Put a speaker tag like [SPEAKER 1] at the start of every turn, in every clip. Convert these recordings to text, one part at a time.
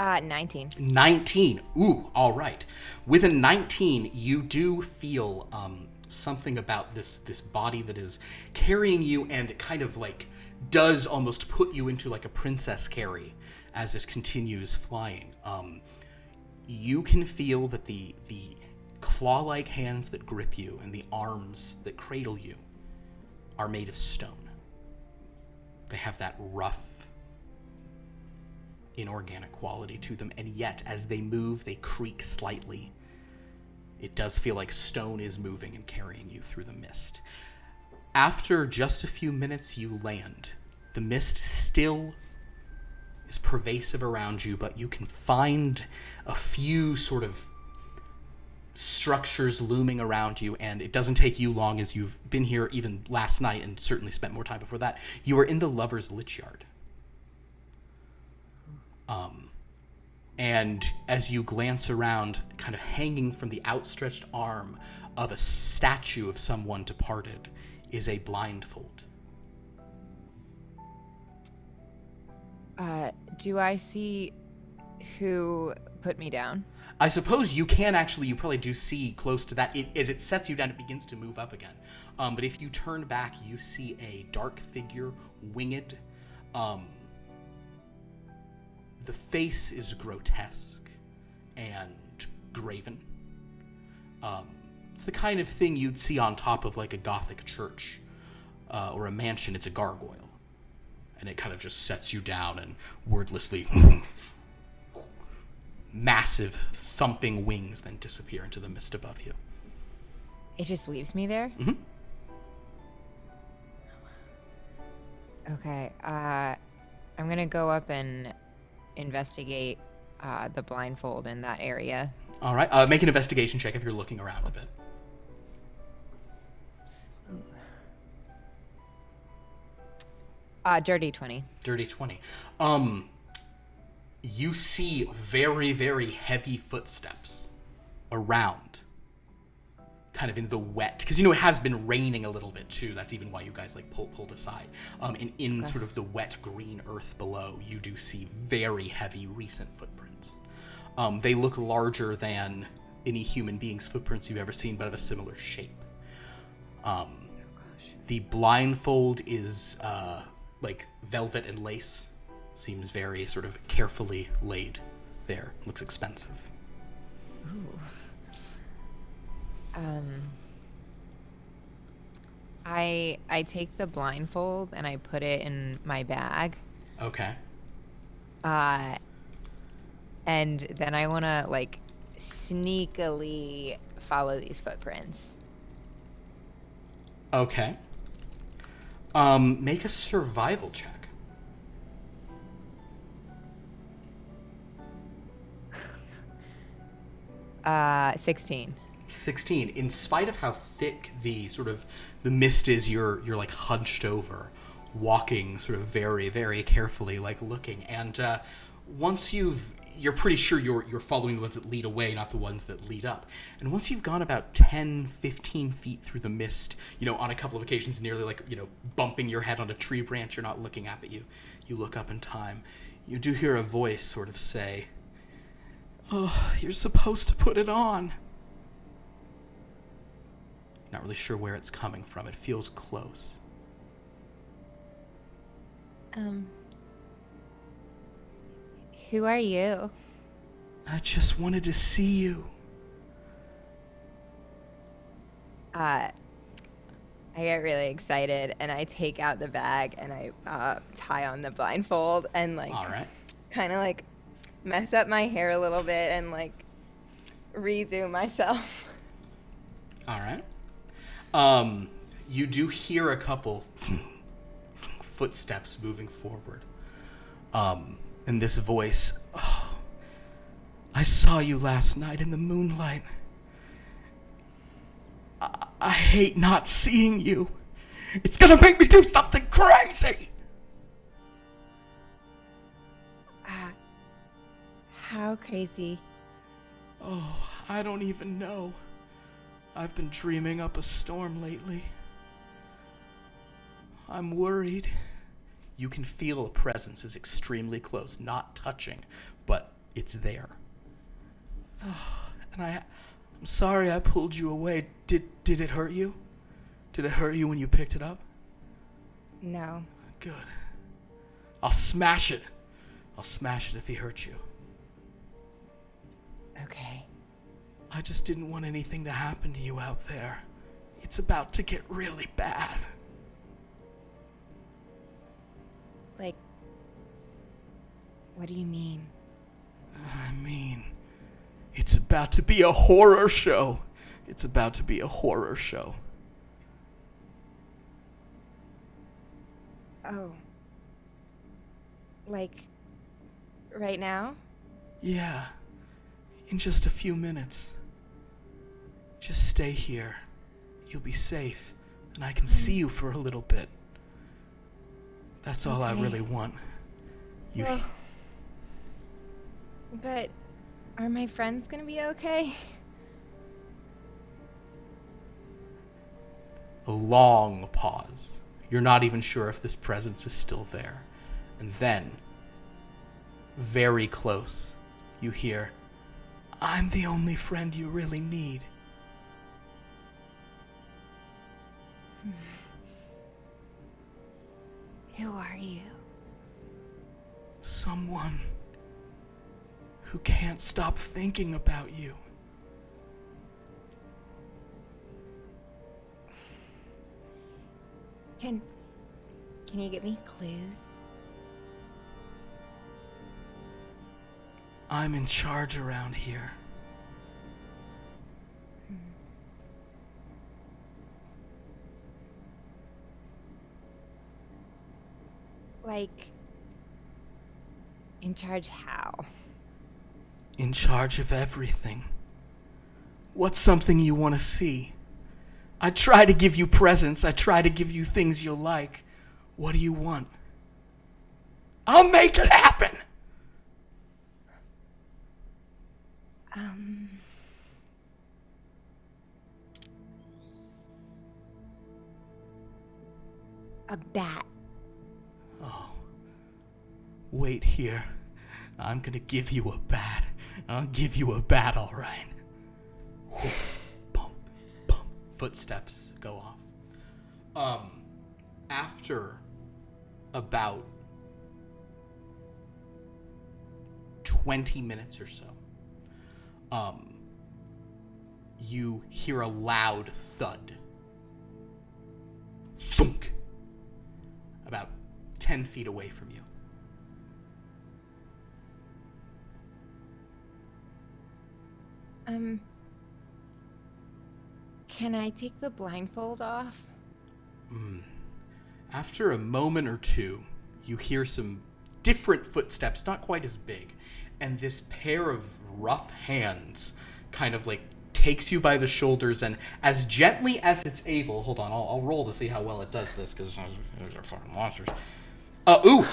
[SPEAKER 1] 19.
[SPEAKER 2] 19. Ooh, all right. With a 19, you do feel something about this body that is carrying you, and it kind of like does almost put you into like a princess carry as it continues flying. You can feel that the claw-like hands that grip you and the arms that cradle you are made of stone. They have that rough, inorganic quality to them, and yet as they move, they creak slightly. It does feel like stone is moving and carrying you through the mist. After just a few minutes, you land. The mist still is pervasive around you, but you can find a few sort of structures looming around you, and it doesn't take you long, as you've been here even last night and certainly spent more time before that. You are in the Lover's Lich Yard. And as you glance around, kind of hanging from the outstretched arm of a statue of someone departed is a blindfold.
[SPEAKER 1] Do I see who put me down?
[SPEAKER 2] I suppose you can actually, you probably do see close to that. As it sets you down, it begins to move up again. But if you turn back, you see a dark figure, winged. The face is grotesque and graven. It's the kind of thing you'd see on top of like a Gothic church or a mansion. It's a gargoyle. And it kind of just sets you down and wordlessly massive thumping wings then disappear into the mist above you.
[SPEAKER 1] It just leaves me there?
[SPEAKER 2] Mm-hmm.
[SPEAKER 1] Okay, I'm gonna go up and investigate the blindfold in that area.
[SPEAKER 2] All right, make an investigation check if you're looking around a bit.
[SPEAKER 1] Dirty 20.
[SPEAKER 2] Dirty 20. You see very, very heavy footsteps around, kind of in the wet, because you know it has been raining a little bit too. That's even why you guys like pulled aside. And in sort of the wet green earth below, you do see very heavy recent footprints. They look larger than any human being's footprints you've ever seen, but of a similar shape. The blindfold is like velvet and lace. Seems very sort of carefully laid there. Looks expensive.
[SPEAKER 1] Ooh. I take the blindfold and I put it in my bag.
[SPEAKER 2] Okay.
[SPEAKER 1] And then I want to like sneakily follow these footprints.
[SPEAKER 2] Okay. Make a survival check.
[SPEAKER 1] 16.
[SPEAKER 2] 16. In spite of how thick the sort of the mist is, you're like hunched over, walking sort of very, very carefully, like looking. And once you're pretty sure you're following the ones that lead away, not the ones that lead up. And once you've gone about 10, 15 feet through the mist, you know, on a couple of occasions nearly like, you know, bumping your head on a tree branch you're not looking at, but you look up in time, you do hear a voice sort of say, "Oh, you're supposed to put it on." Not really sure where it's coming from. It feels close.
[SPEAKER 1] Who are you?
[SPEAKER 2] I just wanted to see you.
[SPEAKER 1] I get really excited and I take out the bag and I tie on the blindfold and like
[SPEAKER 2] All right.
[SPEAKER 1] kind of like mess up my hair a little bit and like redo myself.
[SPEAKER 2] All right. You do hear a couple footsteps moving forward. And this voice, "Oh, I saw you last night in the moonlight. I hate not seeing you. It's gonna make me do something crazy."
[SPEAKER 1] How crazy?
[SPEAKER 2] Oh, I don't even know. I've been dreaming up a storm lately. I'm worried. You can feel a presence is extremely close, not touching, but it's there.
[SPEAKER 3] And I'm sorry I pulled you away. Did it hurt you? Did it hurt you when you picked it up?
[SPEAKER 1] No.
[SPEAKER 3] Good. I'll smash it. I'll smash it if he hurts you.
[SPEAKER 1] Okay.
[SPEAKER 3] I just didn't want anything to happen to you out there. It's about to get really bad.
[SPEAKER 1] Like, what do you mean?
[SPEAKER 3] I mean, it's about to be a horror show. It's about to be a horror show.
[SPEAKER 1] Oh. Like, right now?
[SPEAKER 3] Yeah. In just a few minutes. Just stay here. You'll be safe, and I can see you for a little bit. That's all I
[SPEAKER 1] Okay.
[SPEAKER 3] really want. You.
[SPEAKER 1] Well, but are my friends gonna be okay?
[SPEAKER 2] A long pause. You're not even sure if this presence is still there. And then, very close, you hear,
[SPEAKER 3] I'm the only friend you really need.
[SPEAKER 1] Who are you?
[SPEAKER 3] Someone who can't stop thinking about you.
[SPEAKER 1] Can you give me clues?
[SPEAKER 3] I'm in charge around here.
[SPEAKER 1] Like, in charge how?
[SPEAKER 3] In charge of everything. What's something you want to see? I try to give you presents. I try to give you things you'll like. What do you want? I'll make it happen!
[SPEAKER 1] A bat.
[SPEAKER 3] Oh. Wait here. I'm gonna give you a bat. I'll give you a bat, all right.
[SPEAKER 2] bump, bump. Footsteps go off. After about 20 minutes or so, you hear a loud thud. Thunk. About 10 feet away from you.
[SPEAKER 1] Can I take the blindfold off?
[SPEAKER 2] After a moment or two, you hear some different footsteps, not quite as big, and this pair of rough hands kind of like takes you by the shoulders and as gently as it's able, hold on, I'll roll to see how well it does this, because those are fucking monsters.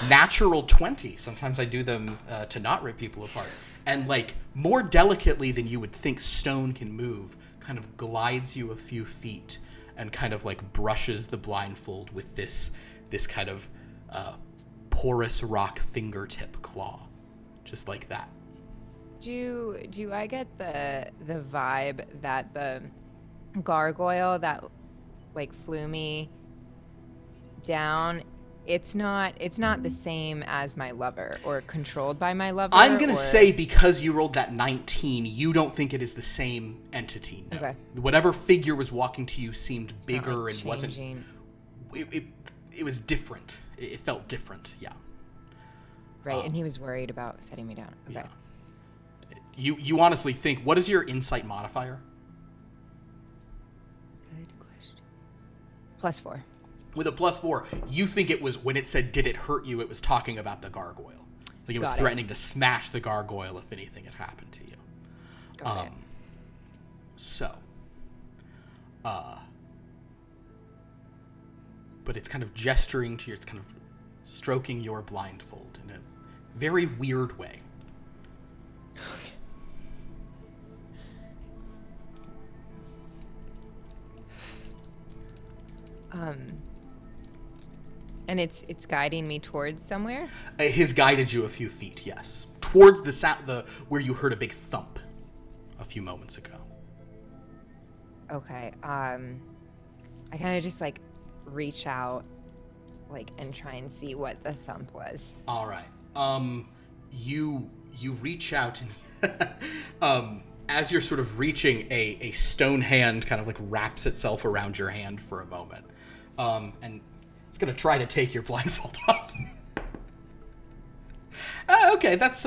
[SPEAKER 2] Natural 20. Sometimes I do them to not rip people apart. And like more delicately than you would think stone can move, kind of glides you a few feet and kind of like brushes the blindfold with this kind of porous rock fingertip claw, just like that.
[SPEAKER 1] Do I get the vibe that the gargoyle that like flew me down, it's not the same as my lover or controlled by my lover?
[SPEAKER 2] I'm going to say because you rolled that 19, you don't think it is the same entity. No.
[SPEAKER 1] Okay.
[SPEAKER 2] Whatever figure was walking to you seemed
[SPEAKER 1] It's not,
[SPEAKER 2] bigger
[SPEAKER 1] like,
[SPEAKER 2] and wasn't...
[SPEAKER 1] changing.
[SPEAKER 2] It was different. It felt different, yeah.
[SPEAKER 1] Right, and he was worried about setting me down. Okay.
[SPEAKER 2] Yeah. You honestly think, what is your insight modifier?
[SPEAKER 1] Good question. +4.
[SPEAKER 2] With a +4, you think it was, when it said, did it hurt you, it was talking about the gargoyle. Like it was
[SPEAKER 1] Got it.
[SPEAKER 2] threatening to smash the gargoyle if anything had happened to you.
[SPEAKER 1] Got it.
[SPEAKER 2] So, but it's kind of gesturing to you, it's kind of stroking your blindfold in a very weird way.
[SPEAKER 1] And it's guiding me towards somewhere?
[SPEAKER 2] His guided you a few feet, yes. towards the where you heard a big thump a few moments ago.
[SPEAKER 1] Okay. I kind of just like reach out, like, and try and see what the thump was.
[SPEAKER 2] All right. You reach out and as you're sort of reaching, a stone hand kind of like wraps itself around your hand for a moment. And it's gonna try to take your blindfold off. Okay, that's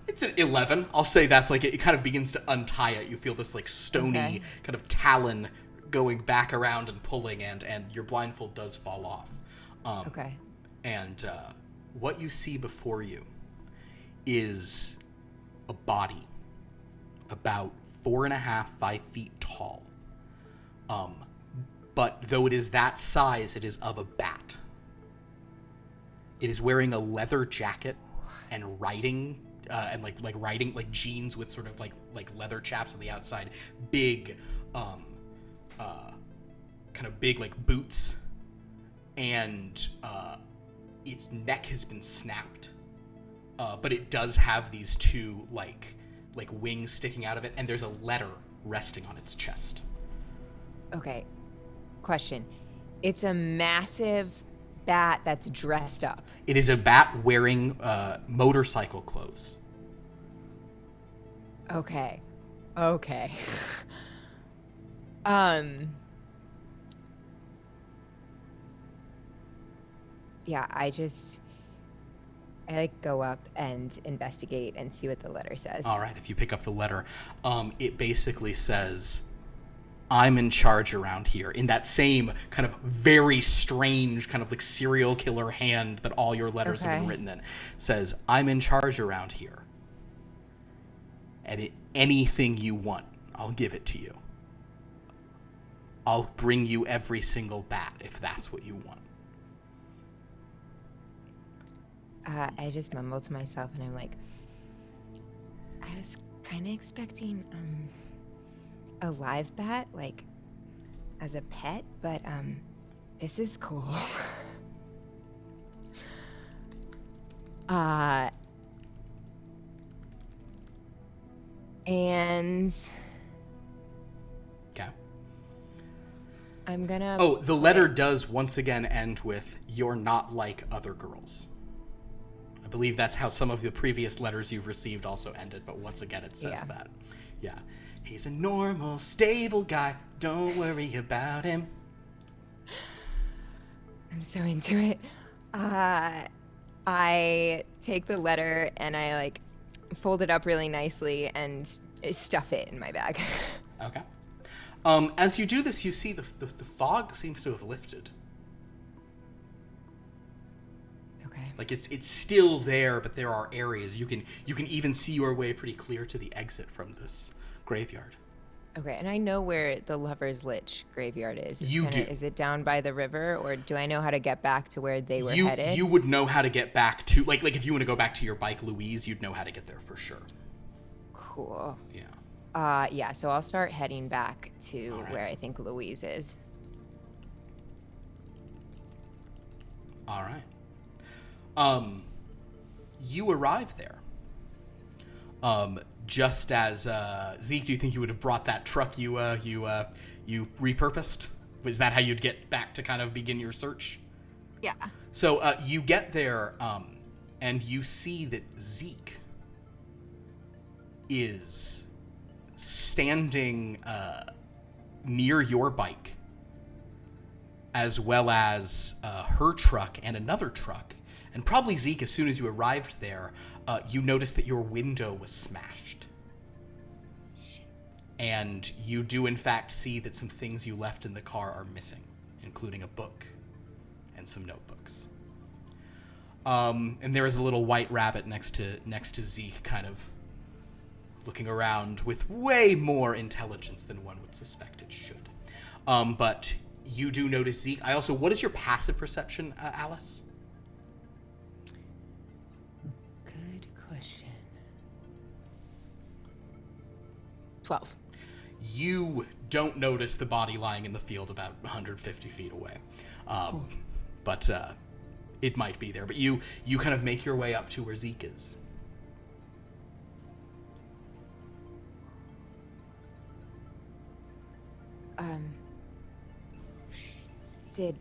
[SPEAKER 2] it's an 11. I'll say that's like it kind of begins to untie it. You feel this like stony kind of talon going back around and pulling, and your blindfold does fall off.
[SPEAKER 1] Okay.
[SPEAKER 2] And what you see before you is a body about 4.5, 5 feet tall. But though it is that size, it is of a bat. It is wearing a leather jacket and riding, and riding like jeans with sort of like leather chaps on the outside, big, kind of big like boots, and its neck has been snapped, but it does have these two like wings sticking out of it, and there's a letter resting on its chest.
[SPEAKER 1] Okay. Question. It's a massive bat that's dressed up.
[SPEAKER 2] It is a bat wearing motorcycle clothes.
[SPEAKER 1] Okay. Yeah, I like go up and investigate and see what the letter says.
[SPEAKER 2] All right, if you pick up the letter, it basically says, "I'm in charge around here," in that same kind of very strange kind of like serial killer hand that all your letters have been written in. Says, "I'm in charge around here. And anything you want, I'll give it to you. I'll bring you every single bat if that's what you want."
[SPEAKER 1] I just mumble to myself and I'm like, I was kind of expecting a live bat, like, as a pet, but this is cool. And
[SPEAKER 2] Okay.
[SPEAKER 1] I'm gonna...
[SPEAKER 2] Oh, the letter does once again end with, "You're not like other girls." I believe that's how some of the previous letters you've received also ended, but once again it says that. Yeah. "He's a normal, stable guy. Don't worry about him."
[SPEAKER 1] I'm so into it. I take the letter and I like fold it up really nicely and stuff it in my bag.
[SPEAKER 2] Okay. As you do this, you see the fog seems to have lifted.
[SPEAKER 1] Okay.
[SPEAKER 2] Like it's still there, but there are areas you can even see your way pretty clear to the exit from this graveyard.
[SPEAKER 1] Okay, and I know where the Lover's Lich graveyard is.
[SPEAKER 2] You do.
[SPEAKER 1] Is it down by the river, or do I know how to get back to where they were headed?
[SPEAKER 2] You would know how to get back to, like if you want to go back to your bike, Louise, you'd know how to get there for sure.
[SPEAKER 1] Cool.
[SPEAKER 2] Yeah.
[SPEAKER 1] Yeah, so I'll start heading back to
[SPEAKER 2] All right.
[SPEAKER 1] where I think Louise is.
[SPEAKER 2] All right. You arrive there. Just as Zeke, do you think you would have brought that truck you repurposed? Was that how you'd get back to kind of begin your search?
[SPEAKER 4] Yeah.
[SPEAKER 2] So you get there, and you see that Zeke is standing near your bike, as well as her truck and another truck. And probably, Zeke, as soon as you arrived there, you noticed that your window was smashed. And you do, in fact, see that some things you left in the car are missing, including a book and some notebooks. And there is a little white rabbit next to Zeke, kind of looking around with way more intelligence than one would suspect it should. But you do notice Zeke. What is your passive perception, Alice?
[SPEAKER 1] Good question. 12.
[SPEAKER 2] You don't notice the body lying in the field about 150 feet away. But it might be there. But you kind of make your way up to where Zeke is.
[SPEAKER 1] Did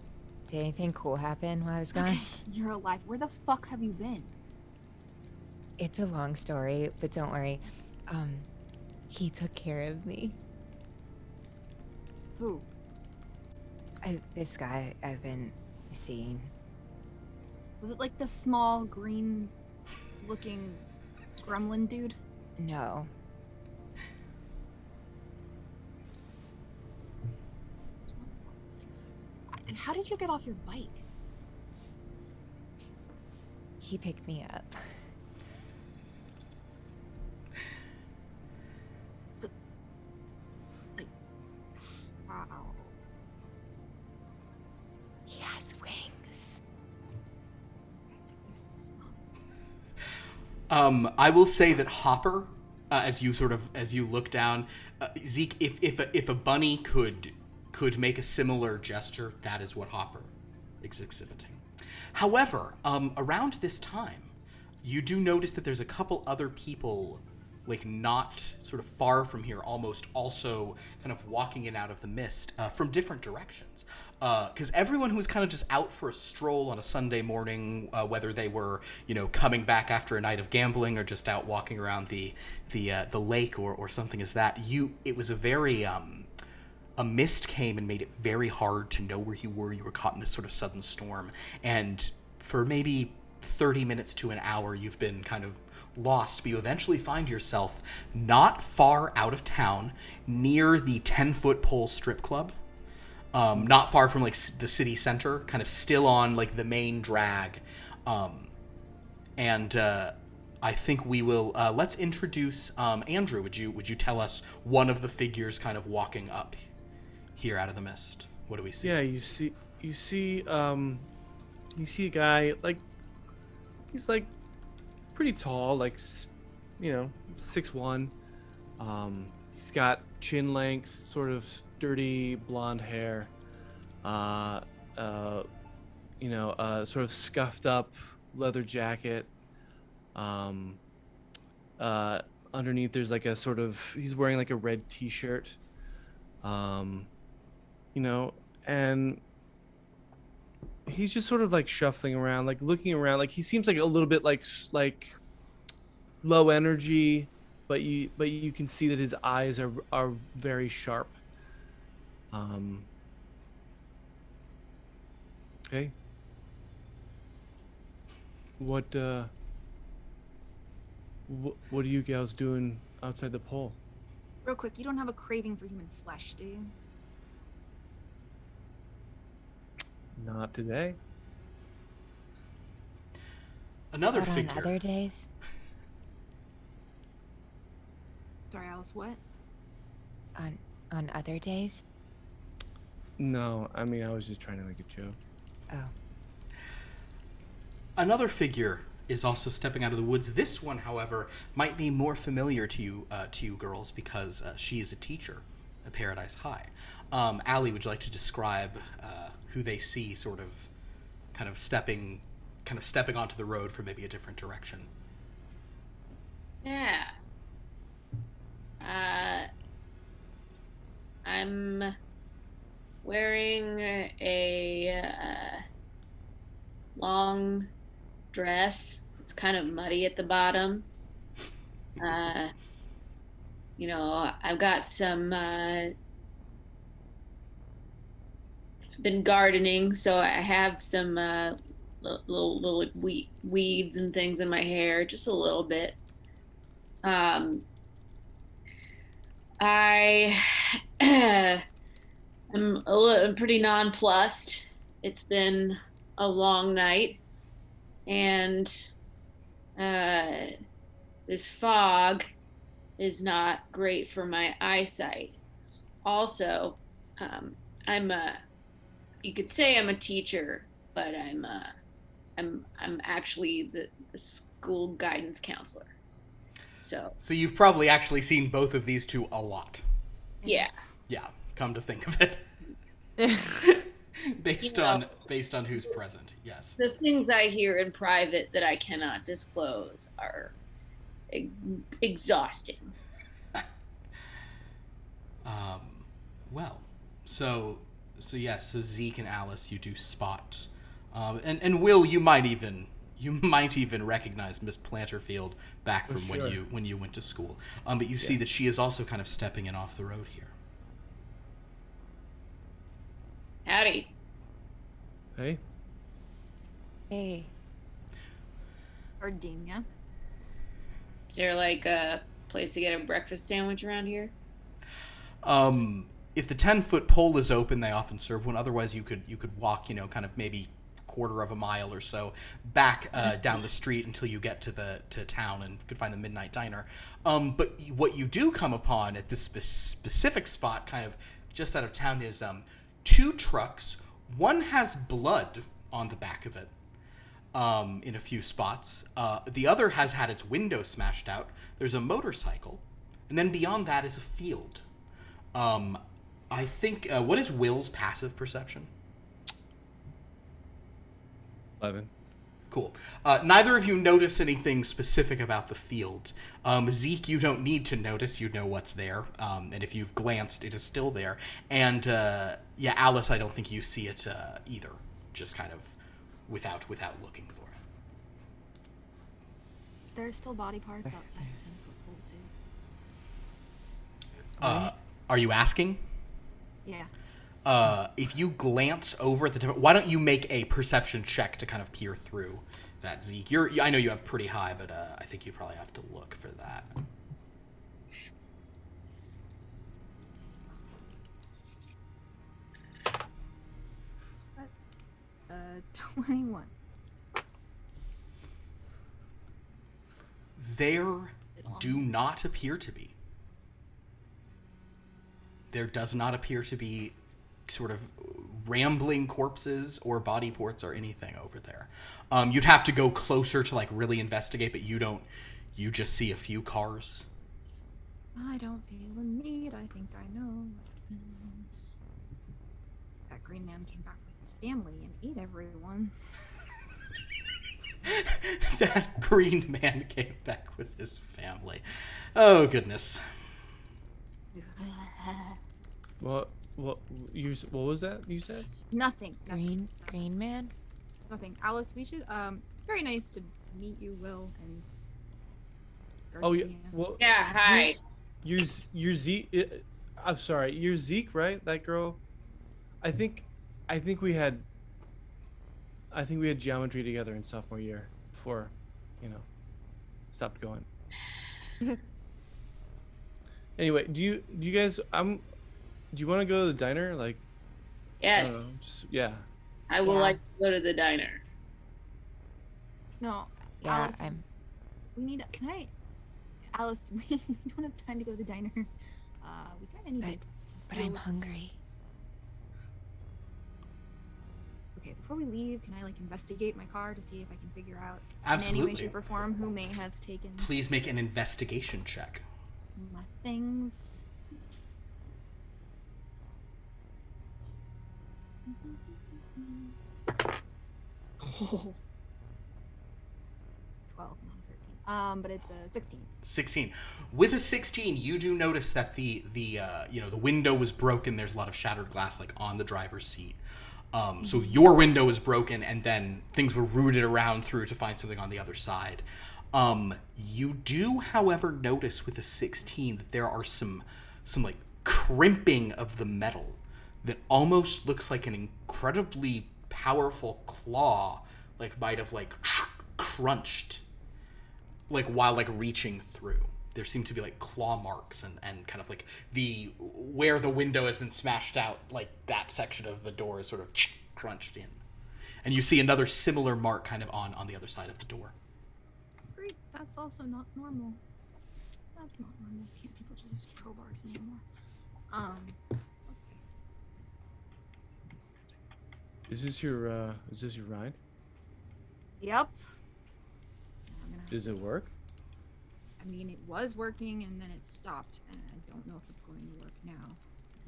[SPEAKER 1] anything cool happen while I was gone?
[SPEAKER 4] Okay, you're alive. Where the fuck have you been?
[SPEAKER 1] It's a long story, but don't worry. He took care of me.
[SPEAKER 4] Who?
[SPEAKER 1] This guy I've been seeing.
[SPEAKER 4] Was it like the small green looking gremlin dude?
[SPEAKER 1] No.
[SPEAKER 4] And how did you get off your bike?
[SPEAKER 1] He picked me up.
[SPEAKER 4] Like, wow.
[SPEAKER 1] He has wings.
[SPEAKER 4] This is not...
[SPEAKER 2] I will say that Hopper, as you look down, Zeke, if a bunny could make a similar gesture, that is what Hopper is exhibiting. However, around this time, you do notice that there's a couple other people, like not sort of far from here, almost also kind of walking in out of the mist from different directions. Because everyone who was kind of just out for a stroll on a Sunday morning, whether they were, coming back after a night of gambling or just out walking around the lake or something as that, it was a very a mist came and made it very hard to know where you were. You were caught in this sort of sudden storm, and for maybe 30 minutes to an hour, you've been kind of lost, but you eventually find yourself not far out of town, near the 10-foot pole strip club. Not far from like the city center, kind of still on like the main drag. And I think we will let's introduce Andrew. Would you tell us one of the figures kind of walking up here out of the mist? What do we see?
[SPEAKER 5] Yeah, you see a guy, like, he's like pretty tall, like 6'1". He's got chin length, sort of dirty blonde hair, sort of scuffed up leather jacket. Underneath there's like a sort of, he's wearing like a red t-shirt, and he's just sort of like shuffling around, like looking around, like he seems like a little bit like low energy, but you can see that his eyes are very sharp. Okay. What are you gals doing outside the pole?
[SPEAKER 4] Real quick, you don't have a craving for human flesh, do you?
[SPEAKER 5] Not today.
[SPEAKER 2] Another
[SPEAKER 1] But
[SPEAKER 2] figure.
[SPEAKER 1] on other days?
[SPEAKER 4] Sorry, Alice, what?
[SPEAKER 1] On other days?
[SPEAKER 5] No, I mean, I was just trying to make a joke.
[SPEAKER 1] Oh.
[SPEAKER 2] Another figure is also stepping out of the woods. This one, however, might be more familiar to you girls, because she is a teacher at Paradise High. Alee, would you like to describe who they see kind of stepping onto the road from maybe a different direction?
[SPEAKER 6] Yeah. I'm wearing a long dress. It's kind of muddy at the bottom. I've got some been gardening, so I have some little weeds and things in my hair, just a little bit. I am pretty nonplussed. It's been a long night, and this fog is not great for my eyesight. Also, you could say I'm a teacher, but I'm actually the school guidance counselor. So
[SPEAKER 2] you've probably actually seen both of these two a lot.
[SPEAKER 6] Yeah.
[SPEAKER 2] Yeah, come to think of it. based on who's present, yes.
[SPEAKER 6] The things I hear in private that I cannot disclose are exhausting.
[SPEAKER 2] So So yes, so Zeke and Alice, you do spot, and Will, you might even recognize Miss Planterfield back from
[SPEAKER 5] sure.
[SPEAKER 2] when you went to school. But you see that she is also kind of stepping in off the road here.
[SPEAKER 6] Howdy.
[SPEAKER 5] Hey.
[SPEAKER 1] Hey.
[SPEAKER 4] Gardenia.
[SPEAKER 6] Is there like a place to get a breakfast sandwich around here?
[SPEAKER 2] If the 10-foot pole is open, they often serve one. Otherwise, you could walk, kind of maybe quarter of a mile or so back down the street until you get to town and could find the Midnight Diner. But what you do come upon at this specific spot, kind of just out of town, is 2 trucks. One has blood on the back of it in a few spots. The other has had its window smashed out. There's a motorcycle. And then beyond that is a field. I think, what is Will's passive perception?
[SPEAKER 5] 11.
[SPEAKER 2] Cool. Neither of you notice anything specific about the field. Zeke, you don't need to notice. You know what's there. And if you've glanced, it is still there. And, Alice, I don't think you see it either. Just kind of without looking for it.
[SPEAKER 4] There are still body parts outside the 10-foot pole, too.
[SPEAKER 2] Are you asking?
[SPEAKER 4] Yeah.
[SPEAKER 2] If you glance over at the why don't you make a perception check to kind of peer through that, Zeke? I know you have pretty high, but I think you probably have to look for that.
[SPEAKER 4] 21.
[SPEAKER 2] There do not appear to be. There does not appear to be sort of rambling corpses or body ports or anything over there. You'd have to go closer to like really investigate, but you just see a few cars.
[SPEAKER 4] I don't feel the need. I think I know. That green man came back with his family and ate everyone.
[SPEAKER 2] That green man came back with his family. Oh, goodness.
[SPEAKER 5] What was that you said?
[SPEAKER 4] Nothing.
[SPEAKER 1] Green man?
[SPEAKER 4] Nothing. Alice, we should, it's very nice to meet you, Will, and
[SPEAKER 5] Oh yeah.
[SPEAKER 4] Gardenia.
[SPEAKER 5] Well,
[SPEAKER 6] Yeah, hi.
[SPEAKER 5] you're Zeke. I'm sorry. You're Zeke, right? That girl. I think we had geometry together in sophomore year before, stopped going. Anyway, do you guys do you want to go to the diner? Like, I don't
[SPEAKER 6] Yes,
[SPEAKER 5] know, yeah.
[SPEAKER 6] I will
[SPEAKER 1] Yeah.
[SPEAKER 6] like to go to the diner.
[SPEAKER 4] No,
[SPEAKER 1] Yeah,
[SPEAKER 4] Alice, Alice, we don't have time to go to the diner. We kind of need to
[SPEAKER 1] but
[SPEAKER 4] deal
[SPEAKER 1] I'm
[SPEAKER 4] with this.
[SPEAKER 1] hungry.
[SPEAKER 4] Okay, before we leave, can I investigate my car to see if I can figure out in
[SPEAKER 2] Absolutely.
[SPEAKER 4] any way, shape, or form who may have taken
[SPEAKER 2] Please make an investigation check.
[SPEAKER 4] my things? Oh. 12, not 13. But it's a 16.
[SPEAKER 2] 16. With a 16, you do notice that the window was broken. There's a lot of shattered glass on the driver's seat. So your window is broken, and then things were rooted around through to find something on the other side. You do, however, notice with a 16 that there are some crimping of the metal that almost looks like an incredibly powerful claw, might have crunched, while reaching through. There seem to be claw marks and kind of where the window has been smashed out, that section of the door is sort of crunched in. And you see another similar mark kind of on the other side of the door.
[SPEAKER 4] Great, that's also not normal. That's not normal. Can't people just use crowbars anymore? Okay.
[SPEAKER 5] Is this your ride?
[SPEAKER 4] Yep. I'm gonna
[SPEAKER 5] Does it work?
[SPEAKER 4] I mean, it was working and then it stopped, and I don't know if it's going to work now.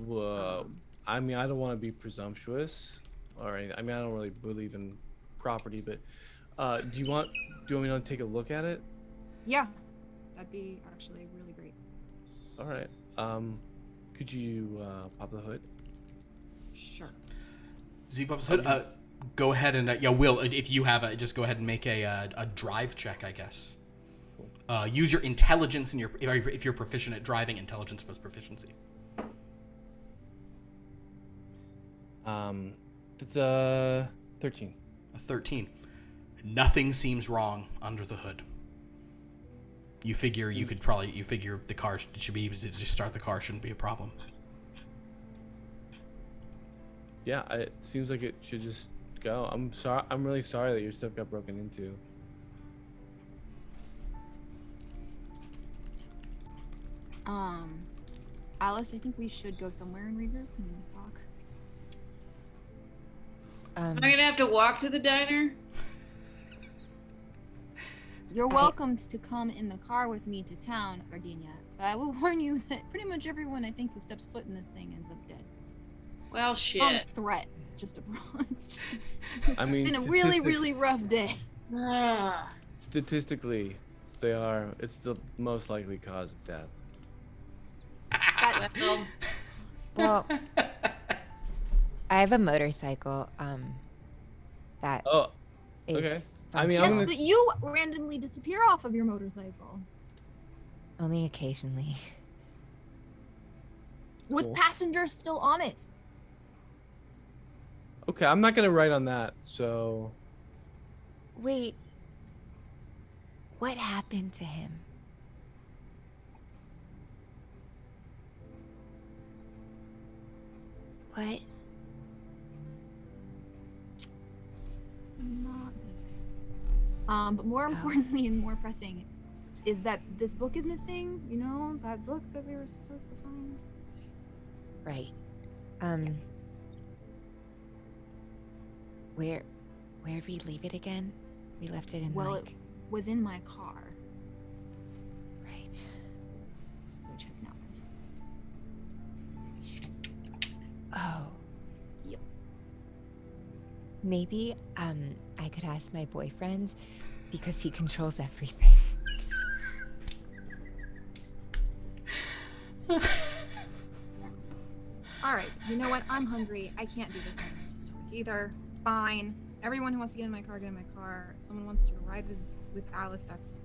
[SPEAKER 5] Whoa. I mean, I don't want to be presumptuous, I don't really believe in property, but do you want me to take a look at it?
[SPEAKER 4] Yeah, that'd be actually really great.
[SPEAKER 5] All right. Could you pop the hood?
[SPEAKER 4] Sure.
[SPEAKER 2] Zeke pops the hood. Go ahead and Will, if you have just go ahead and make a drive check, I guess. Use your intelligence and if you're proficient at driving, intelligence plus proficiency.
[SPEAKER 5] It's a 13.
[SPEAKER 2] A 13. Nothing seems wrong under the hood. You figure the car should be able to just start the car, shouldn't be a problem.
[SPEAKER 5] Yeah, it seems like it should just go. I'm sorry. I'm really sorry that your stuff got broken into.
[SPEAKER 4] Alice, I think we should go somewhere and regroup and talk.
[SPEAKER 6] Am I gonna have to walk to the diner?
[SPEAKER 4] You're welcome to come in the car with me to town, Gardenia. But I will warn you that pretty much everyone I think who steps foot in this thing ends up dead.
[SPEAKER 6] Well, shit.
[SPEAKER 4] Threat. It's just it's just
[SPEAKER 5] I mean,
[SPEAKER 4] been a really, really rough day.
[SPEAKER 5] Statistically, it's the most likely cause of death.
[SPEAKER 1] Well, I have a motorcycle. That
[SPEAKER 5] Oh,
[SPEAKER 1] is
[SPEAKER 5] okay. I mean,
[SPEAKER 1] functional.
[SPEAKER 4] Yes, but you randomly disappear off of your motorcycle.
[SPEAKER 1] Only occasionally.
[SPEAKER 4] With
[SPEAKER 5] Cool.
[SPEAKER 4] passengers still on it.
[SPEAKER 5] Okay, I'm not gonna write on that. So,
[SPEAKER 1] Wait. What happened to him? What?
[SPEAKER 4] Not good. But more importantly and more pressing is that this book is missing. You know, that book that we were supposed to find.
[SPEAKER 1] Right. Where'd we leave it again? We left it in
[SPEAKER 4] Well, it was in my car,
[SPEAKER 1] right.
[SPEAKER 4] which has now been.
[SPEAKER 1] Oh.
[SPEAKER 4] Yep.
[SPEAKER 1] Maybe I could ask my boyfriend because he controls everything.
[SPEAKER 4] All right. You know what? I'm hungry. I can't do this anymore. Just either. Fine. Everyone who wants to get in my car, get in my car. If someone wants to ride with Alice, that's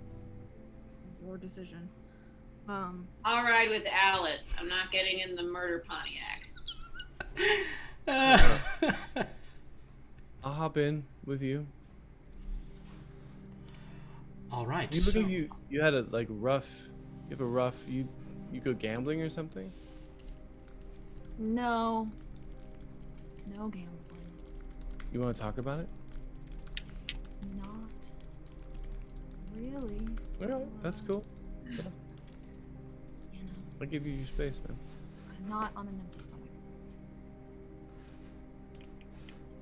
[SPEAKER 4] your decision.
[SPEAKER 6] I'll ride with Alice. I'm not getting in the murder Pontiac.
[SPEAKER 5] I'll hop in with you.
[SPEAKER 2] All right.
[SPEAKER 5] You
[SPEAKER 2] So,
[SPEAKER 5] believe you had a rough. You have a rough. You go gambling or something?
[SPEAKER 4] No. No gambling.
[SPEAKER 5] You want to talk about it?
[SPEAKER 4] Not really.
[SPEAKER 5] Alright, that's cool.
[SPEAKER 4] You know,
[SPEAKER 5] I'll give you your space, man.
[SPEAKER 4] I'm not on an empty stomach.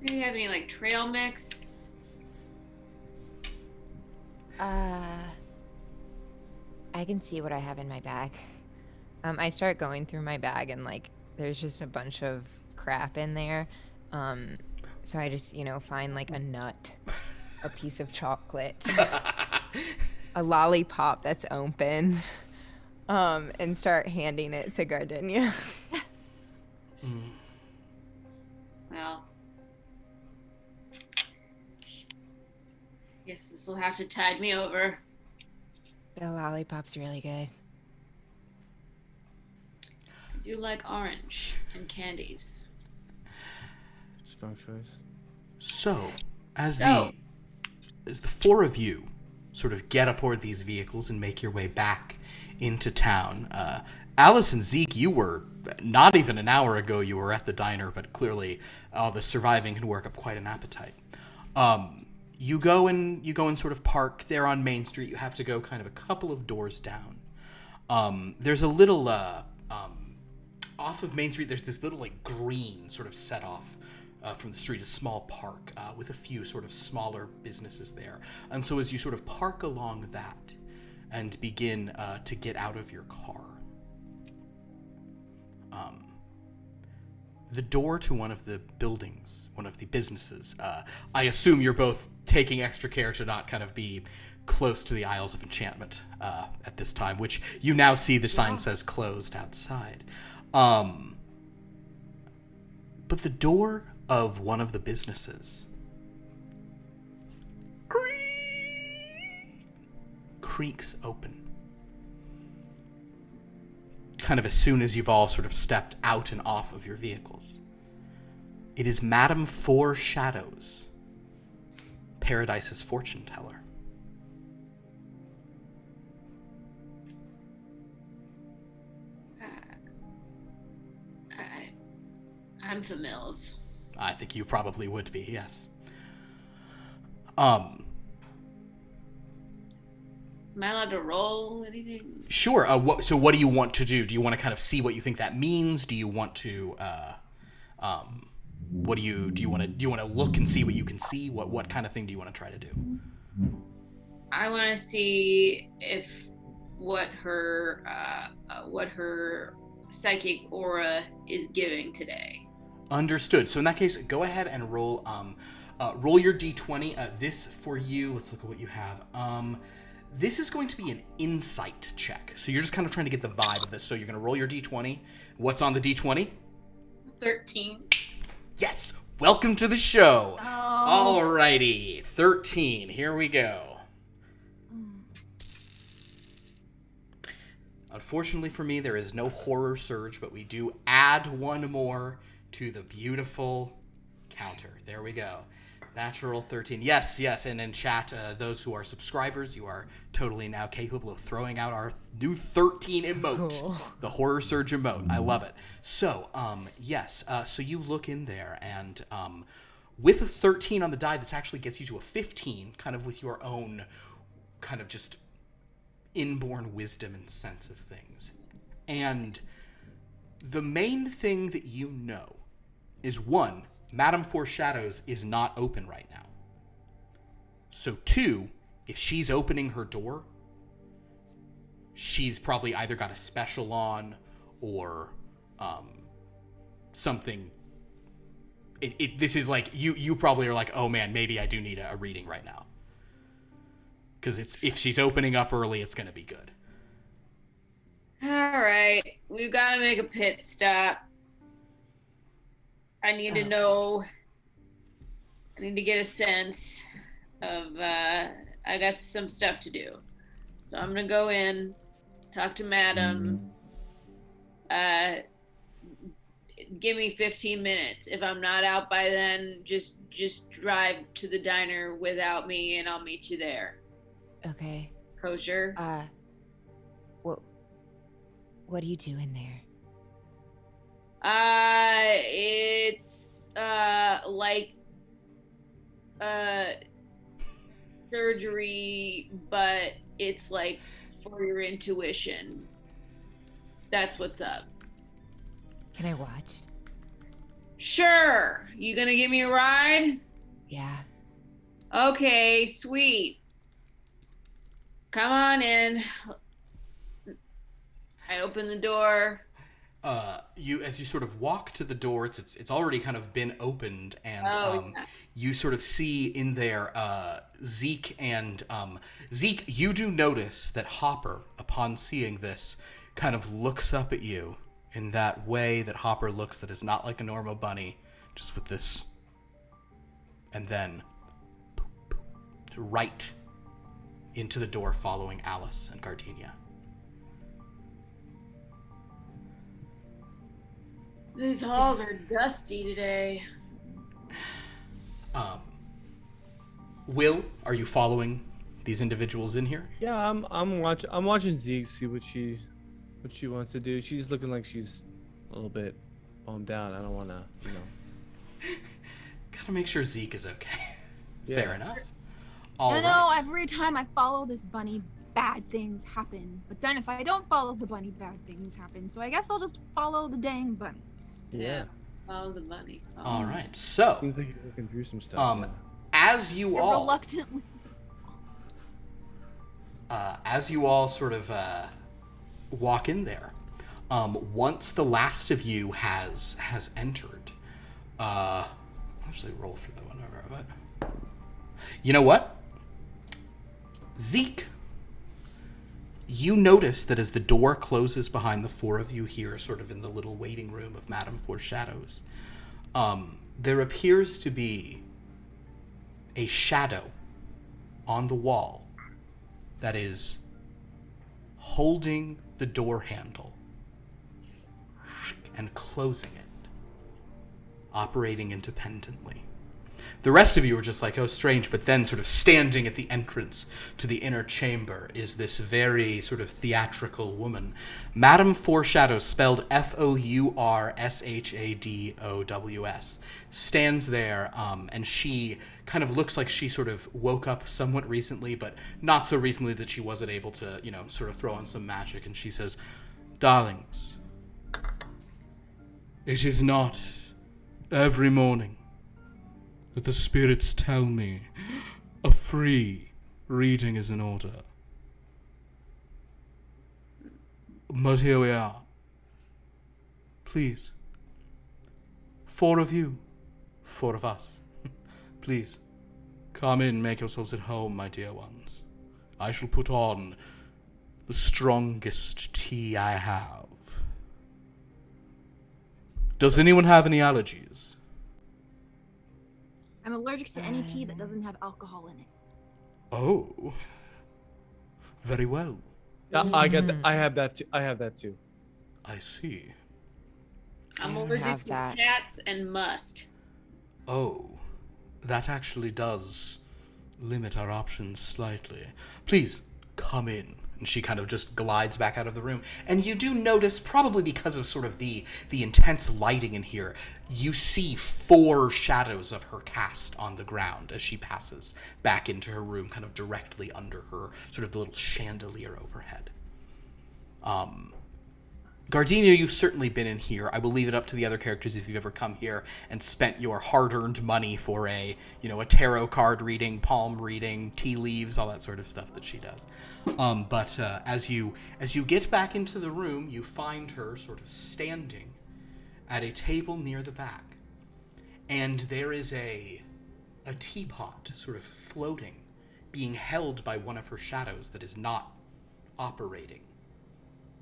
[SPEAKER 6] Do you have any like trail mix?
[SPEAKER 1] I can see what I have in my bag. I start going through my bag and there's just a bunch of crap in there. So I just, find a nut, a piece of chocolate, a lollipop that's open, and start handing it to Gardenia.
[SPEAKER 6] Well, guess this will have to tide me over.
[SPEAKER 1] The lollipop's really good.
[SPEAKER 6] I do like orange and candies.
[SPEAKER 5] Strong choice.
[SPEAKER 2] So, as the four of you sort of get aboard these vehicles and make your way back into town, Alice and Zeke, you were not even an hour ago. You were at the diner, but clearly, the surviving can work up quite an appetite. You go and sort of park there on Main Street. You have to go kind of a couple of doors down. There's a little off of Main Street. There's this little green sort of set off from the street, a small park with a few sort of smaller businesses there. And so as you sort of park along that and begin to get out of your car, the door to one of the buildings, one of the businesses, I assume you're both taking extra care to not kind of be close to the Isles of Enchantment at this time, which you now see the sign says closed outside. But the door of one of the businesses creaks open. Kind of as soon as you've all sort of stepped out and off of your vehicles. It is Madame Four Shadows, Paradise's fortune teller.
[SPEAKER 6] I'm familiars.
[SPEAKER 2] I think you probably would be, yes.
[SPEAKER 6] Am I allowed to roll anything?
[SPEAKER 2] Sure. So what do you want to do? Do you want to kind of see what you think that means? Do you want to, what do you want to look and see what you can see? What kind of thing do you want to try to do?
[SPEAKER 6] I want to see if what her psychic aura is giving today.
[SPEAKER 2] Understood. So in that case, go ahead and roll roll your d20. This for you, let's look at what you have. This is going to be an insight check. So you're just kind of trying to get the vibe of this. So you're going to roll your d20. What's on the d20?
[SPEAKER 6] 13.
[SPEAKER 2] Yes. Welcome to the show.
[SPEAKER 4] Oh.
[SPEAKER 2] Alrighty. 13. Here we go. Unfortunately for me, there is no horror surge, but we do add one more to the beautiful counter. There we go. Natural 13. Yes. And in chat, those who are subscribers, you are totally now capable of throwing out our new 13 emote.
[SPEAKER 1] Cool.
[SPEAKER 2] The horror surge emote. I love it. So, yes. So you look in there, and with a 13 on the die, this actually gets you to a 15, kind of with your own kind of just inborn wisdom and sense of things. And the main thing that you know is, one, Madame Four Shadows is not open right now. So two, if she's opening her door, she's probably either got a special on or something. This is like, you probably are like, oh man, maybe I do need a reading right now. Because if she's opening up early, it's going to be good.
[SPEAKER 6] All right. We've got to make a pit stop. I need to know. I need to get a sense of. I got some stuff to do. So I'm going to go in, talk to Madam. Give me 15 minutes. If I'm not out by then, just drive to the diner without me and I'll meet you there.
[SPEAKER 1] Okay.
[SPEAKER 6] Kosher.
[SPEAKER 1] What are you doing there?
[SPEAKER 6] It's like surgery, but it's like for your intuition. That's what's up.
[SPEAKER 1] Can I watch?
[SPEAKER 6] Sure. You gonna give me a ride?
[SPEAKER 1] Yeah.
[SPEAKER 6] Okay, sweet. Come on in. I open the door.
[SPEAKER 2] As you sort of walk to the door, it's already kind of been opened, and
[SPEAKER 6] Yeah.
[SPEAKER 2] you sort of see in there Zeke and Zeke. You do notice that Hopper, upon seeing this, kind of looks up at you in that way that Hopper looks, that is not like a normal bunny, just with this, and then right into the door, following Alice and Gardenia.
[SPEAKER 6] These halls are dusty today.
[SPEAKER 2] Will, are you following these individuals in here?
[SPEAKER 5] Yeah, I'm watching Zeke see what she wants to do. She's looking like she's a little bit bummed out. I don't want to,
[SPEAKER 2] Gotta make sure Zeke is okay.
[SPEAKER 5] Yeah.
[SPEAKER 2] Fair enough. All
[SPEAKER 4] I know
[SPEAKER 2] right.
[SPEAKER 4] every time I follow this bunny, bad things happen. But then if I don't follow the bunny, bad things happen. So I guess I'll just follow the dang bunny.
[SPEAKER 5] Yeah.
[SPEAKER 6] Follow the money.
[SPEAKER 2] All right. So,
[SPEAKER 5] Seems like you're looking through some stuff. Yeah.
[SPEAKER 2] as you all sort of walk in there, once the last of you has entered, I'll actually roll for the one over, but you know what, Zeke, you notice that as the door closes behind the four of you here, sort of in the little waiting room of Madame Four Shadows, there appears to be a shadow on the wall that is holding the door handle and closing it, operating independently. The rest of you are just like, oh, strange, but then sort of standing at the entrance to the inner chamber is this very sort of theatrical woman. Madame Foreshadows, spelled Fourshadowss, stands there, and she kind of looks like she sort of woke up somewhat recently, but not so recently that she wasn't able to, sort of throw on some magic, and she says, darlings, it is not every morning that the spirits tell me a free reading is in order. But here we are. Please. 4 of you. 4 of us. Please. Come in, make yourselves at home, my dear ones. I shall put on the strongest tea I have. Does anyone have any allergies?
[SPEAKER 4] I'm allergic to any tea that doesn't have alcohol in it.
[SPEAKER 2] Oh. Very well.
[SPEAKER 5] I have that too.
[SPEAKER 2] I see.
[SPEAKER 6] I'm
[SPEAKER 1] I
[SPEAKER 6] allergic
[SPEAKER 1] have
[SPEAKER 6] to
[SPEAKER 1] that.
[SPEAKER 6] cats and must.
[SPEAKER 2] Oh. That actually does limit our options slightly. Please, come in. And she kind of just glides back out of the room. And you do notice, probably because of sort of the intense lighting in here, you see 4 shadows of her cast on the ground as she passes back into her room, kind of directly under her, sort of the little chandelier overhead. Gardenia, you've certainly been in here. I will leave it up to the other characters if you've ever come here and spent your hard-earned money for a tarot card reading, palm reading, tea leaves, all that sort of stuff that she does. But as you get back into the room, you find her sort of standing at a table near the back. And there is a teapot sort of floating, being held by one of her shadows that is not operating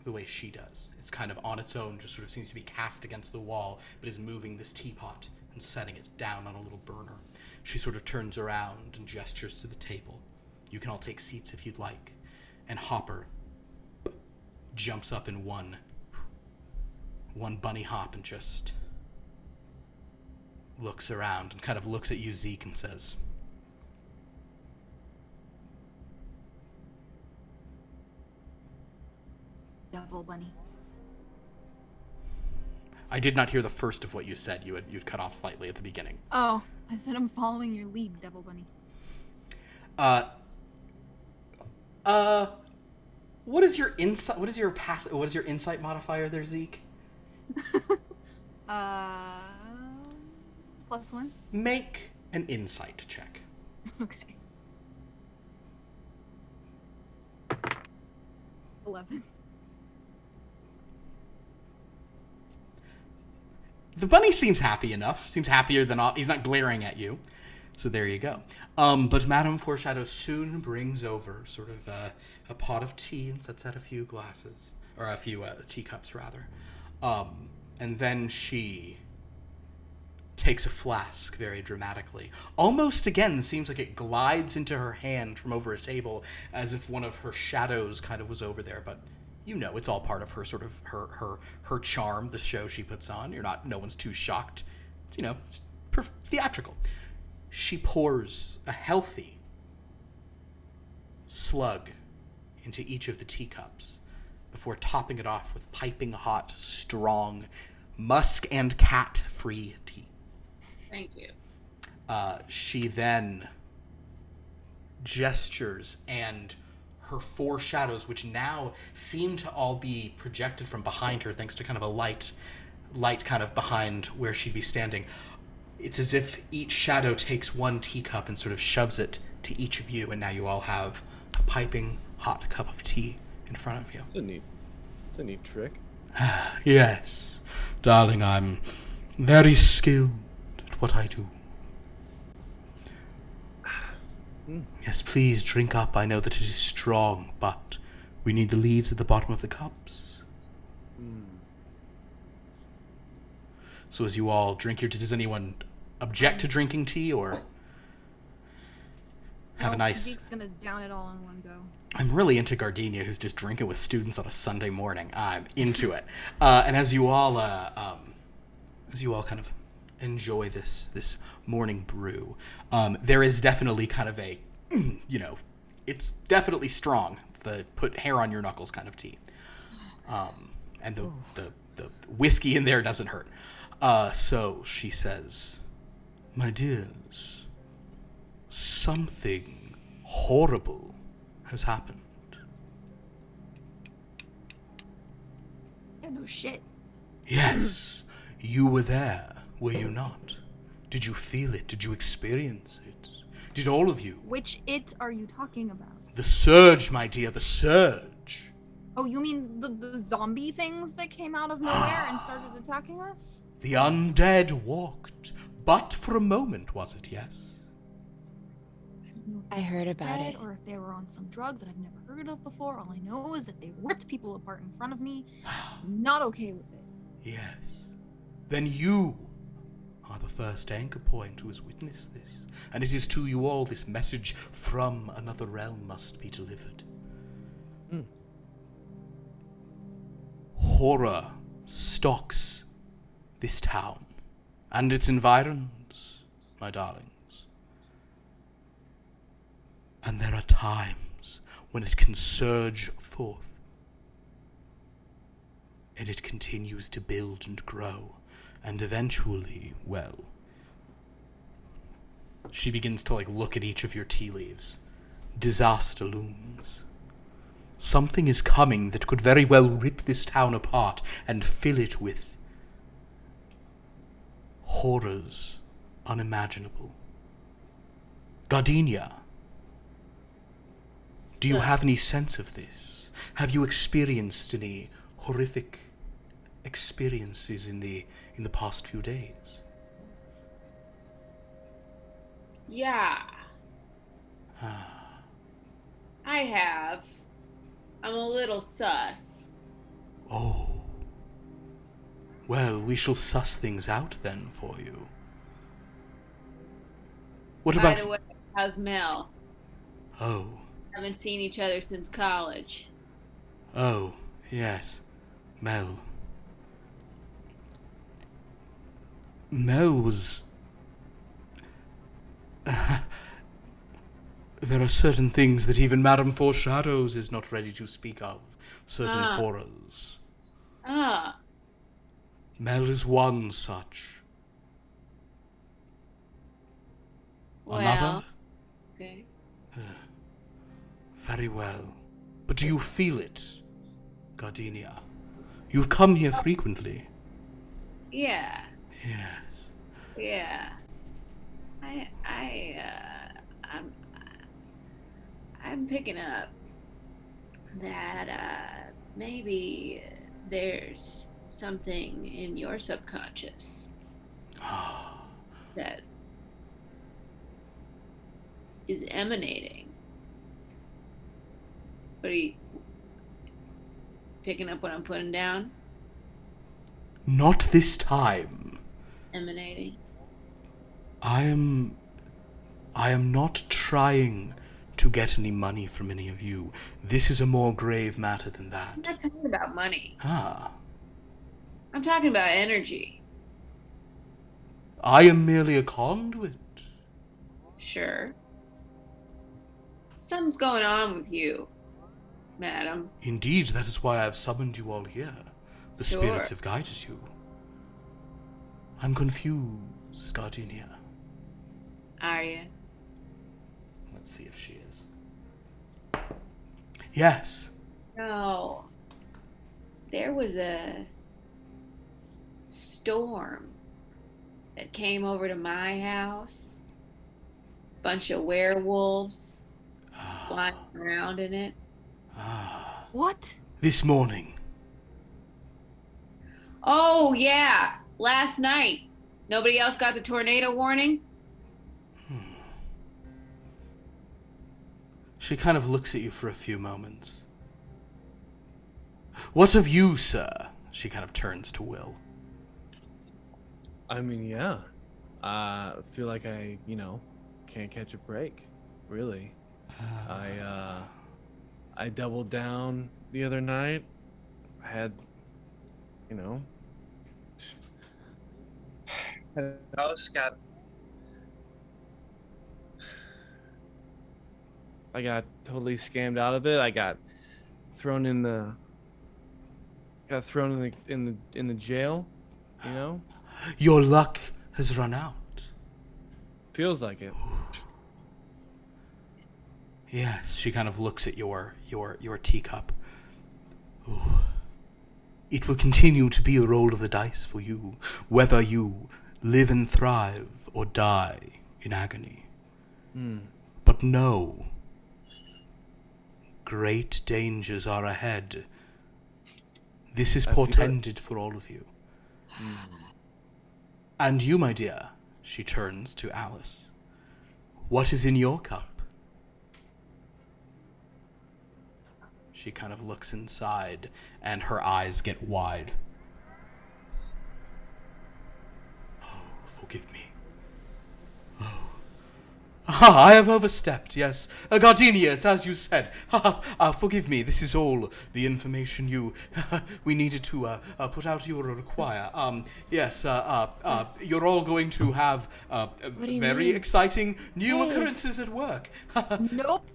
[SPEAKER 2] the way she does. It's kind of on its own, just sort of seems to be cast against the wall, but is moving this teapot and setting it down on a little burner. She sort of turns around and gestures to the table. You can all take seats if you'd like. And Hopper jumps up in one bunny hop and just looks around and kind of looks at you, Zeke, and says,
[SPEAKER 4] Devil bunny.
[SPEAKER 2] I did not hear the first of what you said. You'd cut off slightly at the beginning.
[SPEAKER 4] Oh, I said I'm following your lead, Devil bunny.
[SPEAKER 2] What is your insight? What is your insight modifier there, Zeke?
[SPEAKER 4] +1.
[SPEAKER 2] Make an insight check.
[SPEAKER 4] Okay. 11.
[SPEAKER 2] The bunny seems happy enough. Seems happier than all. He's not glaring at you. So there you go. But Madame Foreshadow soon brings over sort of a pot of tea and sets out a few glasses. Or a few teacups, rather. And then she takes a flask very dramatically. Almost, again, seems like it glides into her hand from over a table as if one of her shadows kind of was over there. But it's all part of her sort of her charm, the show she puts on. No one's too shocked. It's theatrical. She pours a healthy slug into each of the teacups before topping it off with piping hot, strong, musk and cat-free tea.
[SPEAKER 6] Thank you.
[SPEAKER 2] She then gestures, and her 4 shadows, which now seem to all be projected from behind her thanks to kind of a light kind of behind where she'd be standing. It's as if each shadow takes one teacup and sort of shoves it to each of you, and now you all have a piping hot cup of tea in front of you.
[SPEAKER 5] It's a neat trick.
[SPEAKER 3] Yes, darling, I'm very skilled at what I do. Yes, please drink up. I know that it is strong, but we need the leaves at the bottom of the cups.
[SPEAKER 2] So as you all drink your tea, does anyone object to drinking tea or have a nice...
[SPEAKER 4] Zeke's gonna down it all in one go.
[SPEAKER 2] I'm really into Gardenia, who's just drinking with students on a Sunday morning. I'm into it. And as you all kind of enjoy this morning brew, there is definitely kind of a, it's definitely strong. It's the put hair on your knuckles kind of tea. And the whiskey in there doesn't hurt. So she says, "My dears, something horrible has happened."
[SPEAKER 4] Yeah, no shit.
[SPEAKER 3] Yes, you were there, were you not? Did you feel it? Did you experience it? Did all of you?
[SPEAKER 4] Which it are you talking about?
[SPEAKER 3] The surge, my dear, the surge.
[SPEAKER 4] Oh, you mean the zombie things that came out of nowhere and started attacking us?
[SPEAKER 3] The undead walked, but for a moment, was it, yes?
[SPEAKER 4] I don't know if
[SPEAKER 1] I
[SPEAKER 4] they
[SPEAKER 1] heard
[SPEAKER 4] were
[SPEAKER 1] about
[SPEAKER 4] dead
[SPEAKER 1] it.
[SPEAKER 4] or if they were on some drug that I've never heard of before. All I know is that they ripped people apart in front of me. I'm not okay with it.
[SPEAKER 3] Yes. Then you are the first anchor point who has witnessed this, and it is to you all this message from another realm must be delivered. Horror stalks this town and its environs, my darlings. And there are times when it can surge forth, and it continues to build and grow, and eventually, well... She begins to, look at each of your tea leaves. Disaster looms. Something is coming that could very well rip this town apart and fill it with horrors unimaginable. Gardenia, do you have any sense of this? Have you experienced any horrific experiences in the past few days?
[SPEAKER 6] Yeah. I have. I'm a little sus.
[SPEAKER 3] Oh. Well, we shall suss things out then for you. What
[SPEAKER 6] By
[SPEAKER 3] about...
[SPEAKER 6] the way, how's Mel?
[SPEAKER 3] Oh.
[SPEAKER 6] Haven't seen each other since college.
[SPEAKER 3] Oh, yes. Mel. Mel was... There are certain things that even Madame Foreshadows is not ready to speak of. Certain horrors.
[SPEAKER 6] Ah.
[SPEAKER 3] Mel is one such.
[SPEAKER 6] Well.
[SPEAKER 3] Another?
[SPEAKER 6] Okay.
[SPEAKER 3] Very well. But do you feel it, Gardenia? You've come here frequently.
[SPEAKER 6] Yeah.
[SPEAKER 3] Yes.
[SPEAKER 6] Yeah. I'm picking up that maybe there's something in your subconscious that is emanating. What are you picking up what I'm putting down?
[SPEAKER 3] Not this time.
[SPEAKER 6] Emanating.
[SPEAKER 3] I am not trying to get any money from any of you. This is a more grave matter than
[SPEAKER 6] I'm
[SPEAKER 3] that.
[SPEAKER 6] not talking about money.
[SPEAKER 3] Ah.
[SPEAKER 6] I'm talking about energy.
[SPEAKER 3] I am merely a conduit.
[SPEAKER 6] Sure. Something's going on with you, madam.
[SPEAKER 3] Indeed, that is why I have summoned you all here. The
[SPEAKER 6] Sure.
[SPEAKER 3] spirits have guided you. I'm confused, Gardenia.
[SPEAKER 6] Are you?
[SPEAKER 2] Let's see if she is.
[SPEAKER 3] Yes.
[SPEAKER 6] No. There was a storm that came over to my house. Bunch of werewolves flying around in it.
[SPEAKER 4] What?
[SPEAKER 3] This morning.
[SPEAKER 6] Oh, yeah. Last night. Nobody else got the tornado warning?
[SPEAKER 3] She kind of looks at you for a few moments. What of you, sir? She kind of turns to Will.
[SPEAKER 5] I mean, yeah. feel like I, can't catch a break. Really. I doubled down the other night. I had, I got totally scammed out of it. I got thrown in the in the jail,
[SPEAKER 3] Your luck has run out.
[SPEAKER 5] Feels like it.
[SPEAKER 2] Yes, she kind of looks at your teacup.
[SPEAKER 3] Ooh. It will continue to be a roll of the dice for you, whether you live and thrive or die in agony. But know, great dangers are ahead. This is portended for all of you. And you, my dear, she turns to Alice. What is in your cup? She kind of looks inside, and her eyes get wide. Oh, forgive me. Oh. I have overstepped, yes. Gardenia, it's as you said. Forgive me, this is all the information we needed to put out your require. Yes, you're all going to have very exciting new occurrences at work.
[SPEAKER 4] Nope.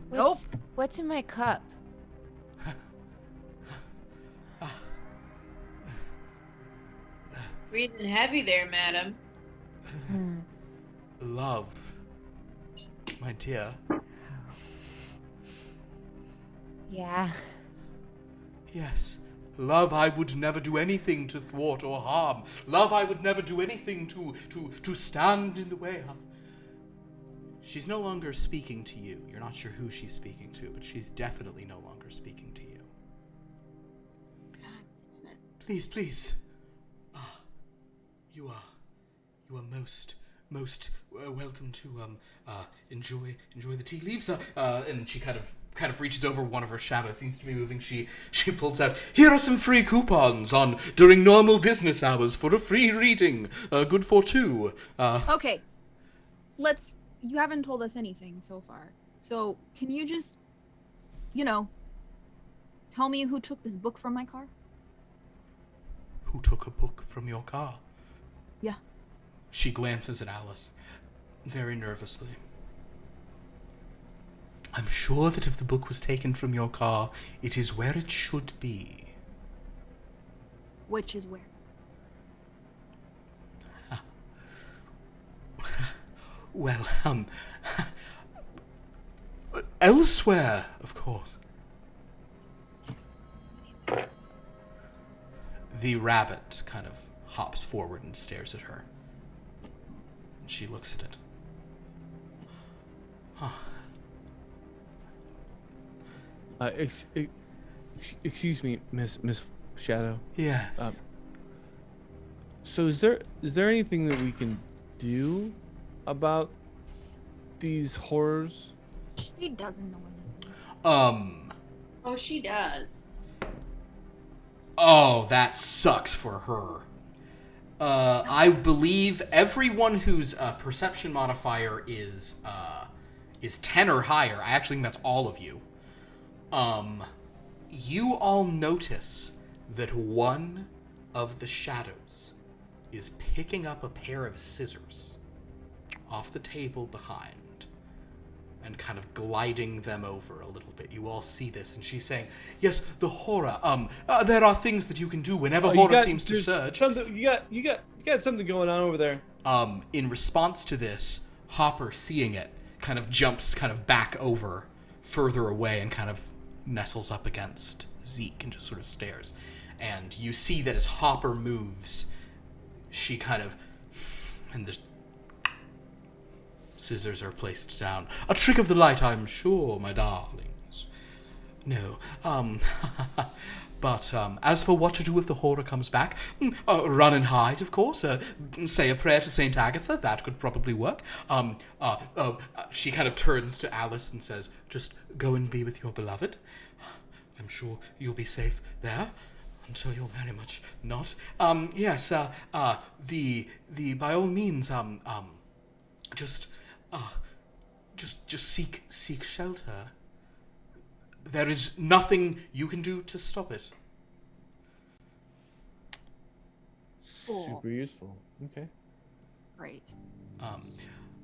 [SPEAKER 4] Nope.
[SPEAKER 1] What's in my cup?
[SPEAKER 6] Breathing heavy there, madam.
[SPEAKER 3] Love, my dear.
[SPEAKER 1] Yeah.
[SPEAKER 3] Yes. Love, I would never do anything to thwart or harm. Love, I would never do anything to stand in the way of. She's no longer speaking to you. You're not sure who she's speaking to, but she's definitely no longer speaking to you. Please, please. You are most welcome to enjoy the tea leaves. And she kind of reaches over. One of her shadows seems to be moving. She pulls out. Here are some free coupons on during normal business hours for a free reading. Good for two.
[SPEAKER 4] Okay. You haven't told us anything so far. So can you just, tell me who took this book from my car?
[SPEAKER 3] Who took a book from your car?
[SPEAKER 4] Yeah.
[SPEAKER 2] She glances at Alice, very nervously.
[SPEAKER 3] I'm sure that if the book was taken from your car, it is where it should be.
[SPEAKER 4] Which is where?
[SPEAKER 3] Well, elsewhere, of course.
[SPEAKER 2] The rabbit kind of hops forward and stares at her. And she looks at it.
[SPEAKER 5] Excuse me, Miss Shadow.
[SPEAKER 3] Yeah.
[SPEAKER 5] So is there anything that we can do about these horrors?
[SPEAKER 4] She doesn't know anything.
[SPEAKER 6] Oh, she does.
[SPEAKER 2] Oh, that sucks for her. I believe everyone whose perception modifier is 10 or higher. I actually think that's all of you. You all notice that one of the shadows is picking up a pair of scissors off the table behind and kind of gliding them over a little bit. You all see this, and she's saying, yes, the horror. There are things that you can do whenever horror seems to surge.
[SPEAKER 5] You got something going on over there.
[SPEAKER 2] In response to this, Hopper, seeing it, kind of jumps kind of back over, further away, and kind of nestles up against Zeke and just sort of stares. And you see that as Hopper moves, she kind of, and the scissors are placed down. A trick of the light, I'm sure, my darlings. No, but as for what to do if the horror comes back, run and hide, of course. Say a prayer to Saint Agatha, that could probably work. She kind of turns to Alice and says, just go and be with your beloved. I'm sure you'll be safe there.
[SPEAKER 3] Until you're very much not. Yes, the by all means, just seek shelter. There is nothing you can do to stop it.
[SPEAKER 5] Super useful. Okay.
[SPEAKER 4] Great.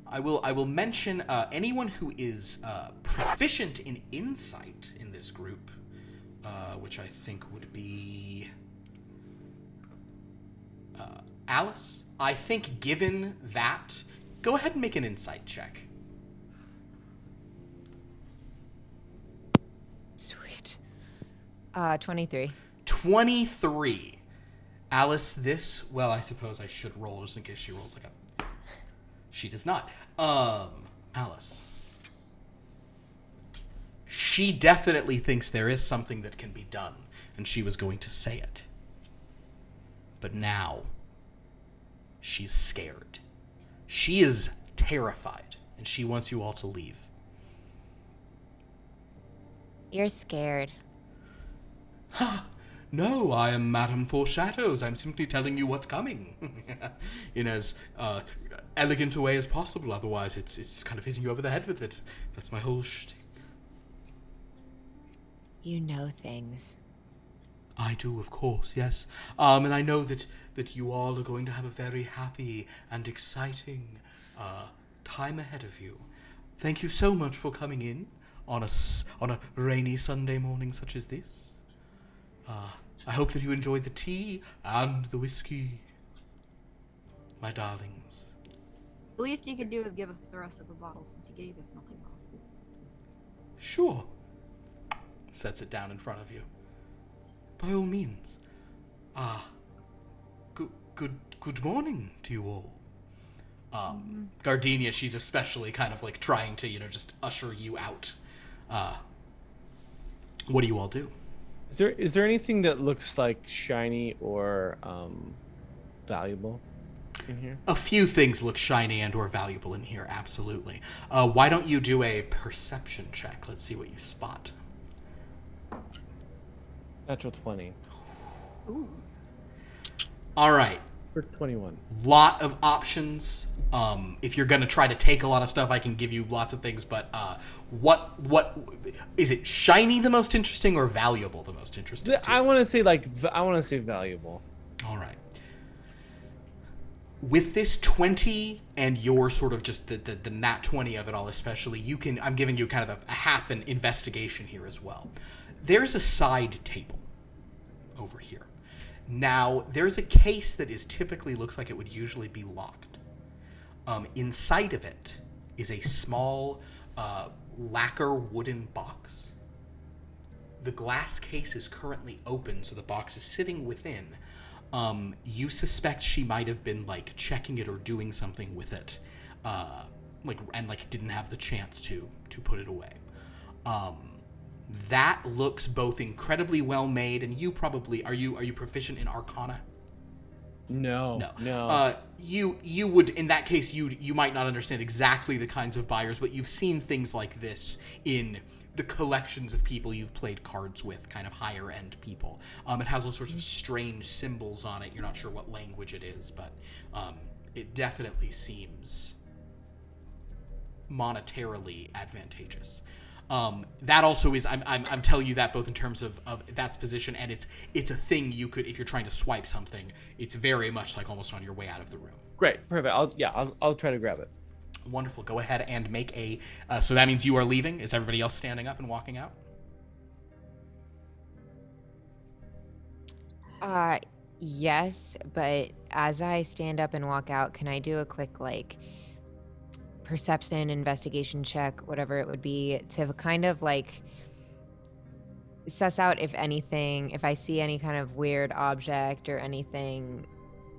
[SPEAKER 2] I will mention anyone who is proficient in insight in this group, which I think would be Alice. I think given that, go ahead and make an insight check.
[SPEAKER 1] Sweet. 23.
[SPEAKER 2] 23. Alice, well, I suppose I should roll just in case she rolls like a... She does not. Alice. She definitely thinks there is something that can be done, and she was going to say it. But now, she's scared. She is terrified, and she wants you all to leave.
[SPEAKER 1] You're scared.
[SPEAKER 2] No, I am Madame Foreshadows. I'm simply telling you what's coming. In as elegant a way as possible, otherwise it's kind of hitting you over the head with it. That's my whole shtick.
[SPEAKER 1] You know things.
[SPEAKER 2] I do, of course, yes. And I know that you all are going to have a very happy and exciting time ahead of you. Thank you so much for coming in on a rainy Sunday morning such as this. I hope that you enjoyed the tea and the whiskey, my darlings.
[SPEAKER 4] The least you could do is give us the rest of the bottle, since you gave us nothing else.
[SPEAKER 2] Sure. Sets it down in front of you. By all means. Good morning to you all. Gardenia, she's especially kind of like trying to, just usher you out. What do you all do?
[SPEAKER 5] Is there anything that looks like shiny or valuable in here?
[SPEAKER 2] A few things look shiny and or valuable in here, absolutely. Why don't you do a perception check? Let's see what you spot.
[SPEAKER 5] Natural 20.
[SPEAKER 4] Ooh.
[SPEAKER 2] All right.
[SPEAKER 5] For 21.
[SPEAKER 2] Lot of options. If you're gonna try to take a lot of stuff, I can give you lots of things. But what is it? Shiny the most interesting or valuable the most interesting?
[SPEAKER 5] I want to say valuable.
[SPEAKER 2] All right. With this 20 and your sort of just the nat 20 of it all, especially, I'm giving you kind of a half an investigation here as well. There's a side table over here. Now, there's a case that typically looks like it would usually be locked. Inside of it is a small lacquer wooden box. The glass case is currently open, so the box is sitting within. You suspect she might have been checking it or doing something with it, and didn't have the chance to put it away. That looks both incredibly well made, and you probably are you proficient in Arcana?
[SPEAKER 5] No.
[SPEAKER 2] You would, in that case, you might not understand exactly the kinds of buyers, but you've seen things like this in the collections of people you've played cards with, kind of higher end people. It has all sorts of strange symbols on it. You're not sure what language it is, but it definitely seems monetarily advantageous. That also is, I'm telling you that both in terms of that's position, and it's a thing you could, if you're trying to swipe something, it's very much almost on your way out of the room.
[SPEAKER 5] Great, perfect. I'll try to grab it.
[SPEAKER 2] Wonderful. Go ahead and make a. So that means you are leaving. Is everybody else standing up and walking out?
[SPEAKER 1] Yes, but as I stand up and walk out, can I do a quick perception, investigation check, whatever it would be, to kind of suss out if I see any kind of weird object or anything,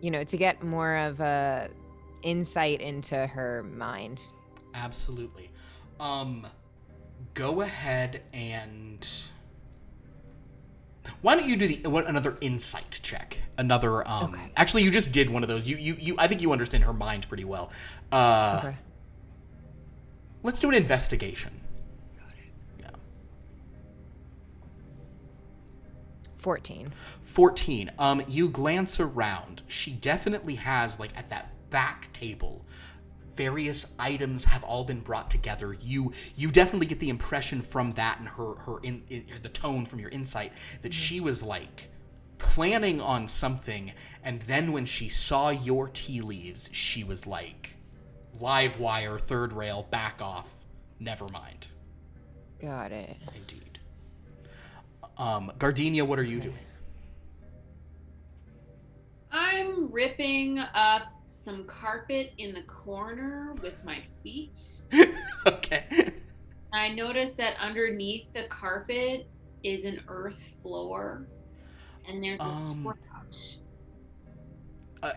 [SPEAKER 1] to get more of a insight into her mind.
[SPEAKER 2] Absolutely. Go ahead and why don't you do another insight check? Another
[SPEAKER 1] Okay.
[SPEAKER 2] Actually, you just did one of those. You I think you understand her mind pretty well.
[SPEAKER 1] Okay.
[SPEAKER 2] Let's do an investigation. Yeah.
[SPEAKER 1] 14.
[SPEAKER 2] 14. You glance around. She definitely has, like, at that back table, various items have all been brought together. You definitely get the impression from that and her in the tone from your insight that she was, like, planning on something, and then when she saw your tea leaves, she was like, live wire, third rail, back off, never mind.
[SPEAKER 1] Got it.
[SPEAKER 2] Indeed. Gardenia, what are you doing?
[SPEAKER 6] I'm ripping up some carpet in the corner with my feet.
[SPEAKER 2] Okay.
[SPEAKER 6] I noticed that underneath the carpet is an earth floor, and there's a sprout.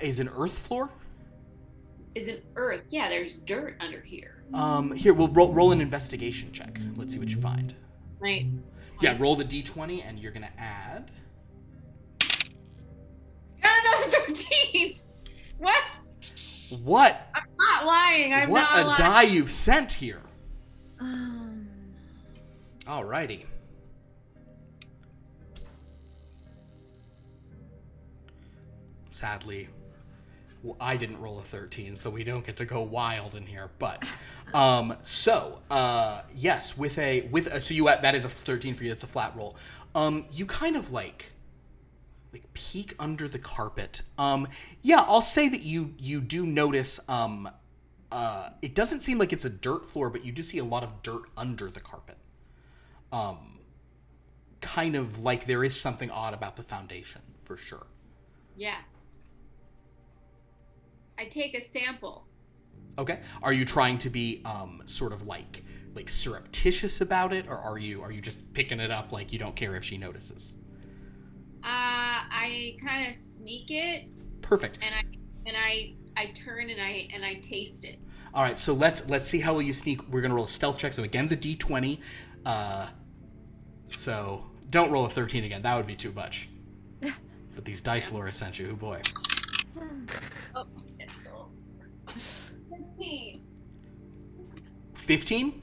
[SPEAKER 2] Is an earth floor?
[SPEAKER 6] Is an earth? Yeah, there's dirt under here.
[SPEAKER 2] Here, we'll roll an investigation check. Let's see what you find.
[SPEAKER 6] Right.
[SPEAKER 2] Yeah, roll the d20, and you're gonna add.
[SPEAKER 6] Got another 13. What?
[SPEAKER 2] What?
[SPEAKER 6] I'm not lying. I'm
[SPEAKER 2] what
[SPEAKER 6] not
[SPEAKER 2] a
[SPEAKER 6] lying.
[SPEAKER 2] die you've sent here. Alrighty. Sadly, I didn't roll a 13, so we don't get to go wild in here. But, yes, so you that is a 13 for you. That's a flat roll. You kind of like peek under the carpet. Yeah, I'll say that you do notice. It doesn't seem like it's a dirt floor, but you do see a lot of dirt under the carpet. Kind of like there is something odd about the foundation, for sure.
[SPEAKER 6] Yeah. I take a sample.
[SPEAKER 2] Okay. Are you trying to be sort of like surreptitious about it, or are you just picking it up like you don't care if she notices?
[SPEAKER 6] I kind of sneak it.
[SPEAKER 2] Perfect.
[SPEAKER 6] And I turn and I taste it.
[SPEAKER 2] All right. So let's see how well you sneak. We're gonna roll a stealth check. So again, the d20. So don't roll a 13 again. That would be too much. But these dice Laura sent you, oh boy.
[SPEAKER 6] Oh, 15.
[SPEAKER 2] 15?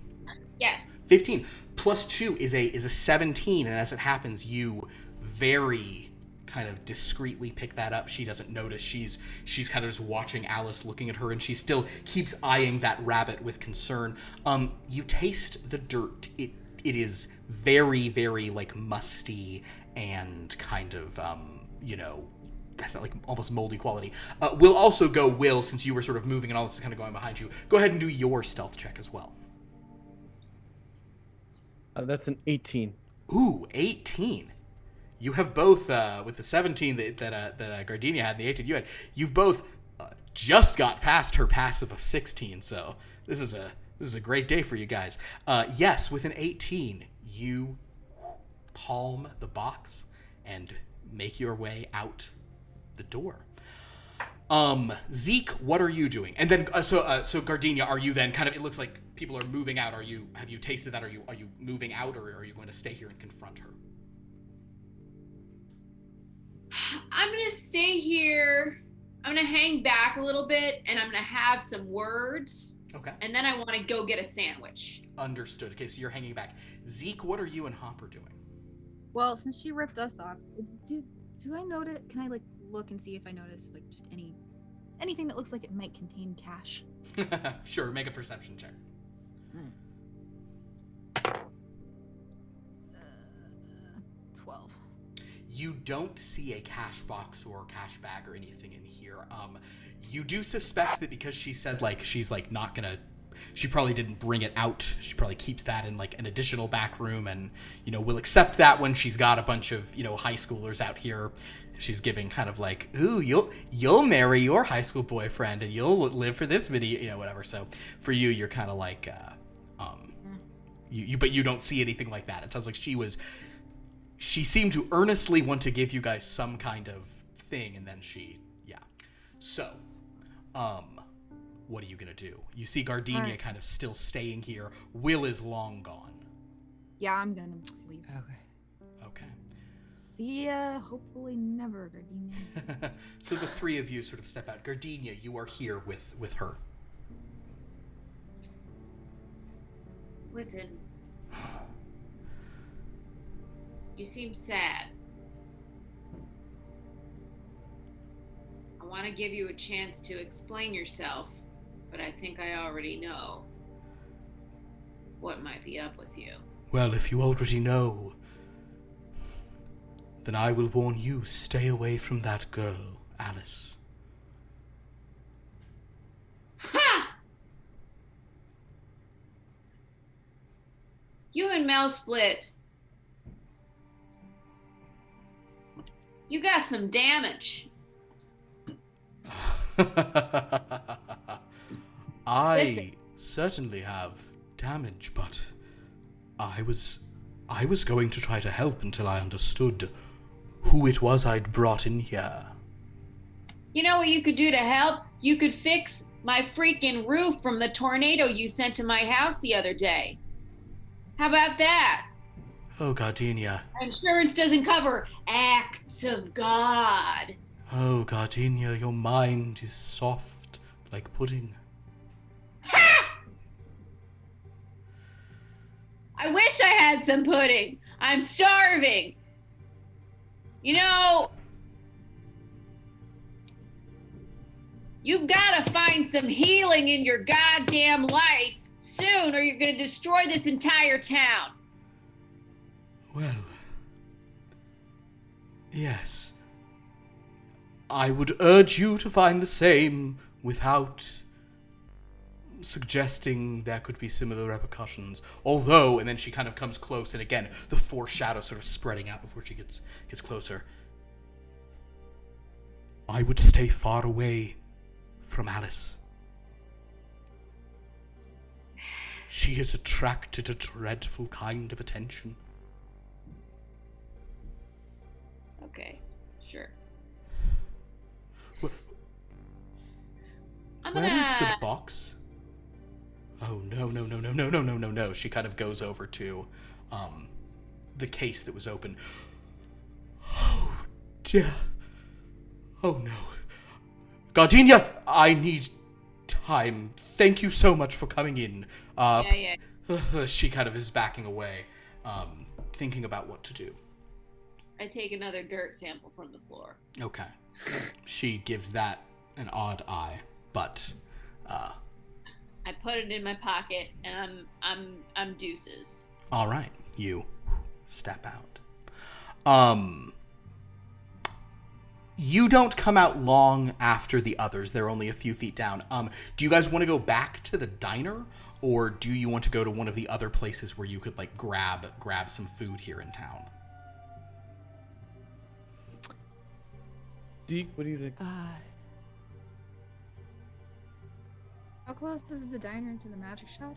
[SPEAKER 6] Yes.
[SPEAKER 2] 15 plus 2 is a 17, and as it happens, you very kind of discreetly pick that up. She doesn't notice. She's kind of just watching Alice, looking at her, and she still keeps eyeing that rabbit with concern. You taste the dirt. It is very, very like musty and kind of that's like almost moldy quality. We'll also go, Will, since you were sort of moving and all this is kind of going behind you. Go ahead and do your stealth check as well.
[SPEAKER 5] That's an 18.
[SPEAKER 2] Ooh, 18. You have both, with the 17 that Gardenia had and the 18 you had, you've both just got past her passive of 16, so this is a great day for you guys. Yes, with an 18, you palm the box and make your way out the door. Zeke, what are you doing? And then, so Gardenia, are you then kind of, it looks like people are moving out. Have you tasted that? Are you moving out, or are you going to stay here and confront her?
[SPEAKER 6] I'm going to stay here. I'm going to hang back a little bit, and I'm going to have some words.
[SPEAKER 2] Okay.
[SPEAKER 6] And then I want to go get a sandwich.
[SPEAKER 2] Understood. Okay, so you're hanging back. Zeke, what are you and Hopper doing?
[SPEAKER 4] Well, since she ripped us off, do I notice? Can I look and see if I notice just anything that looks like it might contain cash?
[SPEAKER 2] Sure, make a perception check.
[SPEAKER 4] 12.
[SPEAKER 2] You don't see a cash box or cash bag or anything in here. You do suspect that because she said she's not gonna, she probably didn't bring it out. She probably keeps that in an additional back room, and will accept that when she's got a bunch of high schoolers out here. She's giving kind of ooh, you'll marry your high school boyfriend and you'll live for this video, whatever. So for you, you're kind of but you don't see anything like that. It sounds like she seemed to earnestly want to give you guys some kind of thing, and then So, what are you gonna do? You see Gardenia kind of still staying here. Will is long gone.
[SPEAKER 4] Yeah, I'm gonna leave.
[SPEAKER 2] Okay.
[SPEAKER 4] See ya. Hopefully never, Gardenia.
[SPEAKER 2] So the three of you sort of step out. Gardenia, you are here with her.
[SPEAKER 6] Listen. You seem sad. want to give you a chance to explain yourself, but I think I already know what might be up with you.
[SPEAKER 3] Well, if you already know, then I will warn you, stay away from that girl, Alice.
[SPEAKER 6] Ha! You and Mel split. You got some damage.
[SPEAKER 3] I
[SPEAKER 6] Listen.
[SPEAKER 3] certainly have damage, but I was going to try to help until I understood who it was I'd brought in here.
[SPEAKER 6] You know what you could do to help? You could fix my freaking roof from the tornado you sent to my house the other day. How about that?
[SPEAKER 3] Oh, Gardenia.
[SPEAKER 6] Insurance doesn't cover acts of God.
[SPEAKER 3] Oh, Gardenia, your mind is soft like pudding.
[SPEAKER 6] Ha! I wish I had some pudding. I'm starving. You know, you gotta find some healing in your goddamn life soon, or you're gonna destroy this entire town.
[SPEAKER 3] Well, yes. I would urge you to find the same without suggesting there could be similar repercussions. Although, and then she kind of comes close, and again, the foreshadow sort of spreading out before she gets closer. I would stay far away from Alice. She has attracted a dreadful kind of attention.
[SPEAKER 6] Okay, sure.
[SPEAKER 3] Wh-
[SPEAKER 6] I'm
[SPEAKER 3] Where is the
[SPEAKER 6] gonna.
[SPEAKER 3] box? Oh, no. She kind of goes over to the case that was open. Oh, dear. Oh, no. Gardenia, I need time. Thank you so much for coming in.
[SPEAKER 6] Yeah.
[SPEAKER 2] She kind of is backing away, thinking about what to do.
[SPEAKER 6] I take another dirt sample from the floor.
[SPEAKER 2] Okay. She gives that an odd eye, but
[SPEAKER 6] I put it in my pocket, and I'm deuces.
[SPEAKER 2] all right, you step out. You don't come out long after the others. They're only a few feet down. Do you guys want to go back to the diner, or do you want to go to one of the other places where you could like grab some food here in town?
[SPEAKER 5] Deke, what do you think?
[SPEAKER 4] How close is the diner to the magic shop?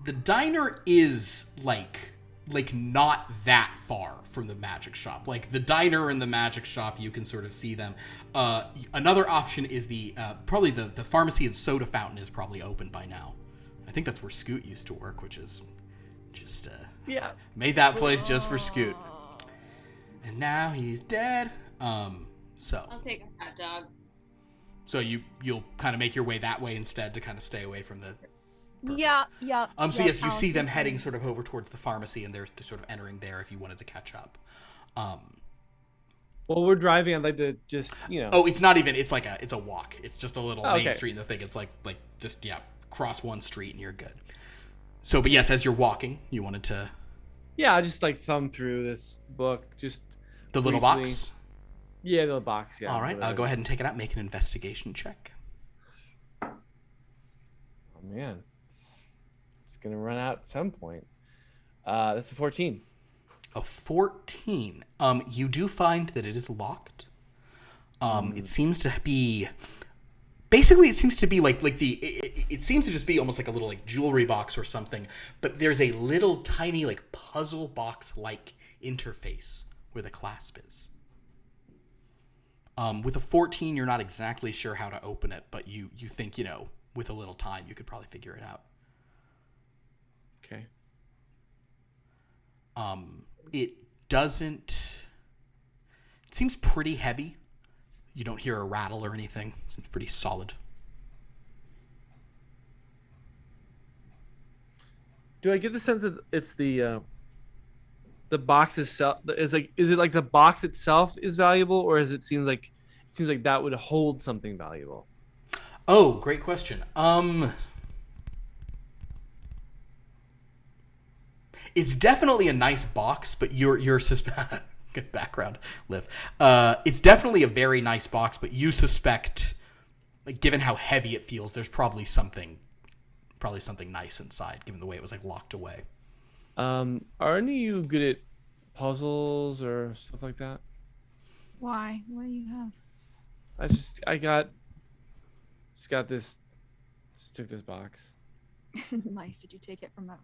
[SPEAKER 2] The diner is like not that far from the magic shop. Like the diner and the magic shop, you can sort of see them. Another option is the probably the pharmacy and soda fountain is probably open by now. I think that's where Scoot used to work, which is just
[SPEAKER 5] Yeah.
[SPEAKER 2] made that place just for Scoot. And now he's dead. So
[SPEAKER 6] I'll take a hot dog.
[SPEAKER 2] you'll kind of make your way that way instead to kind of stay away from the.
[SPEAKER 4] Yeah.
[SPEAKER 2] So yes, you see them heading sort of over towards the pharmacy, and they're sort of entering there if you wanted to catch up.
[SPEAKER 5] Well, we're driving. I'd like to just,
[SPEAKER 2] Oh, it's not even. It's a walk. It's just a little main
[SPEAKER 5] okay.
[SPEAKER 2] street in the thing. It's like just cross one street and you're good. So, but yes, as you're walking, you wanted to
[SPEAKER 5] Yeah, I'll just like thumb through this book. Just
[SPEAKER 2] the little
[SPEAKER 5] briefly.
[SPEAKER 2] box.
[SPEAKER 5] Yeah, the box. Yeah.
[SPEAKER 2] All right,
[SPEAKER 5] whatever.
[SPEAKER 2] go ahead and take it out. Make an investigation check.
[SPEAKER 5] Oh man, it's gonna run out at some point. That's a 14.
[SPEAKER 2] A 14. You do find that it is locked. It seems to be. Basically, it seems to be it seems to just be almost like a little like jewelry box or something. But there's a little tiny like puzzle box like interface where the clasp is. With a 14, you're not exactly sure how to open it, but you think with a little time you could probably figure it out.
[SPEAKER 5] Okay.
[SPEAKER 2] It doesn't. It seems pretty heavy. You don't hear a rattle or anything. It seems pretty solid.
[SPEAKER 5] Do I get the sense that it's the box itself? Is it like the box itself is valuable, or is it seems like it seems like that would hold something valuable.
[SPEAKER 2] Oh, great question. It's definitely a nice box, but you're good background, Liv. It's definitely a very nice box, but you suspect, like, given how heavy it feels, there's probably something nice inside, given the way it was like locked away.
[SPEAKER 5] Are any of you good at puzzles or stuff like that?
[SPEAKER 4] Why? What do you have?
[SPEAKER 5] Just took this box.
[SPEAKER 4] Nice. Did you take it from that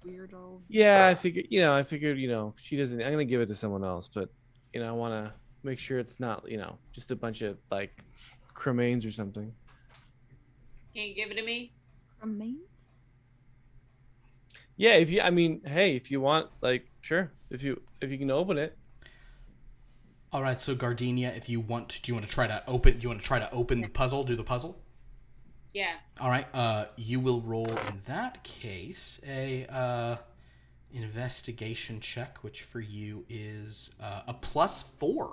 [SPEAKER 4] weird old?
[SPEAKER 5] Yeah, I figured, she doesn't, I'm gonna give it to someone else, but I want to make sure it's not, just a bunch of like cremains or something.
[SPEAKER 6] Can you give it to me?
[SPEAKER 4] Remains?
[SPEAKER 5] Yeah, if you want, like, sure, if you can open it.
[SPEAKER 2] All right, so Gardenia, do you want to try to open the puzzle, do the puzzle?
[SPEAKER 6] Yeah.
[SPEAKER 2] All right, you will roll in that case a investigation check, which for you is a +4.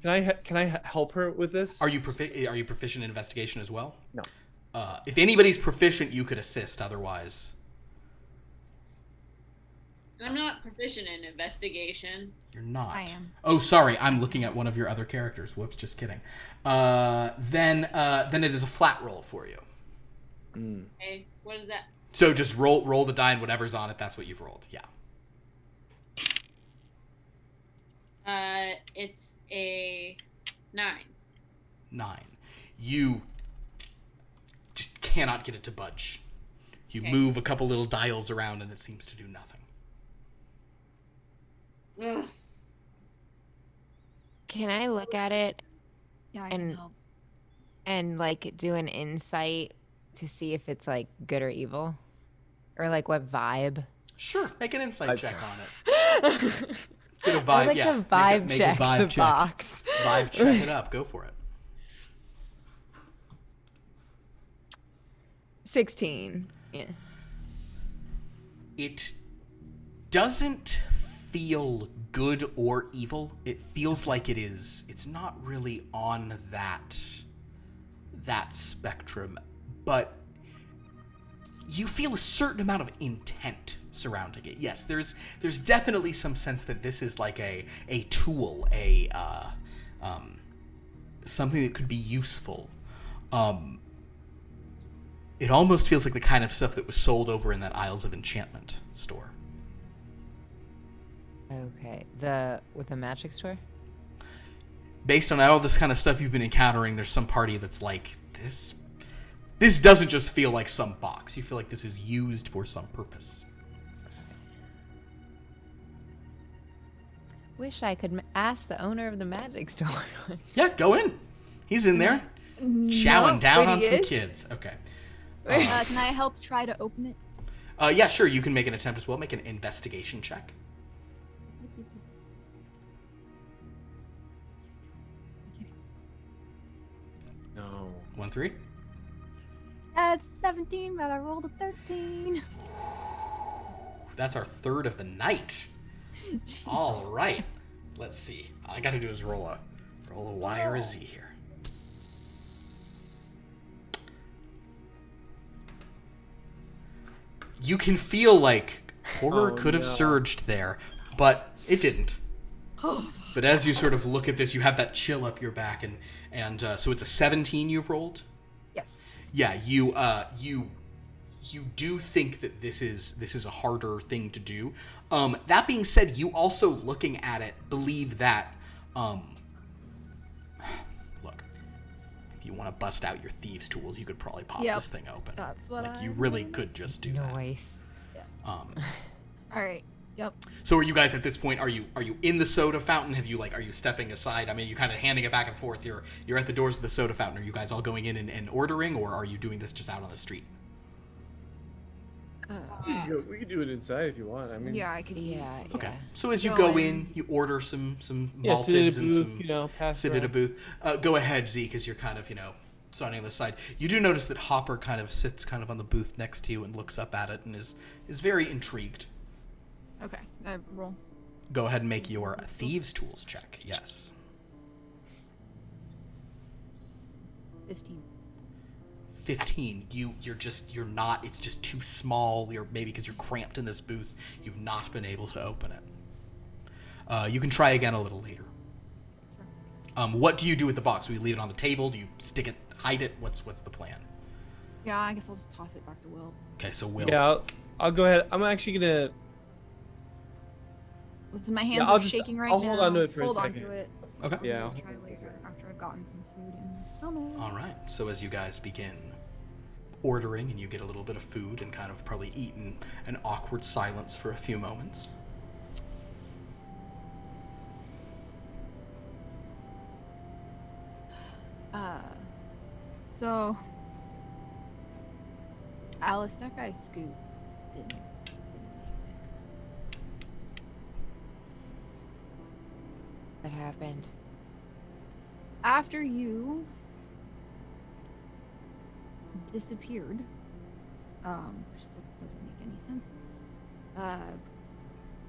[SPEAKER 5] Can I help her with this?
[SPEAKER 2] Are you proficient in investigation as well?
[SPEAKER 5] No.
[SPEAKER 2] If anybody's proficient, you could assist. Otherwise,
[SPEAKER 6] I'm not proficient in investigation.
[SPEAKER 2] you're not.
[SPEAKER 4] I am.
[SPEAKER 2] Oh, sorry. I'm looking at one of your other characters. Whoops, just kidding. Then it is a flat roll for you.
[SPEAKER 6] Hey, what is that?
[SPEAKER 2] So just roll the die and whatever's on it, that's what you've rolled. Yeah.
[SPEAKER 6] It's a 9.
[SPEAKER 2] 9. You just cannot get it to budge. You
[SPEAKER 6] Okay.
[SPEAKER 2] move a couple little dials around and it seems to do nothing.
[SPEAKER 6] Ugh.
[SPEAKER 1] Can I look at it
[SPEAKER 4] Yeah, I can
[SPEAKER 1] And-
[SPEAKER 4] help.
[SPEAKER 1] and like do an insight to see if it's like good or evil? Or like what vibe?
[SPEAKER 2] Sure, make an insight
[SPEAKER 5] I'd
[SPEAKER 2] check
[SPEAKER 5] try.
[SPEAKER 2] on it. Get a vibe.
[SPEAKER 1] I'd like
[SPEAKER 2] yeah.
[SPEAKER 1] to vibe
[SPEAKER 2] make
[SPEAKER 1] check
[SPEAKER 2] a vibe
[SPEAKER 1] the
[SPEAKER 2] check.
[SPEAKER 1] box.
[SPEAKER 2] Vibe check it up. Go for it.
[SPEAKER 1] 16. Yeah.
[SPEAKER 2] It doesn't feel good or evil. It feels like it's not really on that spectrum, but you feel a certain amount of intent surrounding it. Yes, there's definitely some sense that this is like a tool, something that could be useful. It almost feels like the kind of stuff that was sold over in that Isles of Enchantment store.
[SPEAKER 1] Okay. With the magic store?
[SPEAKER 2] Based on all this kind of stuff you've been encountering, there's some party that's like, this doesn't just feel like some box. You feel like this is used for some purpose.
[SPEAKER 1] Wish I could ask the owner of the magic store.
[SPEAKER 2] Yeah, go in. He's in there, chowing down on some kids. Okay.
[SPEAKER 4] Can I help try to open it?
[SPEAKER 2] Yeah, sure. You can make an attempt as well. Make an investigation check.
[SPEAKER 5] No.
[SPEAKER 2] 1-3.
[SPEAKER 4] It's 17, but I rolled a 13.
[SPEAKER 2] That's our third of the night. All right. Let's see. All I got to do is roll a Y or a Z here. You can feel like horror
[SPEAKER 5] Oh,
[SPEAKER 2] could have
[SPEAKER 5] no.
[SPEAKER 2] surged there, but it didn't. But as you sort of look at this, you have that chill up your back, and so it's a 17 you've rolled.
[SPEAKER 4] Yes.
[SPEAKER 2] Yeah, you do think that this is a harder thing to do. That being said, you also, looking at it, believe that look, if you want to bust out your thieves' tools, you could probably pop
[SPEAKER 4] Yep.
[SPEAKER 2] this thing open.
[SPEAKER 4] That's what
[SPEAKER 2] like
[SPEAKER 4] I
[SPEAKER 2] you really
[SPEAKER 4] wanted.
[SPEAKER 2] could just do that.
[SPEAKER 1] Noise.
[SPEAKER 4] All right. Yep.
[SPEAKER 2] So are you guys at this point? Are you in the soda fountain? Are you stepping aside? I mean, you kind of handing it back and forth. You're at the doors of the soda fountain. Are you guys all going in and ordering, or are you doing this just out on the street?
[SPEAKER 5] We could do it inside if you want. I mean,
[SPEAKER 4] Yeah, I could.
[SPEAKER 1] Yeah.
[SPEAKER 2] Okay.
[SPEAKER 1] Yeah.
[SPEAKER 2] So as you
[SPEAKER 4] Go
[SPEAKER 2] go
[SPEAKER 4] in.
[SPEAKER 2] in, you order some
[SPEAKER 5] yeah, sit at
[SPEAKER 2] malteds
[SPEAKER 5] a
[SPEAKER 2] and
[SPEAKER 5] booth,
[SPEAKER 2] some
[SPEAKER 5] pass
[SPEAKER 2] sit at a
[SPEAKER 5] around.
[SPEAKER 2] booth. Go ahead, Z, because you're kind of starting on the side. You do notice that Hopper kind of sits kind of on the booth next to you and looks up at it and is very intrigued.
[SPEAKER 4] Okay. I roll.
[SPEAKER 2] Go ahead and make your thieves' tools check. Yes.
[SPEAKER 4] 15.
[SPEAKER 2] 15. You're not. It's just too small. You're maybe because you're cramped in this booth. You've not been able to open it. You can try again a little later. What do you do with the box? Do we leave it on the table? Do you stick it, hide it? What's the plan?
[SPEAKER 4] Yeah, I guess I'll just toss it back to Will.
[SPEAKER 2] Okay, so Will.
[SPEAKER 5] Yeah, I'll go ahead. I'm actually gonna.
[SPEAKER 4] Listen, my hands are shaking right now.
[SPEAKER 5] I'll hold on to it for a
[SPEAKER 4] hold
[SPEAKER 5] second.
[SPEAKER 4] on to it.
[SPEAKER 2] Okay.
[SPEAKER 5] Yeah.
[SPEAKER 4] I'll try later after I've gotten some food in my stomach.
[SPEAKER 2] All right. So as you guys begin ordering and you get a little bit of food and kind of probably eat in an awkward silence for a few moments.
[SPEAKER 4] So Alice, that guy Scoot didn't
[SPEAKER 1] What happened?
[SPEAKER 4] after you disappeared, which still doesn't make any sense.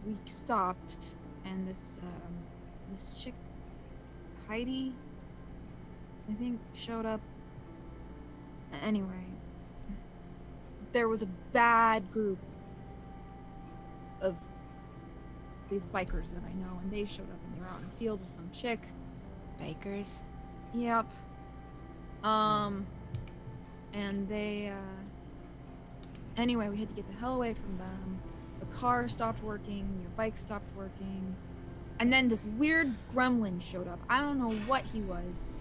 [SPEAKER 4] We stopped, and this chick, Heidi, I think, showed up. Anyway, there was a bad group of these bikers that I know, and they showed up, and they were out in the field with some chick.
[SPEAKER 1] Bikers?
[SPEAKER 4] Yep. And they, anyway, we had to get the hell away from them. The car stopped working, your bike stopped working. And then this weird gremlin showed up. I don't know what he was.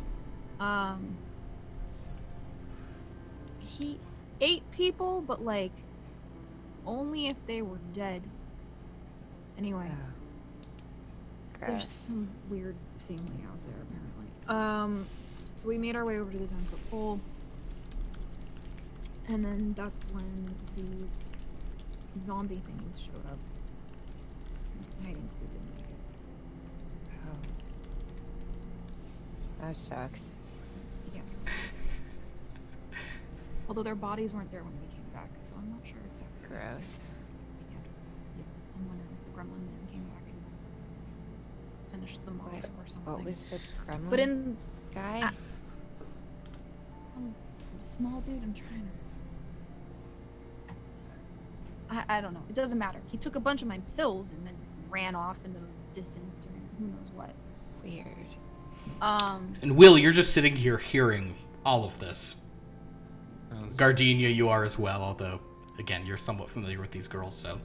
[SPEAKER 4] He ate people, but like, only if they were dead. Anyway.
[SPEAKER 1] Oh.
[SPEAKER 4] There's
[SPEAKER 1] Gross.
[SPEAKER 4] some weird family out there, apparently. So we made our way over to the 10-foot pole. And then that's when these zombie things showed up. Hide and Scoot didn't make it.
[SPEAKER 1] Oh. That sucks.
[SPEAKER 4] Yeah. Although their bodies weren't there when we came back, so I'm not sure exactly.
[SPEAKER 1] Gross.
[SPEAKER 4] Yeah. I'm wondering if the gremlin man came back and finished them off
[SPEAKER 1] Wait,
[SPEAKER 4] or something.
[SPEAKER 1] what was the gremlin
[SPEAKER 4] But in
[SPEAKER 1] guy?
[SPEAKER 4] some small dude, I'm trying to. I don't know. It doesn't matter. He took a bunch of my pills and then ran off into the distance doing who knows what.
[SPEAKER 1] Weird.
[SPEAKER 2] And Will, you're just sitting here hearing all of this. Gardenia, you are as well, although, again, you're somewhat familiar with these girls, so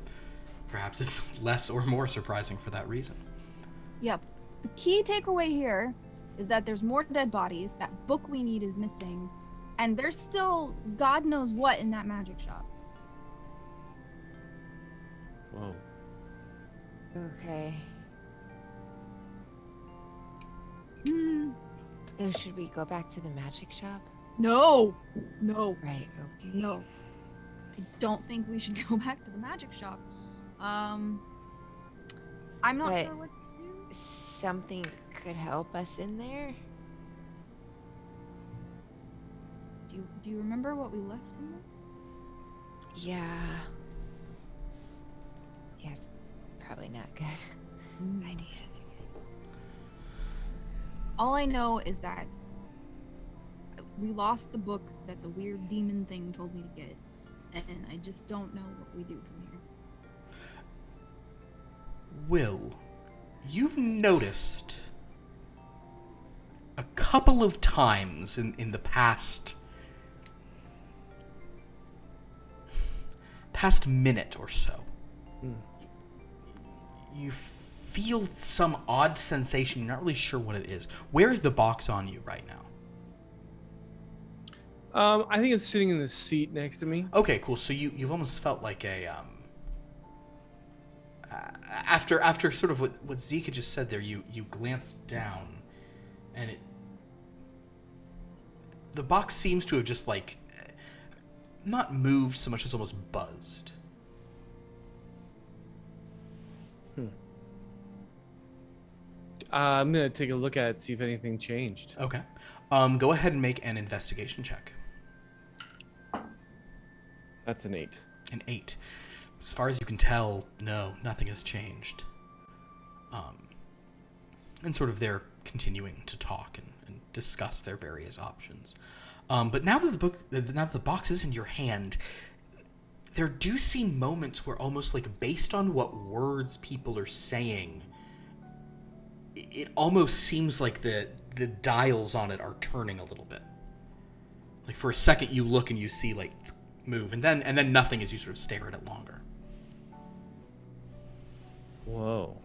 [SPEAKER 2] perhaps it's less or more surprising for that reason.
[SPEAKER 4] Yep. The key takeaway here is that there's more dead bodies. That book we need is missing. And there's still God knows what in that magic shop.
[SPEAKER 5] Whoa.
[SPEAKER 1] Okay. Oh, should we go back to the magic shop?
[SPEAKER 4] No. No.
[SPEAKER 1] Right, okay.
[SPEAKER 4] No. I don't think we should go back to the magic shop. I'm not
[SPEAKER 1] But-
[SPEAKER 4] sure what to do.
[SPEAKER 1] Something could help us in there?
[SPEAKER 4] Do you remember what we left in there?
[SPEAKER 1] Yeah. Yeah, it's probably not good idea.
[SPEAKER 4] All I know is that we lost the book that the weird demon thing told me to get, and I just don't know what we do from here.
[SPEAKER 2] Will, you've noticed a couple of times in the past minute or so, you feel some odd sensation. You're not really sure what it is. Where is the box on you right now?
[SPEAKER 5] I think it's sitting in the seat next to me.
[SPEAKER 2] Okay, cool. So you've almost felt like a after sort of what Zeke had just said there, you glanced down, and the box seems to have just like not moved so much as almost buzzed.
[SPEAKER 5] I'm gonna take a look at it, see if anything changed.
[SPEAKER 2] Okay. Go ahead and make an investigation check.
[SPEAKER 5] That's an 8.
[SPEAKER 2] An 8. As far as you can tell, no, nothing has changed. And sort of they're continuing to talk and discuss their various options. But now that the box is in your hand, there do seem moments where almost like based on what words people are saying, it almost seems like the dials on it are turning a little bit. Like for a second you look and you see like move, and then nothing as you sort of stare at it longer.
[SPEAKER 5] Whoa.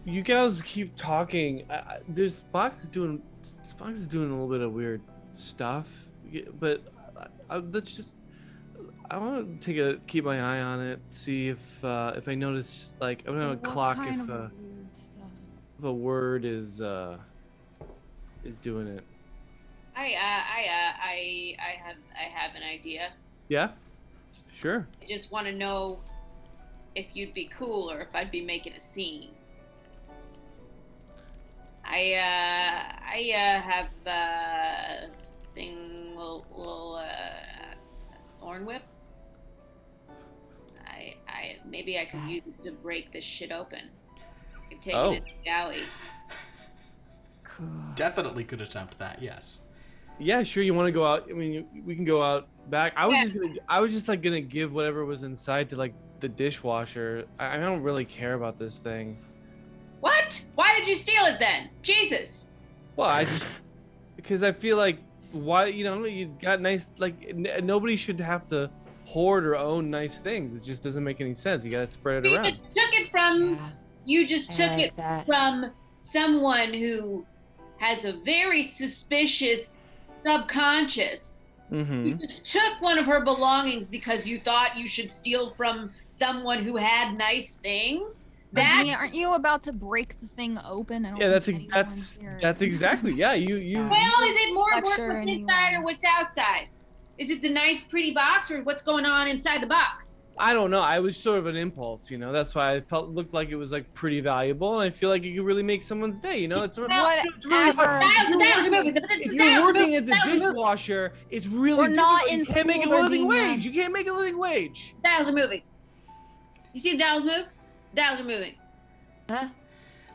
[SPEAKER 5] You guys keep talking. This box is doing a little bit of weird stuff, but let's just. I want to keep my eye on it, see if I notice, like, I'm gonna clock
[SPEAKER 4] kind
[SPEAKER 5] if
[SPEAKER 4] of weird stuff?
[SPEAKER 5] if a word is doing it.
[SPEAKER 6] I have an idea.
[SPEAKER 5] Yeah, sure.
[SPEAKER 6] I just want to know if you'd be cool or if I'd be making a scene. I have little thorn whip. Maybe I could use it to break this shit open. I could take it into the alley.
[SPEAKER 1] Cool.
[SPEAKER 2] Definitely could attempt that, yes.
[SPEAKER 5] Yeah, sure. You want to go out? I mean, we can go out back. I was just like gonna give whatever was inside to like the dishwasher. I don't really care about this thing.
[SPEAKER 6] What? Why did you steal it then? Jesus.
[SPEAKER 5] Well, because I feel like you got nice, like nobody should have to hoard or own nice things. It just doesn't make any sense. You gotta spread it
[SPEAKER 6] You
[SPEAKER 5] around.
[SPEAKER 6] just took it from.
[SPEAKER 1] Yeah.
[SPEAKER 6] You just
[SPEAKER 1] I
[SPEAKER 6] took
[SPEAKER 1] like
[SPEAKER 6] it
[SPEAKER 1] that.
[SPEAKER 6] from someone who has a very suspicious subconscious.
[SPEAKER 5] Mm-hmm.
[SPEAKER 6] You just took one of her belongings because you thought you should steal from someone who had nice things.
[SPEAKER 4] Gardenia, aren't you about to break the thing open? I don't
[SPEAKER 5] Yeah,
[SPEAKER 4] think
[SPEAKER 5] that's
[SPEAKER 4] anyone's here.
[SPEAKER 5] exactly. Yeah, you.
[SPEAKER 6] Well, is it more
[SPEAKER 4] Lecture
[SPEAKER 6] important what's inside
[SPEAKER 4] anyone.
[SPEAKER 6] or what's outside? Is it the nice, pretty box or what's going on inside the box?
[SPEAKER 5] I don't know. I was sort of an impulse, That's why I looked like it was like pretty valuable, and I feel like it could really make someone's day. It's really
[SPEAKER 4] Whatever.
[SPEAKER 6] The dials are moving.
[SPEAKER 5] If you're working as a dishwasher, it's really
[SPEAKER 4] We're not
[SPEAKER 5] difficult.
[SPEAKER 4] in
[SPEAKER 5] You can't make a
[SPEAKER 4] school,
[SPEAKER 5] living
[SPEAKER 4] Gardenia.
[SPEAKER 5] wage. You can't make a living wage.
[SPEAKER 6] The dials are moving. You see the dials move? The dials are moving.
[SPEAKER 1] Huh?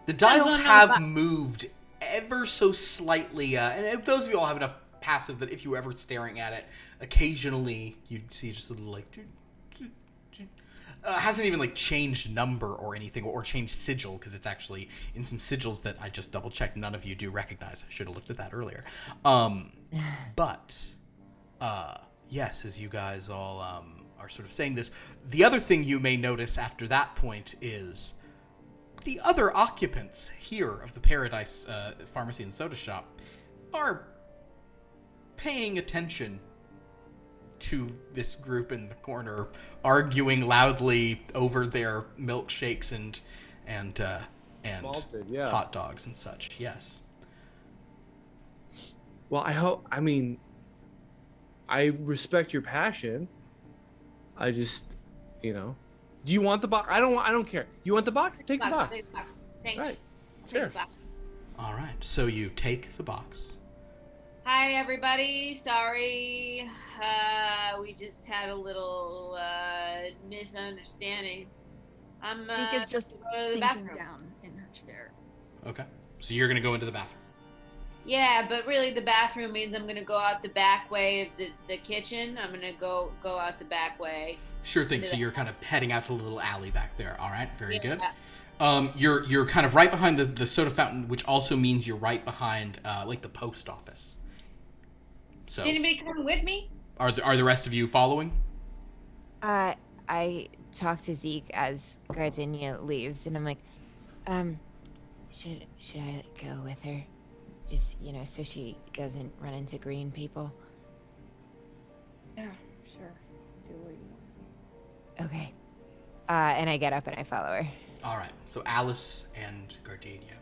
[SPEAKER 2] The dials
[SPEAKER 6] going on
[SPEAKER 2] have
[SPEAKER 6] about-
[SPEAKER 2] moved ever so slightly, and if those of you all have enough passive that if you were ever staring at it, occasionally you'd see just a little like. Hasn't even like changed number or anything, or changed sigil, because it's actually in some sigils that I just double checked. None of you do recognize. I should have looked at that earlier. But yes, as you guys all are sort of saying this, the other thing you may notice after that point is the other occupants here of the Paradise Pharmacy and Soda Shop are paying attention to this group in the corner, arguing loudly over their milkshakes and
[SPEAKER 5] Malted, yeah.
[SPEAKER 2] hot dogs and such. Yes.
[SPEAKER 5] Well, I respect your passion. I just, do you want the box? I don't care. You want the box? Take the box.
[SPEAKER 6] Thanks.
[SPEAKER 5] Right.
[SPEAKER 6] Take
[SPEAKER 5] Sure.
[SPEAKER 6] the box.
[SPEAKER 2] All right. So you take the box.
[SPEAKER 6] Hi, everybody. Sorry. We just had a little misunderstanding. I'm
[SPEAKER 4] Zeke is just
[SPEAKER 6] go to the
[SPEAKER 4] sinking
[SPEAKER 6] bathroom.
[SPEAKER 4] down in her chair.
[SPEAKER 2] Okay. So you're gonna go into the bathroom.
[SPEAKER 6] Yeah, but really the bathroom means I'm gonna go out the back way of the kitchen. I'm gonna go out the back way.
[SPEAKER 2] Sure thing. So you're kind of heading out to the little alley back there. All right. Very
[SPEAKER 6] Yeah.
[SPEAKER 2] good. You're kind of right behind the soda fountain, which also means you're right behind like the post office. So
[SPEAKER 6] Is anybody coming with me?
[SPEAKER 2] are the rest of you following?
[SPEAKER 1] I talk to Zeke as Gardenia leaves, and I'm like, should I go with her? Just, so she doesn't run into green people.
[SPEAKER 4] Yeah, sure. Do what you want.
[SPEAKER 1] Okay. And I get up and I follow her.
[SPEAKER 2] All right. So Alice and Gardenia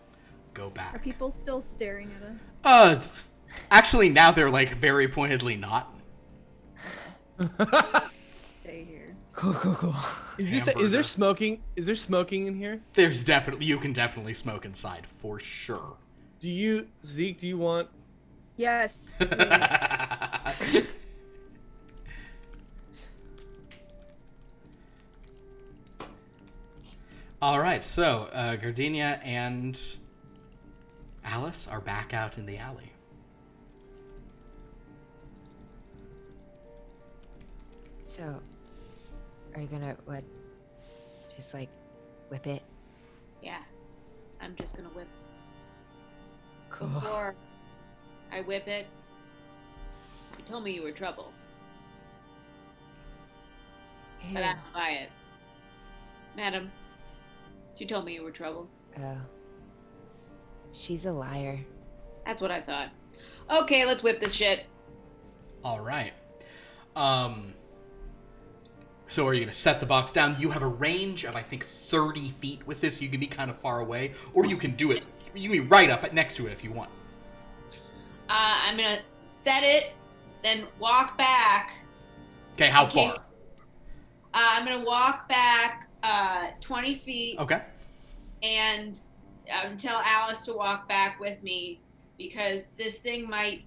[SPEAKER 2] go back.
[SPEAKER 4] Are people still staring at us?
[SPEAKER 2] Actually, now they're like very pointedly not.
[SPEAKER 4] Stay here.
[SPEAKER 1] Cool.
[SPEAKER 5] Is
[SPEAKER 2] Hamburger.
[SPEAKER 5] there smoking? Is there smoking in here?
[SPEAKER 2] You can definitely smoke inside for sure.
[SPEAKER 5] Zeke, do you want?
[SPEAKER 4] Yes.
[SPEAKER 2] All right, so Gardenia and Alice are back out in the alley.
[SPEAKER 1] So, are you gonna, just like whip it?
[SPEAKER 6] Yeah. I'm just gonna whip.
[SPEAKER 1] Cool.
[SPEAKER 6] Before I whip it, you told me you were trouble, but I don't buy it. Madam, she told me you were trouble.
[SPEAKER 1] Oh. She's a liar.
[SPEAKER 6] That's what I thought. Okay, let's whip this shit.
[SPEAKER 2] All right. So are you going to set the box down? You have a range of, I think, 30 feet with this. You can be kind of far away, or you can do it. You can be right up next to it if you want.
[SPEAKER 6] I'm gonna set it, then walk back.
[SPEAKER 2] Okay, how
[SPEAKER 6] Okay.
[SPEAKER 2] far?
[SPEAKER 6] I'm gonna walk back 20 feet
[SPEAKER 2] Okay.
[SPEAKER 6] and tell Alice to walk back with me because this thing might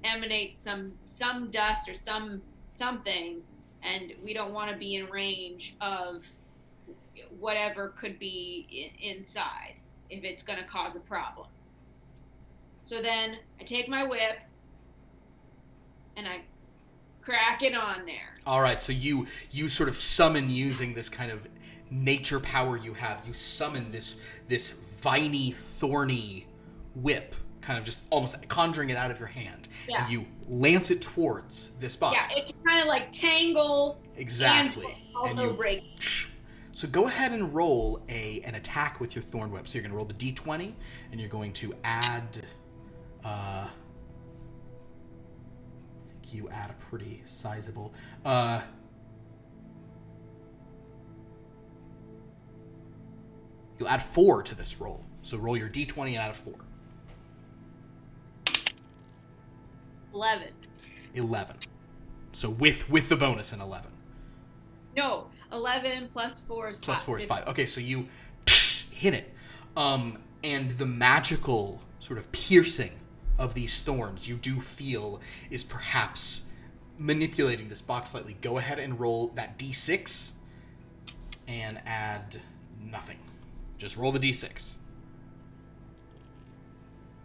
[SPEAKER 6] emanate some dust or something, and we don't want to be in range of whatever could be inside if it's going to cause a problem. So then I take my whip and I crack it on there.
[SPEAKER 2] All right, so you sort of summon using this kind of nature power you have. You summon this viney, thorny whip, kind of just almost conjuring it out of your hand,
[SPEAKER 6] Yeah.
[SPEAKER 2] and you lance it towards this box.
[SPEAKER 6] Yeah, it can kind of like tangle.
[SPEAKER 2] Exactly.
[SPEAKER 6] And also
[SPEAKER 2] And you-
[SPEAKER 6] break.
[SPEAKER 2] So go ahead and roll an attack with your thorn whip. So you're going to roll the d20, and you're going to add. I think you add a pretty sizable. You'll add 4 to this roll. So roll your d20 and add a 4.
[SPEAKER 6] 11.
[SPEAKER 2] 11. So with the bonus in 11.
[SPEAKER 6] No, 11 plus 4 is 5.
[SPEAKER 2] Plus 4 is 5. Okay, so you hit it. And the magical sort of piercing of these thorns you do feel is perhaps manipulating this box slightly. Go ahead and roll that d6 and add nothing. Just roll the d6.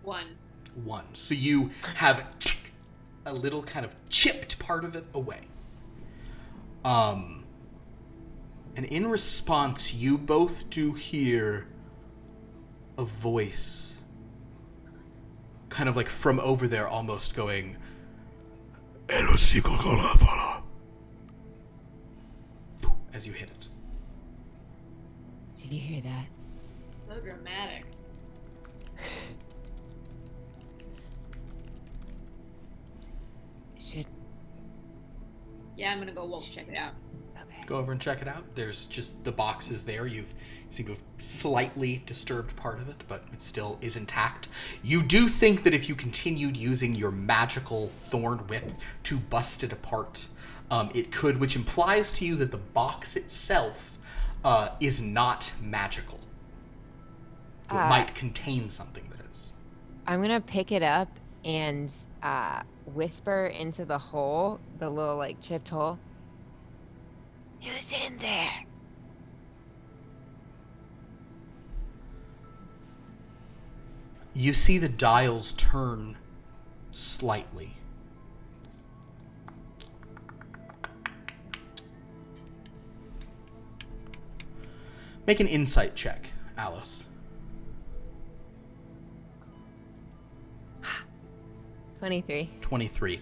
[SPEAKER 6] 1.
[SPEAKER 2] 1. So you have a little kind of chipped part of it away. And in response, you both do hear a voice, kind of like from over there, almost going, as you hit it.
[SPEAKER 1] Did you hear that?
[SPEAKER 6] So dramatic.
[SPEAKER 1] Should.
[SPEAKER 6] Yeah, I'm gonna go check it out.
[SPEAKER 1] Okay.
[SPEAKER 2] Go over and check it out. There's just the box is there. You seem to have slightly disturbed part of it, but it still is intact. You do think that if you continued using your magical thorn whip to bust it apart, it could, which implies to you that the box itself is not magical. It might contain something that is.
[SPEAKER 1] I'm gonna pick it up and whisper into the hole, the little like chipped hole. Who's in there?
[SPEAKER 2] You see the dials turn slightly. Make an insight check, Alice.
[SPEAKER 1] 23.
[SPEAKER 2] 23.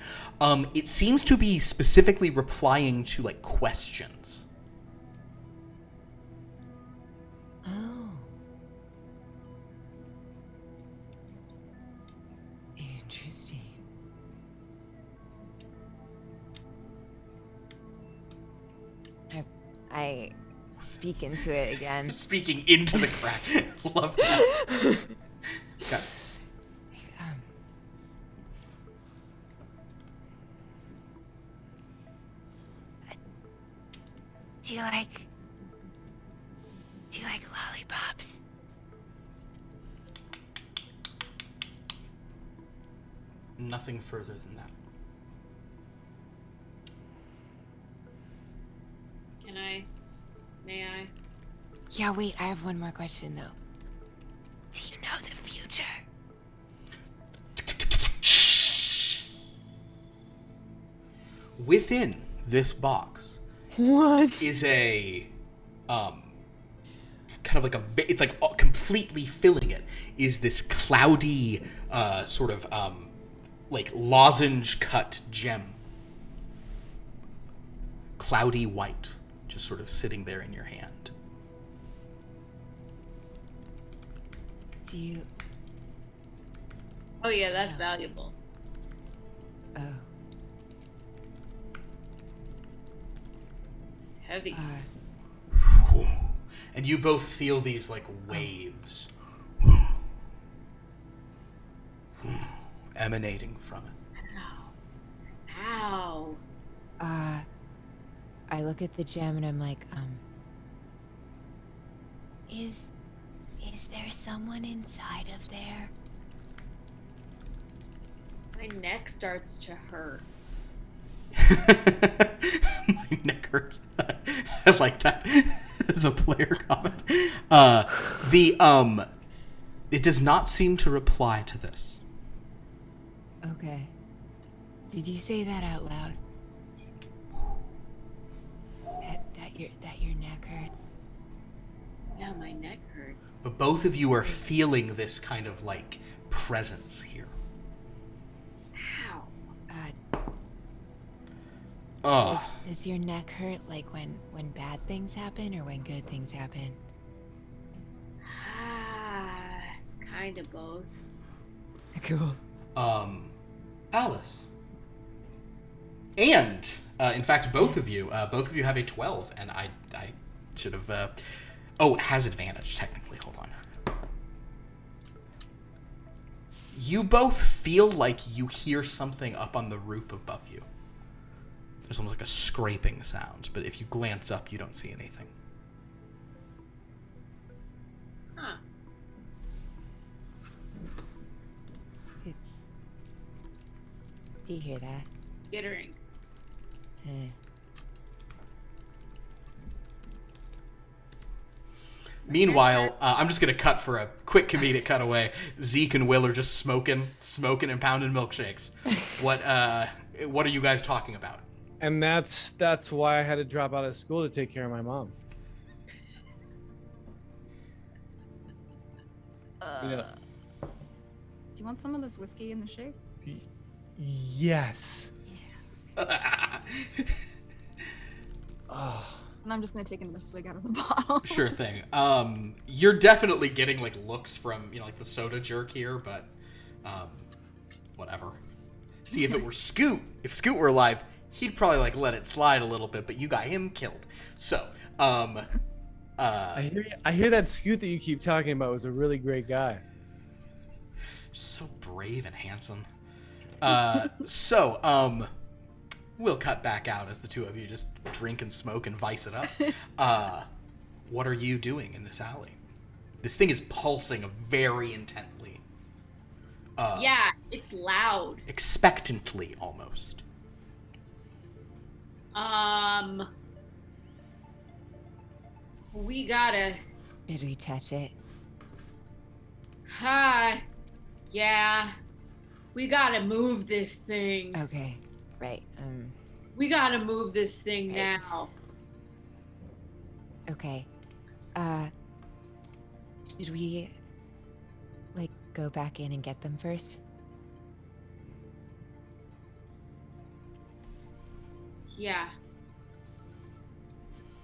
[SPEAKER 2] It seems to be specifically replying to, like, questions.
[SPEAKER 1] Oh. Interesting. I speak into it again.
[SPEAKER 2] Speaking into the crack. Love that. Okay.
[SPEAKER 1] Do you like lollipops?
[SPEAKER 2] Nothing further than that.
[SPEAKER 6] May I?
[SPEAKER 1] Yeah, wait, I have one more question though. Do you know the future?
[SPEAKER 2] Within this box
[SPEAKER 1] What?
[SPEAKER 2] is a kind of like it's like completely filling it is this cloudy sort of like lozenge cut gem. Cloudy white, just sort of sitting there in your hand.
[SPEAKER 1] Do you...
[SPEAKER 6] Oh yeah, that's valuable.
[SPEAKER 1] Oh.
[SPEAKER 6] Heavy.
[SPEAKER 2] And you both feel these like waves emanating from it.
[SPEAKER 6] Ow.
[SPEAKER 1] I look at the gem and I'm like, is there someone inside of there?
[SPEAKER 6] My neck starts to hurt.
[SPEAKER 2] My neck hurts. I like that as a player comment. It does not seem to reply to this.
[SPEAKER 1] Okay. Did you say that out loud? That your neck hurts?
[SPEAKER 6] Yeah, my neck hurts.
[SPEAKER 2] But both of you are feeling this kind of like presence here.
[SPEAKER 6] Ow.
[SPEAKER 1] Does your neck hurt like when bad things happen or when good things happen?
[SPEAKER 6] Kind of both.
[SPEAKER 1] Cool.
[SPEAKER 2] Alice. And in fact, both of you have a 12, and I should have. It has advantage technically. Hold on. You both feel like you hear something up on the roof above you. There's almost like a scraping sound, but if you glance up, you don't see anything.
[SPEAKER 6] Huh.
[SPEAKER 1] Do you hear that?
[SPEAKER 6] Skittering.
[SPEAKER 2] Meanwhile, I'm just gonna cut for a quick comedic cutaway. Zeke and Will are just smoking and pounding milkshakes. What are you guys talking about?
[SPEAKER 5] And that's why I had to drop out of school to take care of my mom. Yeah.
[SPEAKER 4] Do you want some of this whiskey in the shake?
[SPEAKER 5] Yes.
[SPEAKER 4] And I'm just gonna take another swig out of the bottle.
[SPEAKER 2] Sure thing. You're definitely getting like looks from like the soda jerk here, but whatever. See, if it were Scoot, if Scoot were alive, he'd probably like let it slide a little bit, but you got him killed. So,
[SPEAKER 5] I hear that Scoot that you keep talking about was a really great guy.
[SPEAKER 2] so brave and handsome. We'll cut back out as the two of you just drink and smoke and vice it up. What are you doing in this alley? This thing is pulsing very intently.
[SPEAKER 6] Yeah, it's loud.
[SPEAKER 2] Expectantly, almost.
[SPEAKER 6] We gotta.
[SPEAKER 1] Did we touch it?
[SPEAKER 6] Yeah. We gotta move this thing.
[SPEAKER 1] Okay, right.
[SPEAKER 6] We gotta move this thing
[SPEAKER 1] Right.
[SPEAKER 6] now.
[SPEAKER 1] Okay. Should we, like, go back in and get them first?
[SPEAKER 6] Yeah.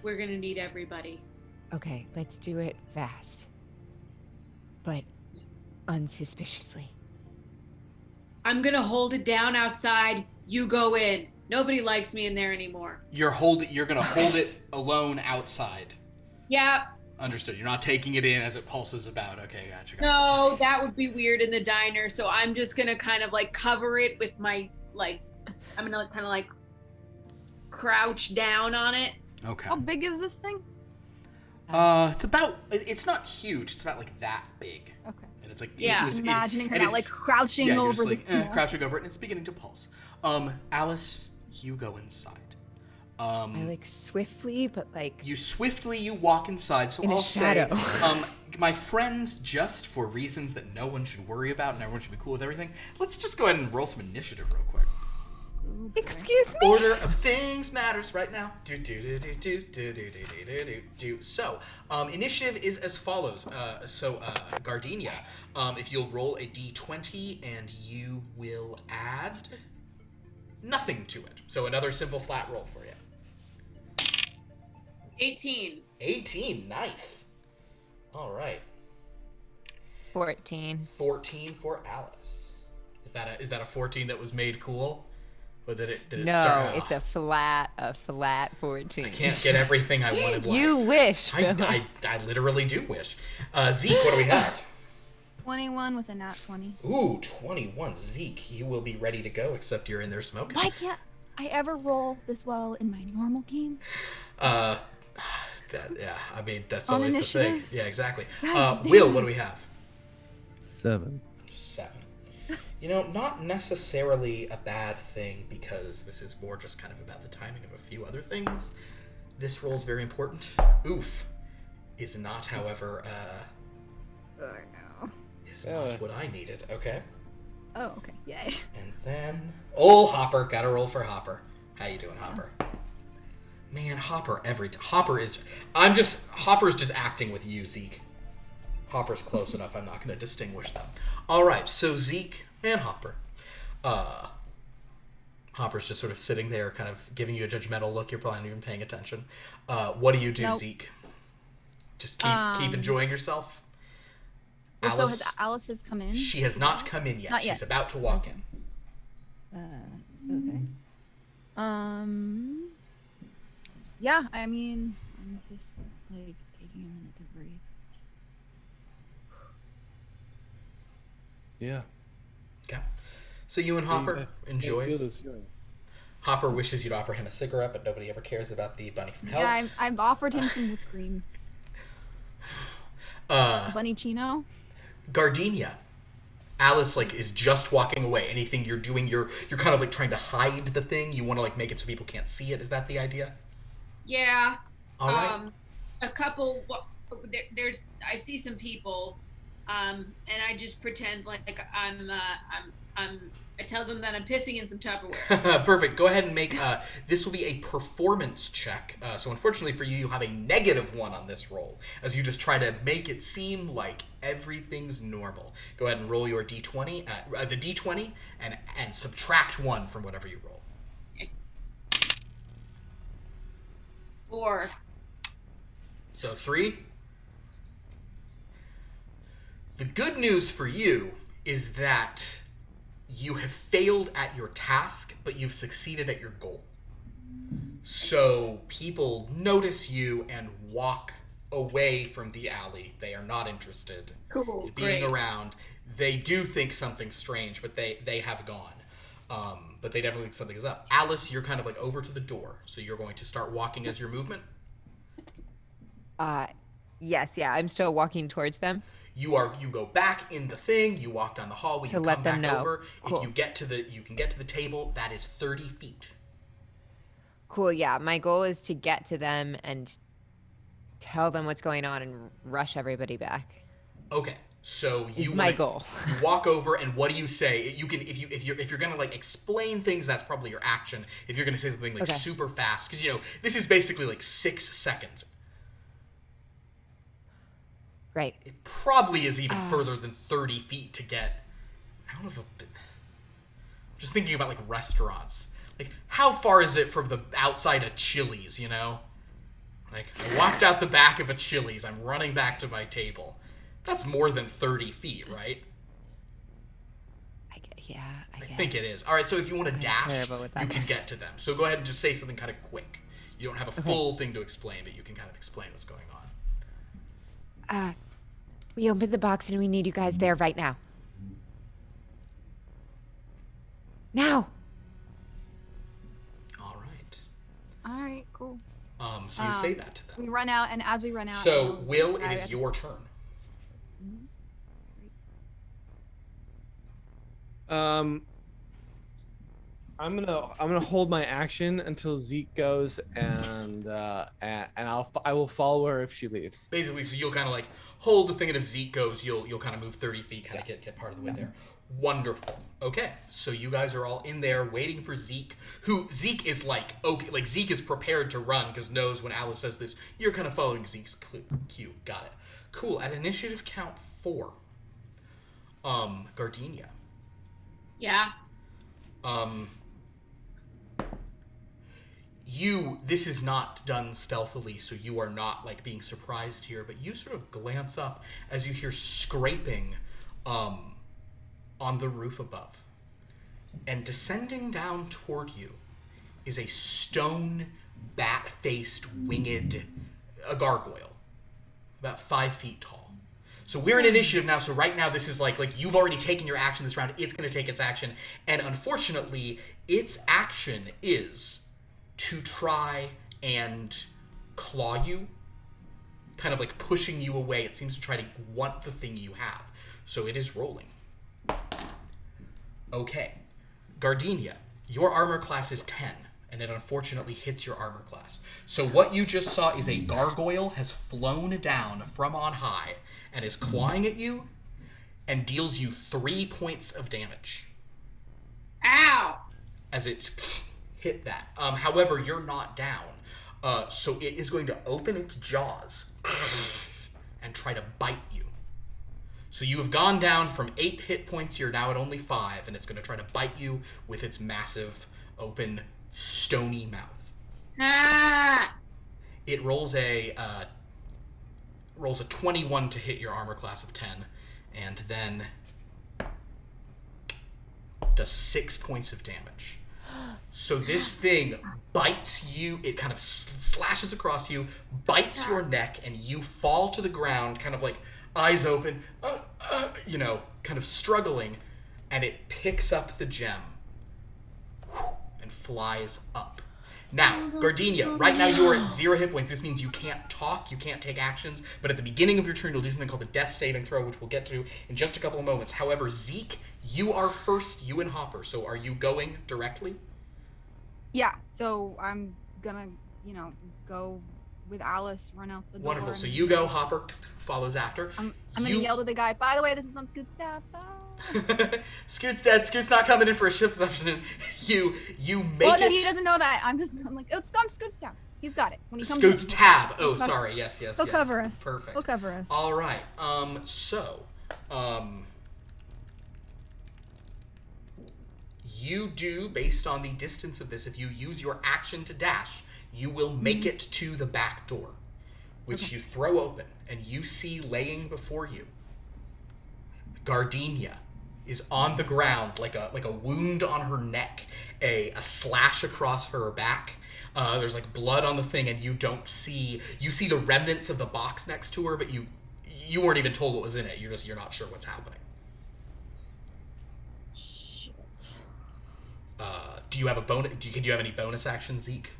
[SPEAKER 6] We're gonna need everybody.
[SPEAKER 1] Okay, let's do it fast. But unsuspiciously.
[SPEAKER 6] I'm gonna hold it down outside. You go in. Nobody likes me in there anymore.
[SPEAKER 2] You're gonna hold it alone outside.
[SPEAKER 6] Yeah.
[SPEAKER 2] Understood. You're not taking it in as it pulses about. Okay, gotcha.
[SPEAKER 6] No, that would be weird in the diner. So I'm just gonna kind of like cover it with my I'm gonna kind of like crouch down on it.
[SPEAKER 2] Okay.
[SPEAKER 4] How big is this thing?
[SPEAKER 2] It's not huge. It's about like that big.
[SPEAKER 4] Okay.
[SPEAKER 2] And it's like
[SPEAKER 6] Yeah.
[SPEAKER 4] Just imagining her
[SPEAKER 2] and
[SPEAKER 4] now, like
[SPEAKER 2] it's-
[SPEAKER 4] crouching
[SPEAKER 2] you're
[SPEAKER 4] over
[SPEAKER 2] just,
[SPEAKER 4] this.
[SPEAKER 2] crouching over it, and it's beginning to pulse. Alice, you go inside.
[SPEAKER 1] I like swiftly, but like
[SPEAKER 2] You walk inside, so
[SPEAKER 1] in a
[SPEAKER 2] I'll
[SPEAKER 1] shadow.
[SPEAKER 2] say, my friends, just for reasons that no one should worry about and everyone should be cool with everything, let's just go ahead and roll some initiative real quick.
[SPEAKER 1] Excuse me.
[SPEAKER 2] Order of things matters right now. So, initiative is as follows. Gardenia, if you'll roll a d20 and you will add nothing to it. So another simple flat roll for you.
[SPEAKER 6] 18.
[SPEAKER 2] 18, nice. All right.
[SPEAKER 1] 14.
[SPEAKER 2] 14 for Alice. Is that a 14 that was made cool? Or did it
[SPEAKER 1] No,
[SPEAKER 2] start?
[SPEAKER 1] it's a flat 14.
[SPEAKER 2] I can't get everything I wanted.
[SPEAKER 1] You wish.
[SPEAKER 2] I literally do wish. Zeke, what do we have?
[SPEAKER 4] 21 with a nat 20.
[SPEAKER 2] Ooh, 21. Zeke, you will be ready to go, except you're in there smoking.
[SPEAKER 4] Why can't I ever roll this well in my normal games?
[SPEAKER 2] I mean, that's
[SPEAKER 4] On
[SPEAKER 2] always
[SPEAKER 4] initiative?
[SPEAKER 2] the thing. Yeah, exactly.
[SPEAKER 4] God
[SPEAKER 2] Will,
[SPEAKER 4] damn.
[SPEAKER 2] what do we have?
[SPEAKER 5] 7.
[SPEAKER 2] 7. You know, not necessarily a bad thing, because this is more just kind of about the timing of a few other things. This roll is very important. Oof. Is not, however,
[SPEAKER 4] Oh, no.
[SPEAKER 2] is not what I needed. Okay.
[SPEAKER 4] Oh, okay. Yay.
[SPEAKER 2] And then, Hopper. Gotta roll for Hopper. How you doing, Hopper? Man, Hopper Hopper's just acting with you, Zeke. Hopper's close enough, I'm not going to distinguish them. All right, so Zeke and Hopper. Hopper's just sort of sitting there, kind of giving you a judgmental look. You're probably not even paying attention. What do you do,
[SPEAKER 4] Nope.
[SPEAKER 2] Zeke? Just keep enjoying yourself?
[SPEAKER 4] So has Alice has come in?
[SPEAKER 2] She has not come in yet.
[SPEAKER 4] Not yet.
[SPEAKER 2] She's about to walk in.
[SPEAKER 4] Okay. Yeah, I mean, I'm just like taking a minute to breathe.
[SPEAKER 5] Yeah.
[SPEAKER 2] Okay. So you and Hopper
[SPEAKER 5] I
[SPEAKER 2] enjoys.
[SPEAKER 5] feel those feelings.
[SPEAKER 2] Hopper wishes you'd offer him a cigarette, but nobody ever cares about the bunny from hell.
[SPEAKER 4] Yeah, I've offered him some whipped cream. Bunny Chino.
[SPEAKER 2] Gardenia. Alice is just walking away. Anything you're doing, you're kind of trying to hide the thing. You want to make it so people can't see it. Is that the idea?
[SPEAKER 6] Yeah.
[SPEAKER 2] All right.
[SPEAKER 6] A couple. I see some people, and I just pretend like I tell them that I'm pissing in some Tupperware.
[SPEAKER 2] Perfect. Go ahead and make. This will be a performance check. So unfortunately for you, you have a -1 on this roll, as you just try to make it seem like everything's normal. Go ahead and roll your d20, the d20, and subtract 1 from whatever you roll.
[SPEAKER 6] 4.
[SPEAKER 2] So 3. The good news for you is that you have failed at your task, but you've succeeded at your goal. So people notice you and walk away from the alley. They are not interested in being around. They do think something's strange, but they have gone. But they definitely think something is up. Alice, you're kind of over to the door, so you're going to start walking as your movement.
[SPEAKER 1] Yes, yeah, I'm still walking towards them.
[SPEAKER 2] You go back in the thing. You walk down the hallway. You
[SPEAKER 1] let
[SPEAKER 2] come
[SPEAKER 1] them
[SPEAKER 2] back
[SPEAKER 1] know.
[SPEAKER 2] over.
[SPEAKER 1] Cool.
[SPEAKER 2] If you can get to the table. That is 30 feet.
[SPEAKER 1] Cool, yeah. My goal is to get to them and tell them what's going on and rush everybody back.
[SPEAKER 2] Okay, so
[SPEAKER 1] Is my goal.
[SPEAKER 2] You walk over, and what do you say? You can if you're gonna explain things, that's probably your action. If you're gonna say something
[SPEAKER 1] Okay.
[SPEAKER 2] super fast, because this is basically 6 seconds.
[SPEAKER 1] Right.
[SPEAKER 2] It probably is even further than 30 feet to get out of a. Just thinking about restaurants. How far is it from the outside of Chili's? I walked out the back of a Chili's. I'm running back to my table. That's more than 30 feet, right?
[SPEAKER 1] I guess.
[SPEAKER 2] I think it is. All right, so if you want to dash,
[SPEAKER 1] terrible with that.
[SPEAKER 2] you can get to them. So go ahead and just say something kind of quick. You don't have a full thing to explain, but you can kind of explain what's going on.
[SPEAKER 1] We opened the box and we need you guys there right now. Now.
[SPEAKER 2] All right.
[SPEAKER 4] All right, cool.
[SPEAKER 2] So you say that to them.
[SPEAKER 4] We run out, and as we run out,
[SPEAKER 2] So,
[SPEAKER 4] I'll
[SPEAKER 2] Will, it
[SPEAKER 4] grab
[SPEAKER 2] is your turn.
[SPEAKER 5] I'm gonna hold my action until Zeke goes, and I will follow her if she leaves.
[SPEAKER 2] Basically, so you'll kind of like hold the thing, and if Zeke goes, you'll kind of move 30 feet, kind of get part of the way there. Wonderful. Okay, so you guys are all in there waiting for Zeke. Zeke is like okay, like Zeke is prepared to run because knows when Alice says this, you're kind of following Zeke's cue. Got it. Cool. At initiative count 4, Gardenia.
[SPEAKER 6] Yeah.
[SPEAKER 2] This is not done stealthily, so you are not like being surprised here, but you sort of glance up as you hear scraping on the roof above. And descending down toward you is a stone bat-faced winged a gargoyle, about 5 feet tall. So we're in initiative now, so right now this is like you've already taken your action this round, it's going to take its action, and unfortunately, its action is to try and claw you, kind of like pushing you away. It seems to try to want the thing you have. So it is rolling. Okay. Gardenia, your armor class is 10, and it unfortunately hits your armor class. So what you just saw is a gargoyle has flown down from on high and is clawing at you and deals you 3 points of damage.
[SPEAKER 6] Ow!
[SPEAKER 2] As it's hit that. However, you're not down. So it is going to open its jaws and try to bite you. So you have gone down from 8 hit points, you're now at only 5, and it's going to try to bite you with its massive, open, stony mouth.
[SPEAKER 6] Ah!
[SPEAKER 2] It rolls a 21 to hit your armor class of 10, and then does 6 points of damage. So this thing bites you, it kind of slashes across you, bites your neck, and you fall to the ground, kind of like eyes open, kind of struggling, and it picks up the gem and flies up. Now, Gardenia, right now you are at 0 hit points. This means you can't talk, you can't take actions, but at the beginning of your turn, you'll do something called the death saving throw, which we'll get to in just a couple of moments. However, Zeke, you are first, you and Hopper, so are you going directly?
[SPEAKER 4] Yeah, so I'm gonna, go with Alice, run out the door.
[SPEAKER 2] Wonderful. So you go, Hopper follows after.
[SPEAKER 4] I'm gonna yell to the guy, by the way, this is on Scoot's staff.
[SPEAKER 2] Scoot's dead. Scoot's not coming in for a shift this afternoon. You make
[SPEAKER 4] no,
[SPEAKER 2] it.
[SPEAKER 4] he doesn't know that. I'm like, it's on Scoot's staff. He's got it. When he comes
[SPEAKER 2] Scoot's
[SPEAKER 4] in,
[SPEAKER 2] tab. Oh, sorry. Yes.
[SPEAKER 4] He'll cover us.
[SPEAKER 2] Perfect.
[SPEAKER 4] He'll cover us.
[SPEAKER 2] All right. You do, based on the distance of this, if you use your action to dash, you will make it to the back door, which you throw open, and you see laying before you, Gardenia is on the ground, like a wound on her neck, a slash across her back. There's like blood on the thing, and you see the remnants of the box next to her, but you weren't even told what was in it. You're not sure what's happening.
[SPEAKER 4] Shit.
[SPEAKER 2] Do you have a bonus? Can you have any bonus action, Zeke?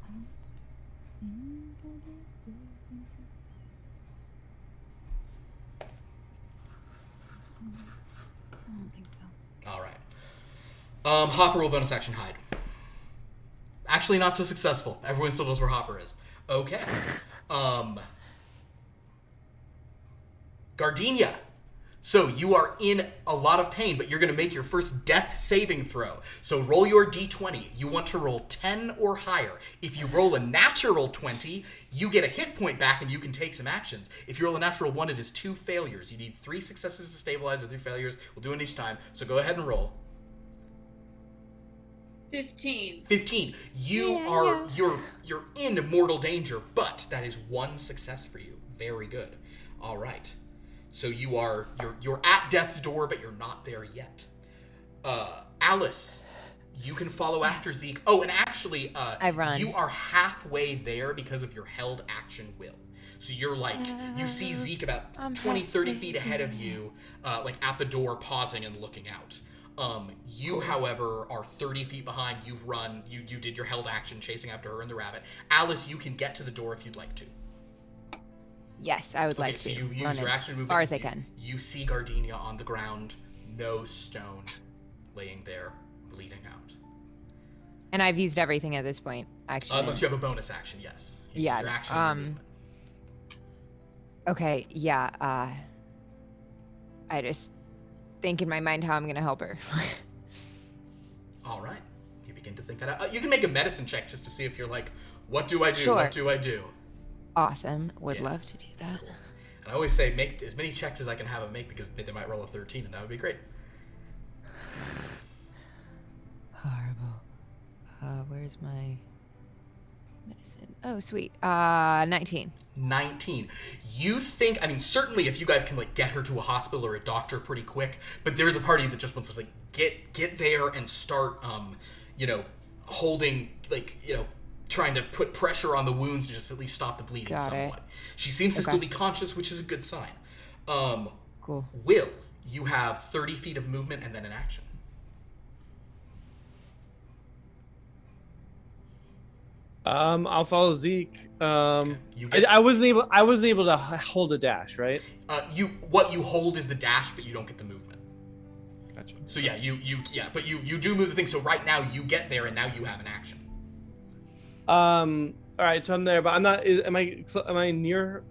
[SPEAKER 4] I don't think so.
[SPEAKER 2] All right. Hopper will bonus action hide. Actually, not so successful. Everyone still knows where Hopper is. Okay. Gardenia. So you are in a lot of pain, but you're going to make your first death saving throw. So roll your d20. You want to roll 10 or higher. If you roll a natural 20, you get a hit point back and you can take some actions. If you roll a natural 1, it is 2 failures. You need 3 successes to stabilize or 3 failures. We'll do it each time. So go ahead and roll.
[SPEAKER 6] 15.
[SPEAKER 2] 15. You're in mortal danger, but that is 1 success for you. Very good. All right. So you're at death's door, but you're not there yet. Alice, you can follow after Zeke. Oh, and actually,
[SPEAKER 1] I run.
[SPEAKER 2] You are halfway there because of your held action will. So you're like, you see Zeke about 20, 30 feet ahead of you, like at the door, pausing and looking out. You, however, are 30 feet behind. You've run. You did your held action, chasing after her and the rabbit. Alice, you can get to the door if you'd like to.
[SPEAKER 1] Yes, I would like
[SPEAKER 2] so
[SPEAKER 1] to.
[SPEAKER 2] you use
[SPEAKER 1] run
[SPEAKER 2] your
[SPEAKER 1] as
[SPEAKER 2] action movement.
[SPEAKER 1] far as I can.
[SPEAKER 2] You see Gardenia on the ground, no stone, laying there, bleeding out.
[SPEAKER 1] And I've used everything at this point, actually.
[SPEAKER 2] Unless you have a bonus action, yes. You
[SPEAKER 1] Yeah,
[SPEAKER 2] use your action and your movement.
[SPEAKER 1] Okay, yeah. I just think in my mind how I'm going to help her.
[SPEAKER 2] All right. You begin to think that out. You can make a medicine check just to see if you're like, what do I do?
[SPEAKER 1] Sure.
[SPEAKER 2] What do I do?
[SPEAKER 1] Awesome. Would
[SPEAKER 2] Yeah.
[SPEAKER 1] love to do that.
[SPEAKER 2] Cool. And I always say make as many checks as I can have them make because they might roll a 13 and that would be great.
[SPEAKER 1] Horrible. Where's my medicine? Oh, sweet. 19.
[SPEAKER 2] 19. You think, I mean, certainly if you guys can, like, get her to a hospital or a doctor pretty quick, but there's a party that just wants to, like, get there and start, holding, like, trying to put pressure on the wounds to just at least stop the bleeding
[SPEAKER 1] Got it.
[SPEAKER 2] somewhat. She seems to
[SPEAKER 1] Okay.
[SPEAKER 2] still be conscious, which is a good sign.
[SPEAKER 1] Cool.
[SPEAKER 2] Will, you have 30 feet of movement and then an action.
[SPEAKER 5] I'll follow Zeke.
[SPEAKER 2] You get-
[SPEAKER 5] I wasn't able to hold a dash, right?
[SPEAKER 2] What you hold is the dash, but you don't get the movement.
[SPEAKER 5] Gotcha.
[SPEAKER 2] So yeah, but you do move the thing. So right now you get there, and now you have an action.
[SPEAKER 5] All right, so I'm there, but I'm not. Am I near?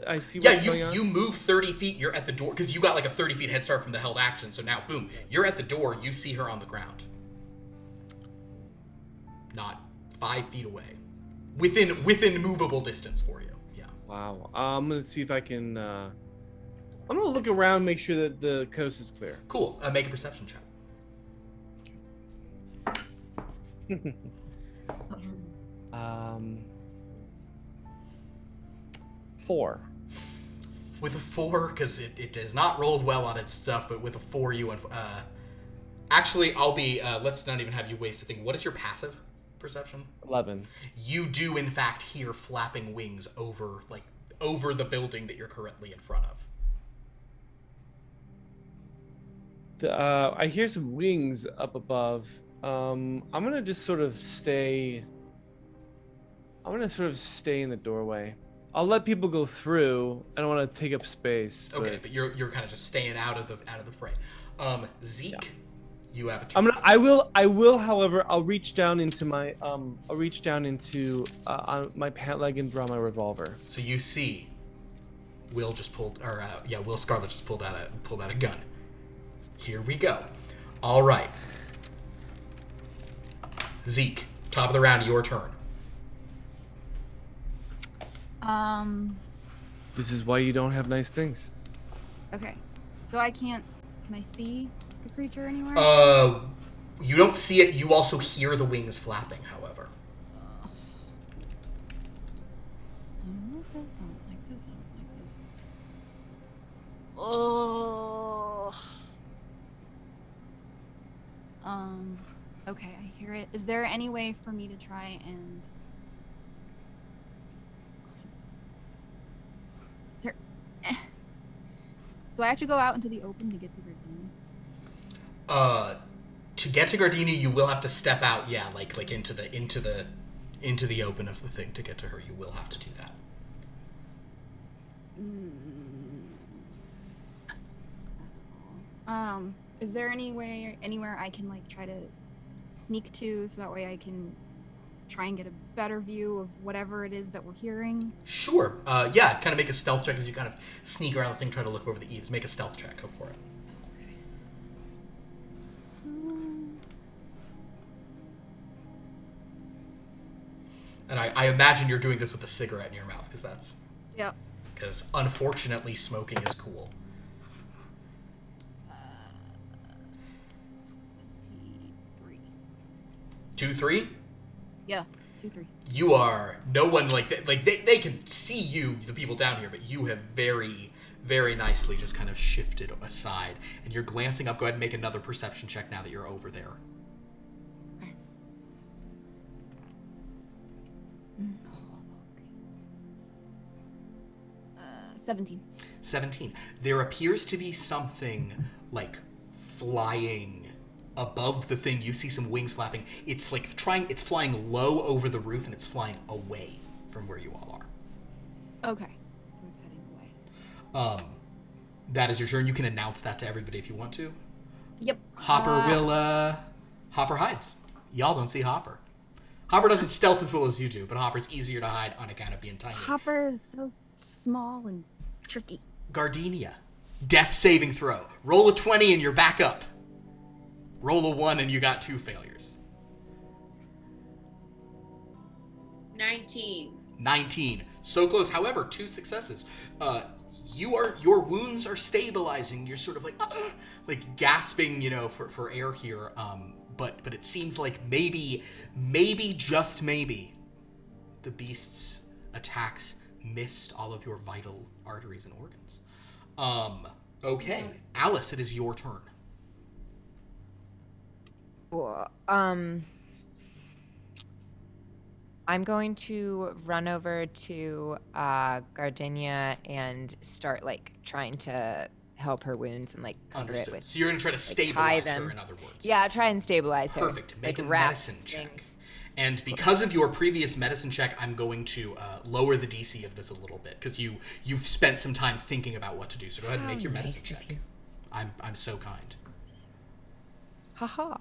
[SPEAKER 5] I see
[SPEAKER 2] Yeah,
[SPEAKER 5] what's going on.
[SPEAKER 2] you move 30 feet. You're at the door because you got like a 30 feet head start from the held action. So now, boom, you're at the door. You see her on the ground, not 5 feet away, within movable distance for you. Yeah.
[SPEAKER 5] Wow. I'm gonna see if I can. I'm gonna look around, make sure that the coast is clear.
[SPEAKER 2] Cool. Make a perception check.
[SPEAKER 5] 4.
[SPEAKER 2] With a 4, because it has not rolled well on its stuff, but with a 4, you actually, I'll be. Let's not even have you waste a thing. What is your passive perception?
[SPEAKER 5] 11.
[SPEAKER 2] You do in fact hear flapping wings over the building that you're currently in front of.
[SPEAKER 5] I hear some wings up above. I'm gonna just sort of stay. I'm gonna sort of stay in the doorway. I'll let people go through. I don't want to take up space.
[SPEAKER 2] Okay, but you're kind of just staying out of the fray. Zeke, you have a turn.
[SPEAKER 5] I will. However, I'll reach down into my on my pant leg and draw my revolver.
[SPEAKER 2] So you see, Will Scarlet just pulled out a gun. Here we go. All right, Zeke, top of the round, your turn.
[SPEAKER 5] This is why you don't have nice things.
[SPEAKER 4] Okay. So I can't. Can I see the creature anywhere?
[SPEAKER 2] You don't see it. You also hear the wings flapping, however.
[SPEAKER 4] I don't like this. I don't like this. I don't like this. Oh. Okay, I hear it. Is there any way for me to try and? Is there? Do I have to go out into the open to get to Gardenia?
[SPEAKER 2] To get to Gardenia, you will have to step out. Yeah, like into the open of the thing to get to her. You will have to do that.
[SPEAKER 4] Is there anywhere I can like try to sneak to so that way I can try and get a better view of whatever it is that we're hearing?
[SPEAKER 2] Sure. Yeah, kind of make a stealth check as you kind of sneak around the thing, try to look over the eaves. Make a stealth check. Go for it. And I imagine you're doing this with a cigarette in your mouth, because that's...
[SPEAKER 4] Yep.
[SPEAKER 2] Because, unfortunately, smoking is cool.
[SPEAKER 4] 23.
[SPEAKER 2] 2-3?
[SPEAKER 4] Yeah, 2-3.
[SPEAKER 2] You are... No one, they can see you, the people down here, but you have very, very nicely just kind of shifted aside. And you're glancing up. Go ahead and make another perception check now that you're over there.
[SPEAKER 4] 17.
[SPEAKER 2] 17. There appears to be something like flying above the thing. You see some wings flapping. It's like it's flying low over the roof and it's flying away from where you all are.
[SPEAKER 4] Okay. So it's heading away.
[SPEAKER 2] That is your turn. You can announce that to everybody if you want to.
[SPEAKER 4] Yep.
[SPEAKER 2] Hopper hides. Y'all don't see Hopper. Hopper doesn't stealth as well as you do, but Hopper's easier to hide on account of being tiny.
[SPEAKER 4] Hopper is so small and tricky.
[SPEAKER 2] Gardenia. Death saving throw. Roll a 20 and you're back up. Roll a 1 and you got 2 failures.
[SPEAKER 6] 19.
[SPEAKER 2] So close. However, 2 successes. Your wounds are stabilizing. You're sort of like gasping, for air here. But it seems like maybe just maybe, the beast's attacks missed all of your vital arteries and organs. Okay, Alice, it is your turn.
[SPEAKER 1] Well, I'm going to run over to Gardenia and start trying to help her wounds and cover
[SPEAKER 2] Understood.
[SPEAKER 1] it with.
[SPEAKER 2] So you're gonna try to
[SPEAKER 1] tie
[SPEAKER 2] stabilize
[SPEAKER 1] them.
[SPEAKER 2] her, in other words.
[SPEAKER 1] Yeah, try and stabilize her.
[SPEAKER 2] Perfect. Make a
[SPEAKER 1] wrap
[SPEAKER 2] medicine check.
[SPEAKER 1] things.
[SPEAKER 2] And because of your previous medicine check, I'm going to lower the DC of this a little bit because you've spent some time thinking about what to do. So go ahead and make your medicine
[SPEAKER 1] nice of
[SPEAKER 2] check.
[SPEAKER 1] you.
[SPEAKER 2] I'm so kind.
[SPEAKER 1] Haha.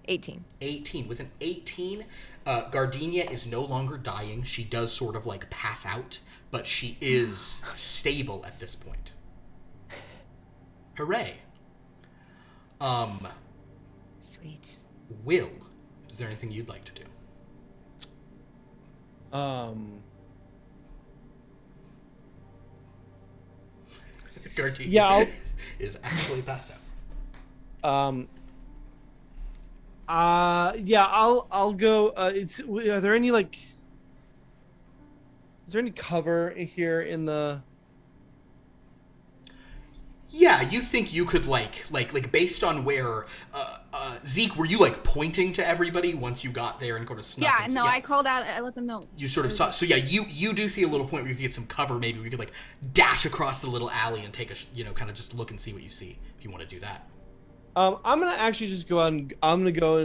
[SPEAKER 1] 18.
[SPEAKER 2] 18. With an 18, Gardenia is no longer dying. She does sort of pass out, but she is stable at this point. Hooray.
[SPEAKER 1] Sweet.
[SPEAKER 2] Will, is there anything you'd like to do? Gardenia
[SPEAKER 5] Yeah,
[SPEAKER 2] is actually passed out.
[SPEAKER 5] I'll go. Are there any is there any cover here in the?
[SPEAKER 2] Yeah, you think you could based on where Zeke, were you pointing to everybody once you got there and kind of snuck
[SPEAKER 4] Yeah,
[SPEAKER 2] into-
[SPEAKER 4] no, I called out. I let them know.
[SPEAKER 2] You sort of saw. So yeah, you do see a little point where you could get some cover. Maybe we could dash across the little alley and take a kind of just look and see what you see if you want to do that.
[SPEAKER 5] I'm gonna actually just go out and I'm gonna go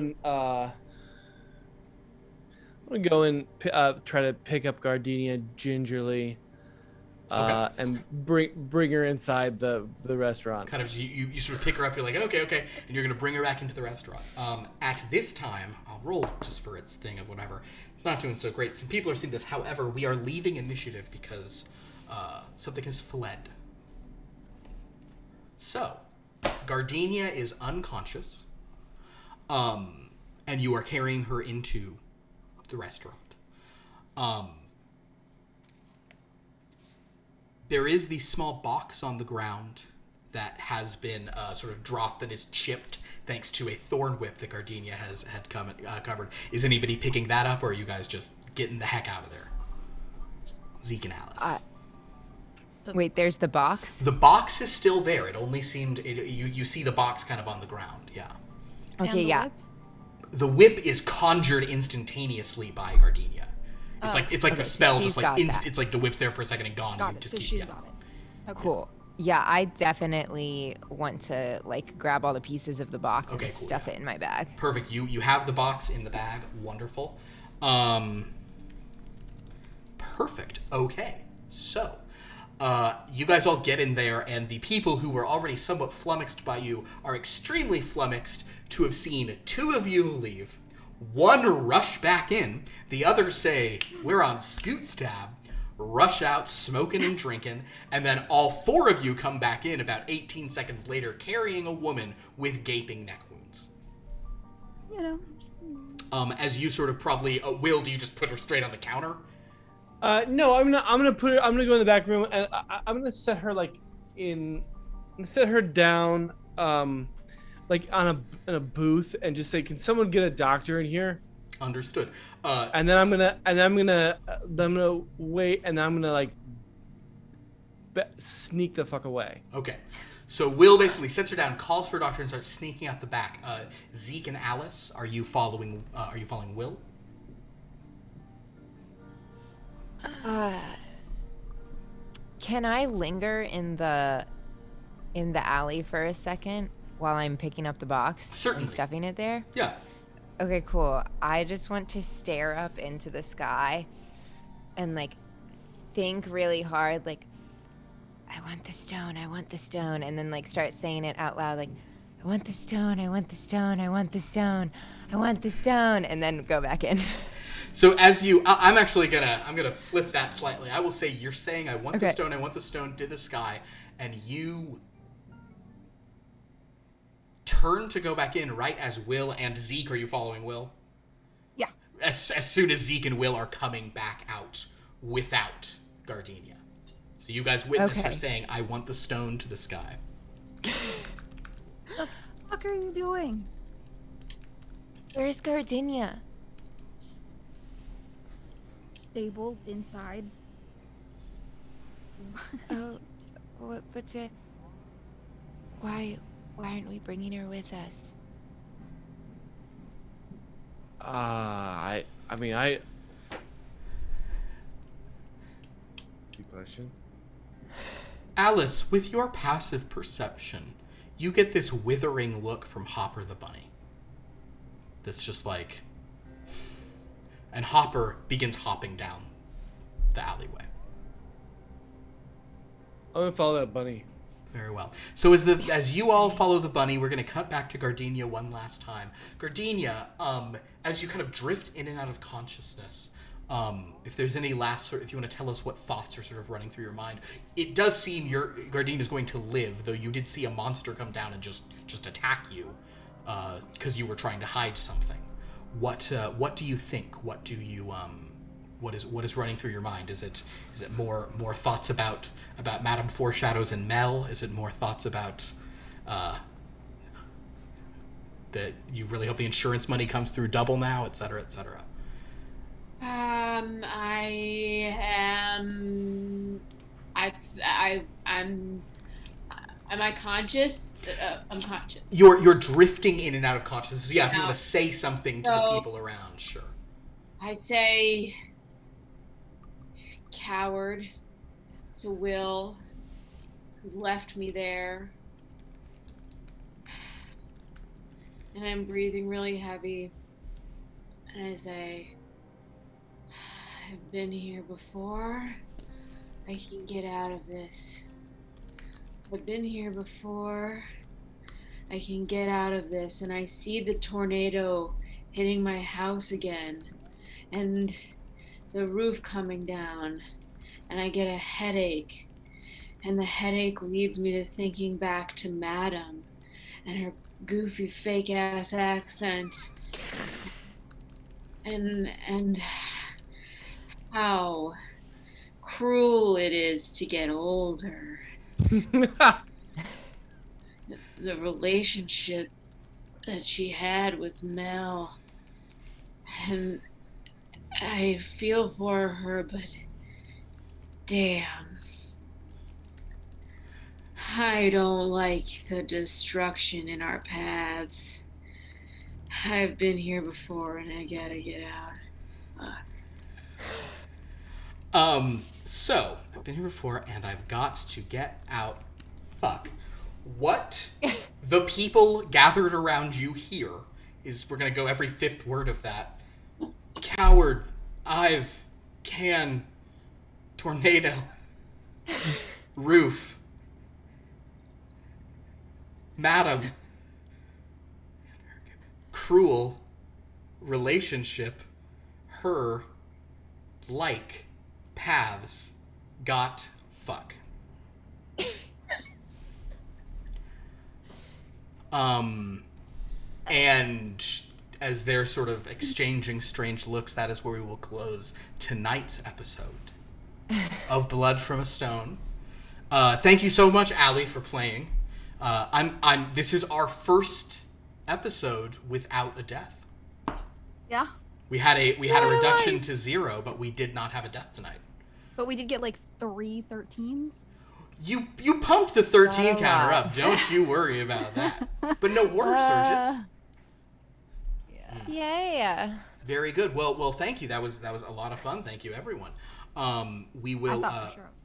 [SPEAKER 5] and try to pick up Gardenia gingerly.
[SPEAKER 2] Okay.
[SPEAKER 5] And bring her inside the restaurant.
[SPEAKER 2] Kind of you sort of pick her up. You're like, okay, and you're gonna bring her back into the restaurant. At this time, I'll roll just for its thing of whatever. It's not doing so great. Some people are seeing this. However, we are leaving initiative because something has fled. So, Gardenia is unconscious, and you are carrying her into the restaurant. There is the small box on the ground that has been sort of dropped and is chipped thanks to a thorn whip that Gardenia had covered. Is anybody picking that up, or are you guys just getting the heck out of there? Zeke and Alice.
[SPEAKER 1] Wait, there's the box?
[SPEAKER 2] The box is still there. It only seemed... You see the box kind of on the ground, yeah.
[SPEAKER 1] Okay,
[SPEAKER 4] And the
[SPEAKER 1] yeah.
[SPEAKER 4] whip?
[SPEAKER 2] The whip is conjured instantaneously by Gardenia. It's like the spell,
[SPEAKER 1] she's
[SPEAKER 2] just
[SPEAKER 1] got that.
[SPEAKER 2] it's like the whip's there for a second and gone.
[SPEAKER 4] Got
[SPEAKER 2] and you
[SPEAKER 4] it.
[SPEAKER 2] just
[SPEAKER 4] So
[SPEAKER 2] keep,
[SPEAKER 4] she's
[SPEAKER 2] yeah.
[SPEAKER 4] got it. Okay.
[SPEAKER 1] Cool. Yeah, I definitely want to grab all the pieces of the box
[SPEAKER 2] Okay,
[SPEAKER 1] and
[SPEAKER 2] cool,
[SPEAKER 1] stuff
[SPEAKER 2] yeah.
[SPEAKER 1] it in my bag.
[SPEAKER 2] Perfect. You have the box in the bag. Wonderful. Perfect. Okay. So, you guys all get in there, and the people who were already somewhat flummoxed by you are extremely flummoxed to have seen 2 of you leave. One rush back in. The others say, we're on Scoot's tab. Rush out, smoking and drinking. And then all 4 of you come back in about 18 seconds later, carrying a woman with gaping neck wounds.
[SPEAKER 4] Just,
[SPEAKER 2] As you sort of probably... Will, do you just put her straight on the counter?
[SPEAKER 5] No, I'm gonna go in the back room and I'm gonna set her set her down on a booth and just say, can someone get a doctor in here?
[SPEAKER 2] Understood.
[SPEAKER 5] And then I'm gonna wait and I'm gonna sneak the fuck away.
[SPEAKER 2] Okay. So Will basically sets her down, calls for a doctor, and starts sneaking out the back. Zeke and Alice, are you following Will?
[SPEAKER 1] Can I linger in the alley for a second while I'm picking up the box
[SPEAKER 2] Certainly.
[SPEAKER 1] and stuffing it there?
[SPEAKER 2] Yeah.
[SPEAKER 1] Okay, cool. I just want to stare up into the sky and think really hard, I want the stone, and then start saying it out loud, I want the stone, I want the stone, I want the stone, I want the stone, and then go back in.
[SPEAKER 2] So as you, I'm gonna flip that slightly. I will say you're saying I want the
[SPEAKER 1] Okay.
[SPEAKER 2] stone, I want the stone to the sky, and you turn to go back in right as Will and Zeke, are you following Will?
[SPEAKER 4] Yeah.
[SPEAKER 2] As soon as Zeke and Will are coming back out without Gardenia. So you guys witness her
[SPEAKER 1] Okay.
[SPEAKER 2] saying, I want the stone to the sky.
[SPEAKER 4] What are you doing?
[SPEAKER 1] Where's Gardenia?
[SPEAKER 4] Stable inside.
[SPEAKER 1] Oh, but why aren't we bringing her with us?
[SPEAKER 5] I mean, Good question.
[SPEAKER 2] Alice, with your passive perception, you get this withering look from Hopper the bunny. That's just like... And Hopper begins hopping down the alleyway.
[SPEAKER 5] I'm gonna follow that bunny.
[SPEAKER 2] Very well. So as you all follow the bunny, we're going to cut back to Gardenia one last time. Gardenia, as you kind of drift in and out of consciousness, if there's any last if you want to tell us what thoughts are sort of running through your mind, it does seem Gardenia's going to live, though you did see a monster come down and just attack you because you were trying to hide something. What do you think? What do you what is running through your mind? Is it more thoughts about Madame Foreshadows and Mel? Is it more thoughts about that you really hope the insurance money comes through double now, et cetera, et cetera?
[SPEAKER 6] I'm am I conscious? I'm conscious.
[SPEAKER 2] You're drifting in and out of consciousness. So yeah, if you want to say something to the
[SPEAKER 6] So-
[SPEAKER 2] people around, sure.
[SPEAKER 6] I say coward to Will, who left me there. And I'm breathing really heavy. And I say, I've been here before. I can get out of this. I've been here before. I can get out of this. And I see the tornado hitting my house again. And the roof coming down. And I get a headache. And the headache leads me to thinking back to Madam and her goofy fake ass accent. And how cruel it is to get older. The relationship that she had with Mel. And I feel for her, but damn. I don't like the destruction in our paths. I've been here before and I gotta get out.
[SPEAKER 2] So, I've been here before and I've got to get out. Fuck. What the people gathered around you here is, we're gonna go every fifth word of that. Coward, tornado, roof, Madam, cruel, relationship, her, like, paths, got, fuck. And as they're sort of exchanging strange looks, that is where we will close tonight's episode of Blood from a Stone. Thank you so much, Alee, for playing. This is our first episode without a death.
[SPEAKER 4] Yeah.
[SPEAKER 2] We had a reduction to 0, but we did not have a death tonight.
[SPEAKER 4] But we did get like 3 13s.
[SPEAKER 2] You pumped the 13
[SPEAKER 1] Not a
[SPEAKER 2] counter
[SPEAKER 1] lot.
[SPEAKER 2] up. Don't you worry about that. But no horror surges.
[SPEAKER 1] Yeah.
[SPEAKER 2] Very good. Well, thank you. That was a lot of fun. Thank you, everyone. We will.
[SPEAKER 4] I thought for sure I was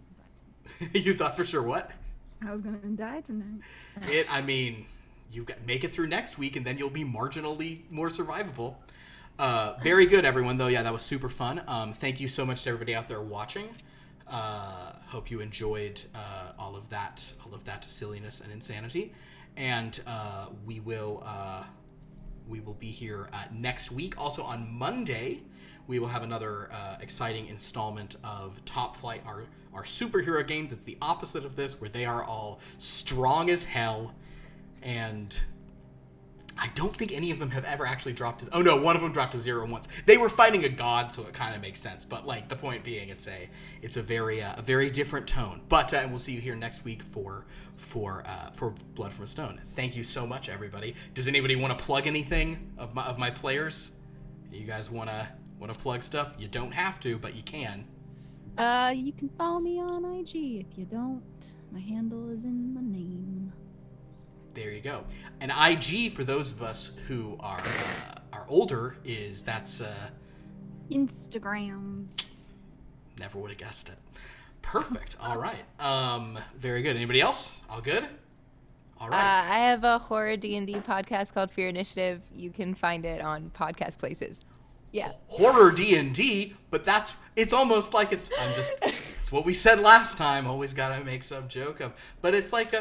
[SPEAKER 4] gonna die.
[SPEAKER 2] You thought for sure what?
[SPEAKER 4] I was gonna die tonight.
[SPEAKER 2] Make it through next week, and then you'll be marginally more survivable. Very good, everyone. Though, yeah, that was super fun. Thank you so much to everybody out there watching. Hope you enjoyed all of that silliness and insanity, and we will be here next week. Also on Monday, we will have another exciting installment of Top Flight, our superhero game that's the opposite of this, where they are all strong as hell, and I don't think any of them have ever actually dropped oh no, one of them dropped to 0 once. They were fighting a god, so it kind of makes sense, but like the point being, it's a very different tone. But and we'll see you here next week for Blood from a Stone. Thank you so much, everybody. Does anybody want to plug anything of my players? You guys want to plug stuff? You don't have to, but you can.
[SPEAKER 4] You can follow me on IG. If you don't, my handle is in my name.
[SPEAKER 2] There you go. And IG, for those of us who are older, that's
[SPEAKER 4] Instagrams.
[SPEAKER 2] Never would have guessed it. Perfect. All right. Very good. Anybody else? All good? All right.
[SPEAKER 1] I have a horror D&D podcast called Fear Initiative. You can find it on podcast places. Yeah.
[SPEAKER 2] Horror D&D, but it's almost like it's what we said last time. Always gotta make some joke of, but it's like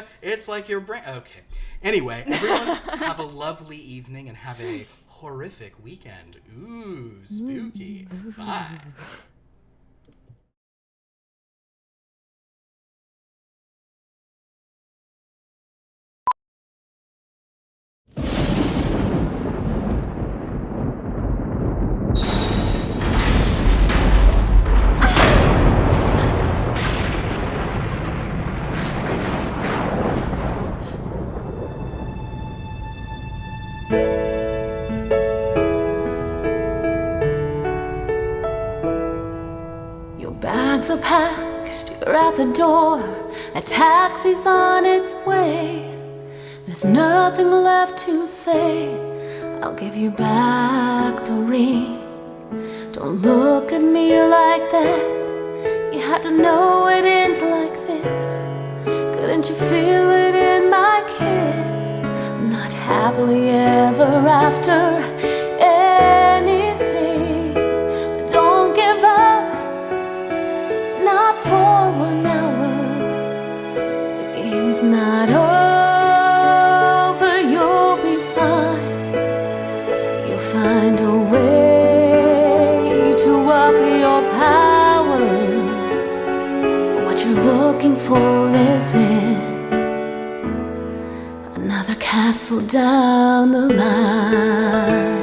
[SPEAKER 2] your brain. Okay. Anyway, everyone have a lovely evening and have a horrific weekend. Ooh, spooky. Bye.
[SPEAKER 7] Bags are packed, you're at the door. A taxi's on its way. There's nothing left to say. I'll give you back the ring. Don't look at me like that. You had to know it ends like this. Couldn't you feel it in my kiss? Not happily ever after anything. But don't give up. Not for 1 hour. The game's not over. You'll be fine. You'll find a way to up your power. What you're looking for is in another castle down the line.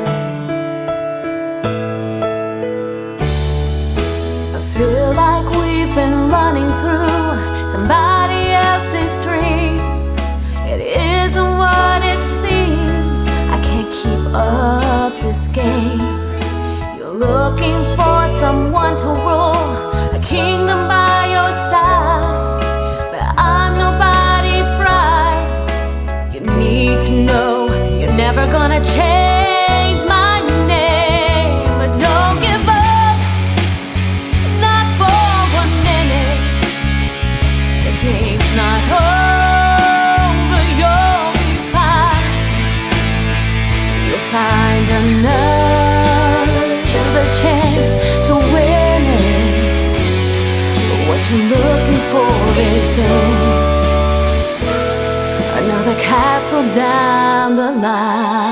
[SPEAKER 7] Feel like we've been running through somebody else's dreams. It isn't what it seems. I can't keep up this game. You're looking for someone to rule a kingdom by your side, but I'm nobody's bride. You need to know you're never gonna change my name, but don't give up. Game's not over, you'll be fine. You'll find another chance to win it. But what you're looking for is in another castle down the line.